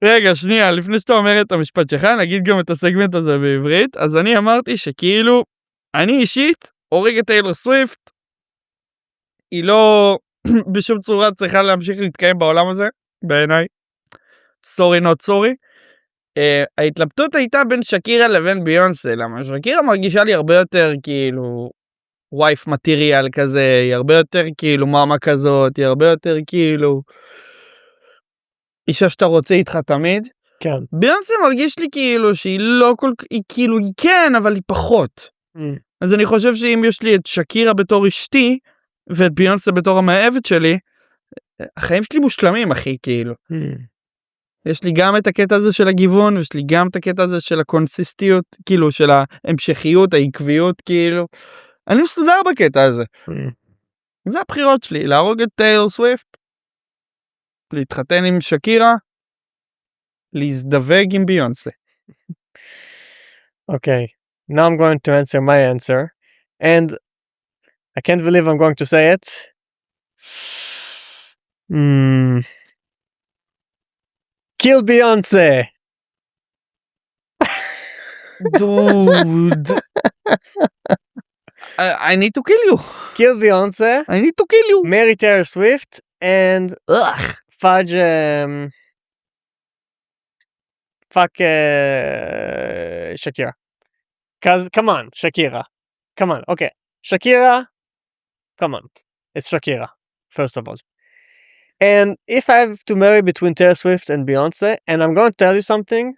רגע, שנייה, לפני שאתה אומר את המשפט שלך, נגיד גם את הסגמנט הזה בעברית. אז אני אמרתי שכאילו, אני אישית הורג את טיילור סוויפט. היא לא בשום צורה צריכה להמשיך להתקיים בעולם הזה, בעיניי. Sorry not sorry. ההתלבטות הייתה בין שקירה לבין ביונסה, למה שקירה מרגישה לי הרבה יותר כאילו וייף מטריאל כזה, היא הרבה יותר כאילו מאמה כזאת, היא הרבה יותר כאילו אישה שאתה רוצה איתך תמיד. כן. ביונסה מרגיש לי כאילו שהיא לא כל כך, היא כאילו היא כן, אבל היא פחות. אז אני חושב שאם יש לי את שקירה בתור אשתי, ואת ביונסה בתור המאהבת שלי, החיים שלי מושלמים, אחי, כאילו. יש לי גם את הקטע הזה של הגיוון, ויש לי גם את הקטע הזה של הקונסיסטיות, כאילו, של ההמשכיות, העקביות, כאילו. אני מסודר בקטע הזה. זה הבחירות שלי, להרוג את טיילור סוויפט, להתחתן עם שקירה, להזדווג עם ביונסה. Okay, now I'm going to answer my answer, and I can't believe I'm going to say it. Kill Beyonce! Dude. I need to kill you. Kill Beyonce. I need to kill you. Marry Taylor Swift and fudge fuck Shakira. Cause come on, Shakira. Come on, okay. Shakira, come on. It's Shakira, first of all. And if I have to marry between Taylor Swift and Beyonce, and I'm going to tell you something,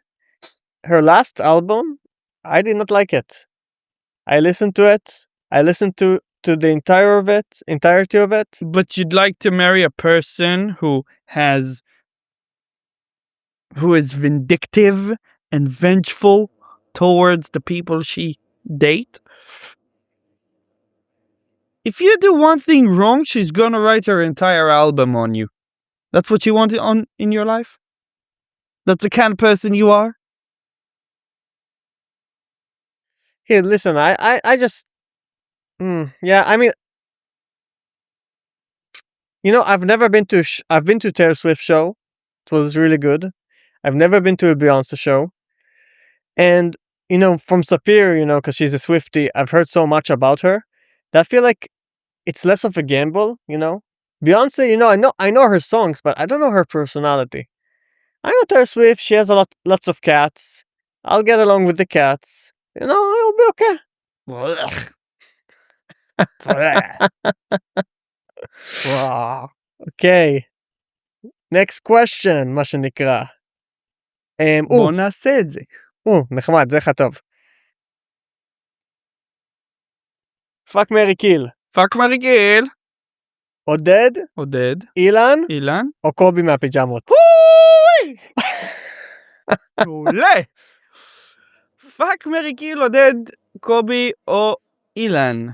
her last album, I did not like it. I listened to it. I listened to the entirety of it. But you'd like to marry a person who is vindictive and vengeful towards the people she date? If you do one thing wrong, she's gonna write her entire album on you. That's what you want in your life? That's the kind of person you are? Here, listen, I just... yeah, I mean... You know, I've been to Taylor Swift show. It was really good. I've never been to a Beyonce show. And, you know, from Sapir, you know, because she's a Swiftie, I've heard so much about her that I feel like it's less of a gamble, you know? Beyonce, you know, I know her songs, but I don't know her personality. I know Taylor Swift, she has lots of cats. I'll get along with the cats. You know, it'll be okay. וואו. אוקיי. Next question, מה שנקרא. בוא נעשה את זה. נחמד, זה לך טוב. פאק מרי קיל. פאק מרי קיל. עודד, אילן, או קובי מהפיג'מות. מעולה. פאק מרי קיל, עודד, קובי או אילן.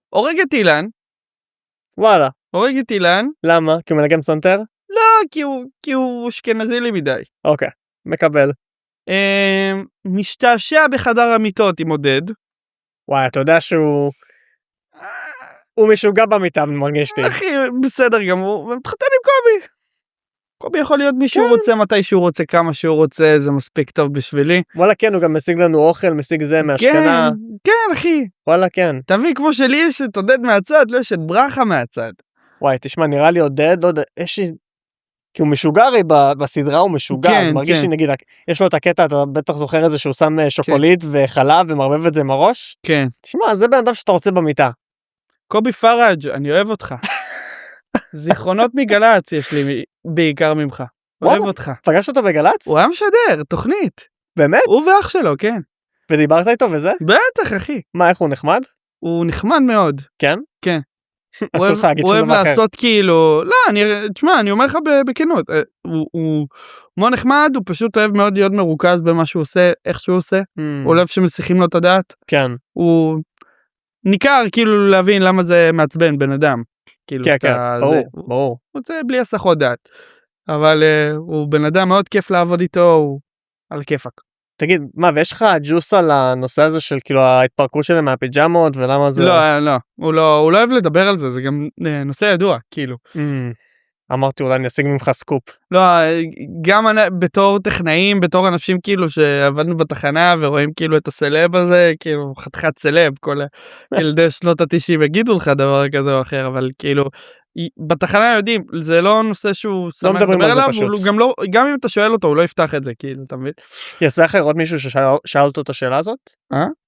הורג את אילן. וואלה. הורג את אילן. למה? כי הוא מנגן פסנתר? לא, כי הוא אשכנזי לי מדי. אוקיי, מקבל. משתעשע בחדר המיטות עם עודד. וואי, אתה יודע שהוא... הוא משוגע במיטה, מרגיש לי. אחי, בסדר גמור, ומתחתן עם קובי. קובי יכול להיות מי שהוא רוצה, מתי שהוא רוצה, כמה שהוא רוצה, זה מספיק טוב בשבילי. וואלה כן, הוא גם משיג לנו אוכל, משיג זה מהשכנה. כן, אחי. וואלה כן. תביא, כמו שלי יש את עודד מהצד, לא יש את ברכה מהצד. וואי, תשמע, נראה לי עודד, יש לי... כי הוא משוגע הרי בסדרה, הוא משוגע, אז מרגיש לי נגיד, יש לו את הקטע, אתה בטח זוכר איזה שהוא שם שוקולית וחלב ומרבב את זה עם הראש. כן. תשמע, זה בן אדם שאתה רוצה במיטה. קובי פראג', אני אוהב אותך. זיכרונות מגלץ יש לי בעיקר ממך. אוהב אותך. פגשת אותו בגלץ? הוא היה משדר, תוכנית. באמת? הוא ואח שלו, כן. ודיברת איתו וזה? בטח, אחי. מה, איך הוא נחמד? הוא נחמד מאוד. כן? כן. הוא אוהב לעשות כאילו, לא, תשמע, אני אומר לך בכנות, הוא מאוד נחמד, הוא פשוט אוהב מאוד להיות מרוכז במה שהוא עושה, איך שהוא עושה, הוא אוהב שמשיחים לו את הדעת. כן. הוא ניכר כאילו להבין למה זה מעצבן בן אדם. כן, כן, ברור. הוא רוצה בלי הסחות דעת. אבל הוא בן אדם מאוד כיף לעבוד איתו, הוא על כיפק. תגיד, מה, ויש לך ג'וס על הנושא הזה של כאילו ההתפרקות שלהם מהפיג'מות ולמה זה... לא, הוא לא אוהב לדבר על זה, זה גם נושא ידוע, כאילו. אמרתי אולי אני אשיג ממך סקופ. לא, גם בתור טכנאים, בתור אנשים כאילו שעבדנו בתחנה ורואים כאילו את הסלב הזה, כאילו חתיכת סלב, כל ילדי שנות ה-90 יגידו לך דבר כזה או אחר, אבל כאילו בתחנה יודעים, זה לא נושא שהוא שמח לדבר עליו, גם אם אתה שואל אותו, הוא לא יפתח את זה, כאילו, אתה מבין? יצא לך לראות מישהו ששאל אותו את השאלה הזאת?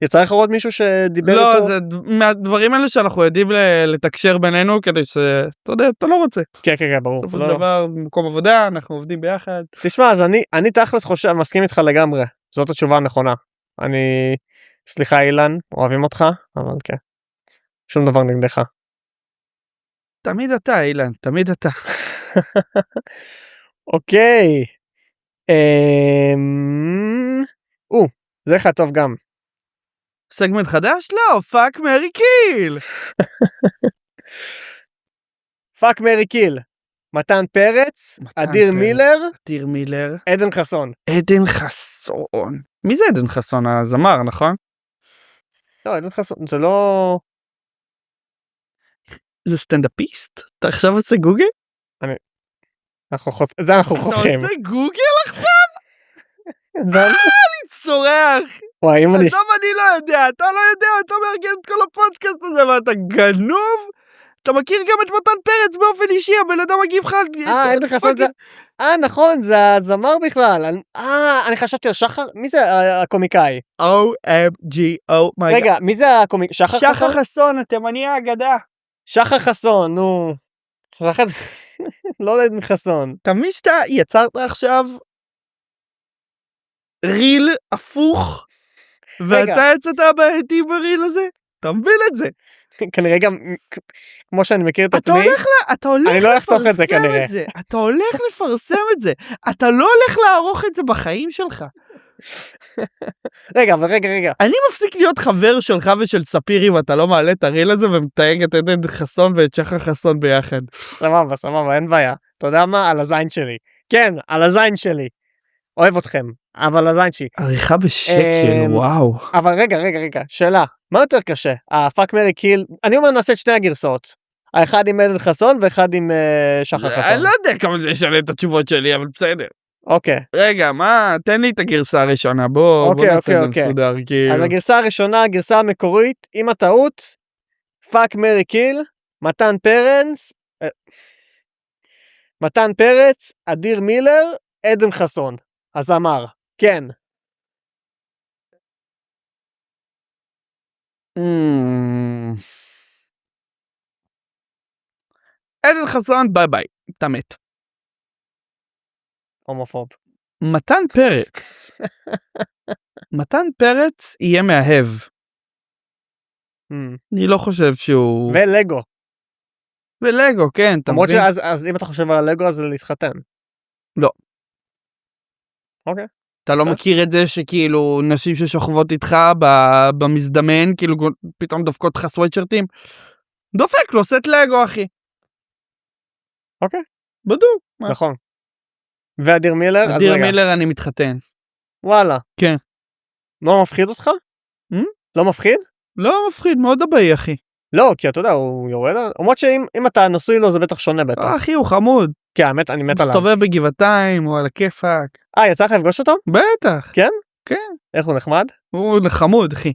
יצא לך לראות מישהו שדיבר איתו? לא, זה מהדברים האלה שאנחנו יודעים לתקשר בינינו, כדי שאתה יודע, אתה לא רוצה. כן, כן, ברור. בסופו של דבר, במקום עבודה, אנחנו עובדים ביחד. תשמע, אז אני תכלס חושב, מסכים איתך לגמרי, זאת התשובה הנכונה. סליחה אילן, אוהבים אותך, אבל כן. שום דבר נגדך. תמיד אתה, אילן, תמיד אתה. אוקיי. זה לך טוב גם. סגמנט חדש? לא, פאק מרי קיל. פאק מרי קיל. מתן פרץ, אדיר מילר, עדן חסון. עדן חסון. מי זה עדן חסון? הזמר, נכון? לא, עדן חסון, זה לא... זה סטנדאפיסט? אתה עכשיו עושה גוגל? זה אנחנו חוככים. אתה עושה גוגל עכשיו? אני צורח. עכשיו אני לא יודע, אתה לא יודע, אתה מארגן את כל הפודקאסט הזה, ואתה גנוב? אתה מכיר גם את מתן פרץ באופן אישי, הבן אדם מגיב לך... נכון, זה הזמר בכלל. אני חשבתי על שחר, מי זה הקומיקאי? OMG, רגע, מי זה הקומיקאי? שחר חסון, התימני האגדה. שחר חסון, נו. לא עדן חסון. תמיד שאתה יצרת עכשיו ריל הפוך, ואתה יצאת הבעייתי בריל הזה? אתה מבין את זה? כנראה גם, כמו שאני מכיר את עצמי, אני לא הולך לפרסם את זה כנראה. אתה הולך לפרסם את זה. אתה לא הולך לערוך את זה בחיים שלך. רגע. אני מפסיק להיות חבר שלך ושל ספירי, ואתה לא מעלה את הריל הזה ומתייג את עדן חסון ואת שחר חסון ביחד. סבבה, אין בעיה. אתה יודע מה? על הזין שלי. כן, על הזין שלי. אוהב אתכם, אבל הזין שלי. עריכה בשקל, וואו. אבל רגע, שאלה. מה יותר קשה? הפאק מרי קיל, אני אומר נעשה את שני הגרסאות. האחד עם עדן חסון ואחד עם שחר חסון. אני לא יודע כמה זה ישנה את התשובות שלי, אבל בסדר. אוקיי. רגע, תן לי את הגרסה הראשונה, בוא נעשה את זה מסודר. אז הגרסה הראשונה, הגרסה המקורית, עם הטעות, פאק מרי קיל, מתן פרץ, אדיר מילר, עדן חסון. הזמר, כן. עדן חסון, ביי ביי, אתה מת. הומופוב. מתן פרץ. מתן פרץ יהיה מאהב. אני לא חושב שהוא... ולגו. ולגו, כן, אתה למרות מבין? שאז אם אתה חושב על לגו אז זה להתחתן. לא. אוקיי. אתה לא מכיר את זה שכאילו נשים ששוכבות איתך במזדמן, כאילו פתאום דופקות לך סוויטשרטים? דופק לו סט לגו, אחי. אוקיי. בדוק. נכון. ואדיר מילר? אז אדיר רגע. מילר אני מתחתן. וואלה. כן. לא מפחיד אותך? לא מפחיד? לא מפחיד, מאוד אבאי, אחי. לא, כי אתה יודע, הוא יורד, למרות שאם אתה נשוי לו זה בטח שונה בטח. אחי, הוא חמוד. כן, האמת, אני מת עליו. מסתובב בגבעתיים, הוא על הכיפק. יצא לך לפגוש אותו? בטח. כן? כן. איך הוא נחמד? הוא חמוד, אחי.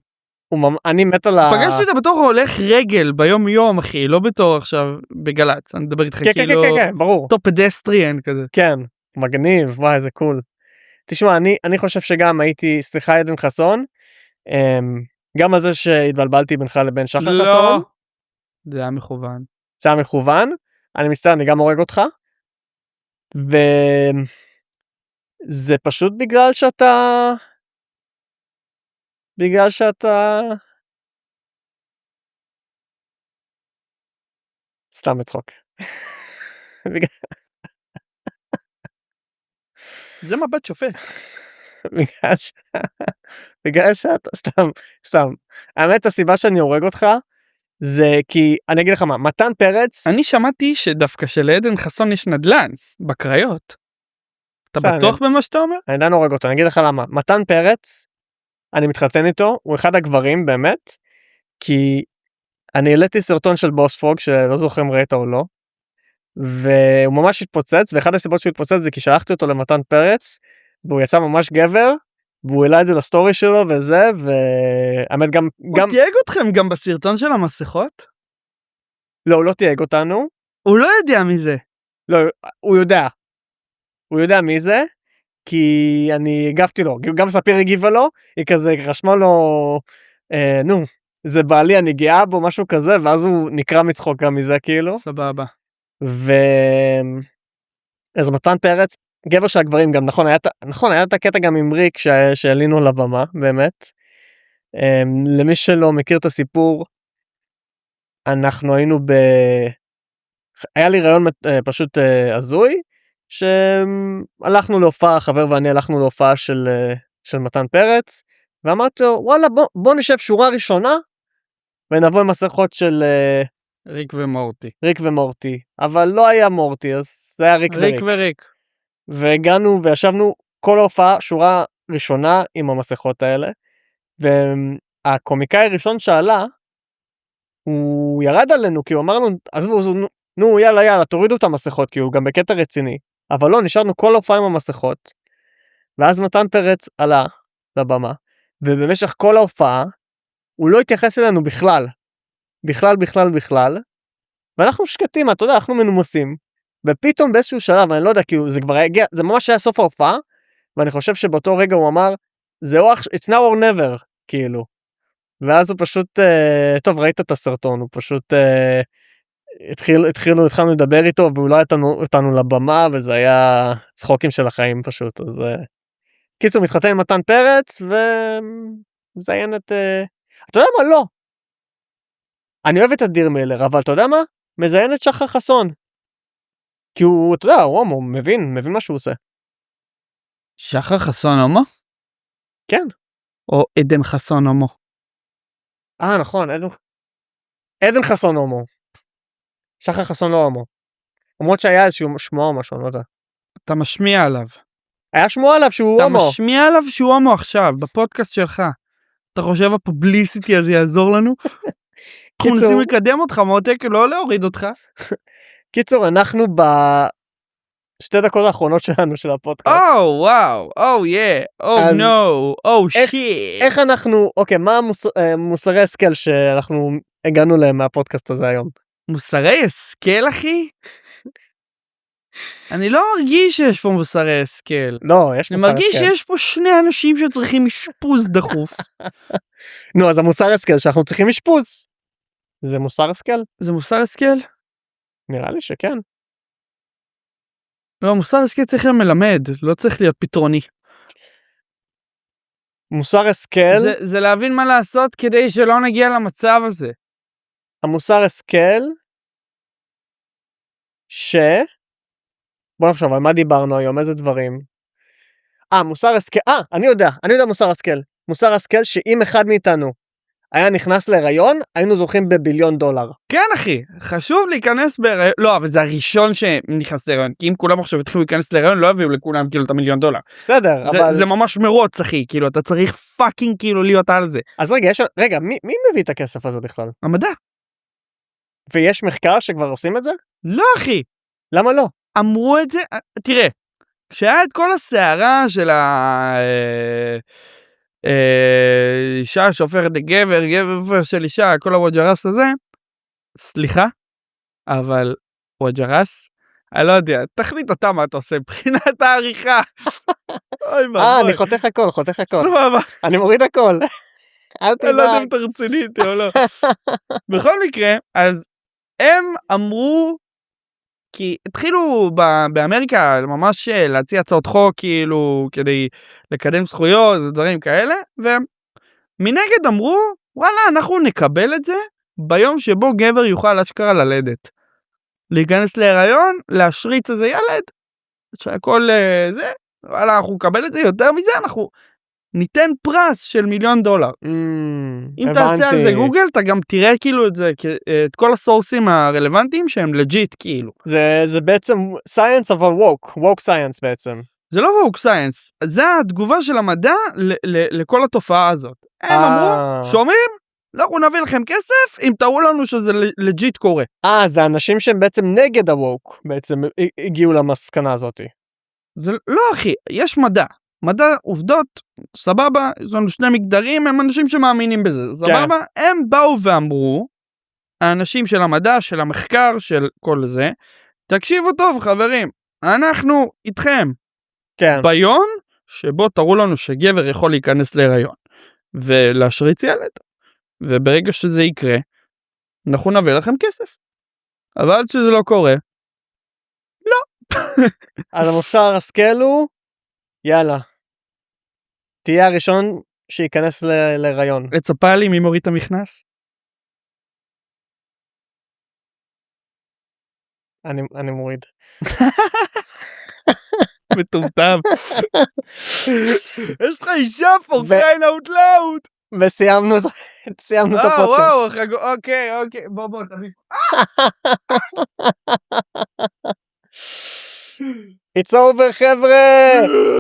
אני מת על פגשתי אותה בתור הולך רגל ביום יום, אחי, לא בתור עכשיו בגלץ. אני מדבר איתך כאילו... כן, ברור. אותו פדסטריאן כזה. כן, מגניב, וואי, זה קול. תשמע, אני חושב שגם הייתי, סליחה עדן חסון, גם על זה שהתבלבלתי בינך לבין שחר חסון. לא. זה היה מכוון. זה היה מכוון, אני מצטער, אני גם הורג אותך. וזה פשוט בגלל שאתה סתם בצחוק. זה מבט שופט. בגלל שאתה סתם. האמת, הסיבה שאני הורג אותך זה כי אני אגיד לך מה, מתן פרץ. אני שמעתי שדווקא שלעדן חסון יש נדל"ן בקריות. אתה בטוח במה שאתה אומר? אני עדיין הורג אותו, אני אגיד לך למה. מתן פרץ, אני מתחתן איתו, הוא אחד הגברים באמת, כי אני העליתי סרטון של בוס פוג שלא זוכר אם ראית או לא, והוא ממש התפוצץ, ואחד הסיבות שהוא התפוצץ זה כי שלחתי אותו למתן פרץ, והוא יצא ממש גבר, והוא העלה את זה לסטורי שלו וזה, והאמת גם... הוא תייג אתכם גם בסרטון של המסכות? לא, הוא לא תייג אותנו. הוא לא יודע מי זה. לא, הוא יודע. הוא יודע מי זה, כי אני הגבתי לו, גם ספיר הגיבה לו, היא כזה רשמה לו, נו, זה בעלי, אני גאה בו, משהו כזה, ואז הוא נקרא מצחוק גם מזה כאילו. סבבה. אז מתן פרץ, גבר של הגברים גם, נכון, היה את הקטע גם עם ריק שעלינו לבמה, באמת. למי שלא מכיר את הסיפור, אנחנו היינו היה לי רעיון פשוט הזוי, שהלכנו להופעה, חבר ואני הלכנו להופעה של מתן פרץ, ואמרתי לו, וואלה, בוא נשב שורה ראשונה, ונבוא עם מסכות של ריק ומורטי, אבל לא היה מורטי, אז זה היה ריק וריק. והגענו וישבנו כל ההופעה, שורה ראשונה עם המסכות האלה, והקומיקאי הראשון שעלה, הוא ירד עלינו, כי הוא אמר לנו, נו, יאללה, תורידו את המסכות, כי הוא גם בקטע רציני, אבל לא, נשארנו כל ההופעה עם המסכות, ואז מתן פרץ עלה לבמה, ובמשך כל ההופעה, הוא לא התייחס אלינו בכלל, ואנחנו שקטים, אתה יודע, אנחנו מנומסים, ופתאום באיזשהו שלב, אני לא יודע, כאילו, זה כבר הגיע, זה ממש היה סוף ההופעה, ואני חושב שבאותו רגע הוא אמר, it's now or never, כאילו, ואז הוא פשוט, טוב, ראית את הסרטון, הוא פשוט, התחלנו לדבר איתו, והוא לא אותנו לבמה, וזה היה צחוקים של החיים פשוט, אז קיצור, מתחתן עם מתן פרץ, ומזיין את, אתה יודע מה? לא. אני אוהב את אדיר מילר, אבל אתה יודע מה? מזיין את שחר חסון. כי הוא, אתה יודע, הוא הומו, מבין מה שהוא עושה. שחר חסון הומו? כן. או עדן חסון הומו? נכון, עדן חסון הומו. שחר חסון לא הומו. למרות שהיה איזשהו שמוע או משהו, אני לא יודע. אתה משמיע עליו. היה שמוע עליו שהוא הומו. אתה משמיע עליו שהוא הומו עכשיו, בפודקאסט שלך. אתה חושב הפובליסיטי הזה יעזור לנו? אנחנו נסים לקדם אותך, מותק, לא להוריד אותך. קיצור, אנחנו בשתי דקות האחרונות שלנו של הפודקאסט. וואו, שיט. איך אנחנו, אוקיי, מה מוסרי השכל שאנחנו הגענו להם מהפודקאסט הזה היום? מוסרי השכל, אחי? אני לא מרגיש שיש פה מוסרי השכל. לא, יש אני מוסר מרגיש השכל. שיש פה שני אנשים שצריכים אשפוז דחוף. נו, אז המוסר השכל שאנחנו צריכים אשפוז. זה מוסר השכל? זה מוסר השכל? נראה לי שכן. לא, מוסר השכל צריך להיות מלמד, לא צריך להיות פתרוני. מוסר השכל, זה להבין מה לעשות כדי שלא נגיע למצב הזה. המוסר השכל, בוא נחשוב, על מה דיברנו היום, איזה דברים? מוסר השכל, אני יודע מוסר השכל. מוסר השכל שאם אחד מאיתנו היה נכנס להיריון, היינו זוכים $1,000,000,000. כן אחי, חשוב להיכנס בהיריון, לא אבל זה הראשון שנכנס להיריון, כי אם כולם עכשיו התחילו להיכנס להיריון לא יביאו לכולם כאילו את $1,000,000. בסדר, אבל... זה ממש מרוץ אחי, כאילו אתה צריך פאקינג כאילו להיות על זה. אז רגע, מי מביא את הכסף הזה בכלל? המדע. ויש מחקר שכבר עושים את זה? לא אחי. למה לא? אמרו את זה, תראה, כשהיה את כל הסערה של אישה שהופכת לגבר, גבר של אישה, כל הווג'רס הזה, סליחה, אבל ווג'רס, אני לא יודע, תחליט אותה מה אתה עושה מבחינת העריכה. אני חותך הכל. סבבה. אני מוריד הכל. אל אני לא יודע תדאג. אם אתה רציני איתי או לא. בכל מקרה, אז הם אמרו, כי התחילו באמריקה ממש להציע הצעות חוק כאילו כדי לקדם זכויות ודברים כאלה, ומנגד אמרו וואלה אנחנו נקבל את זה ביום שבו גבר יוכל אשכרה ללדת. להיכנס להיריון, להשריץ איזה ילד, שהכל זה, וואלה אנחנו נקבל את זה, יותר מזה אנחנו ניתן פרס של $1,000,000. אם תעשה על זה גוגל, אתה גם תראה כאילו את זה, את כל הסורסים הרלוונטיים שהם לג'יט כאילו. זה בעצם science אבל woke science בעצם. זה לא woke science, זה התגובה של המדע לכל התופעה הזאת. הם אמרו, שומעים? אנחנו נביא לכם כסף אם תראו לנו שזה לג'יט קורה. זה אנשים שהם בעצם נגד הווק, בעצם הגיעו למסקנה הזאת. זה לא אחי, יש מדע. מדע, עובדות, סבבה, יש לנו שני מגדרים, הם אנשים שמאמינים בזה, סבבה? הם באו ואמרו, האנשים של המדע, של המחקר, של כל זה, תקשיבו טוב חברים, אנחנו איתכם. כן. ביום שבו תראו לנו שגבר יכול להיכנס להיריון, ולהשריץ ילד, וברגע שזה יקרה, אנחנו נביא לכם כסף. אבל שזה לא קורה, לא. אז המוסר השכל הוא, יאללה. תהיה הראשון שייכנס להיריון. לצפה לי מי מוריד את המכנס? אני מוריד. מטומטם. יש לך אישה for crying out loud. וסיימנו את הפודקאסט. וואו, אוקיי, בוא, תביא. It's over חבר'ה!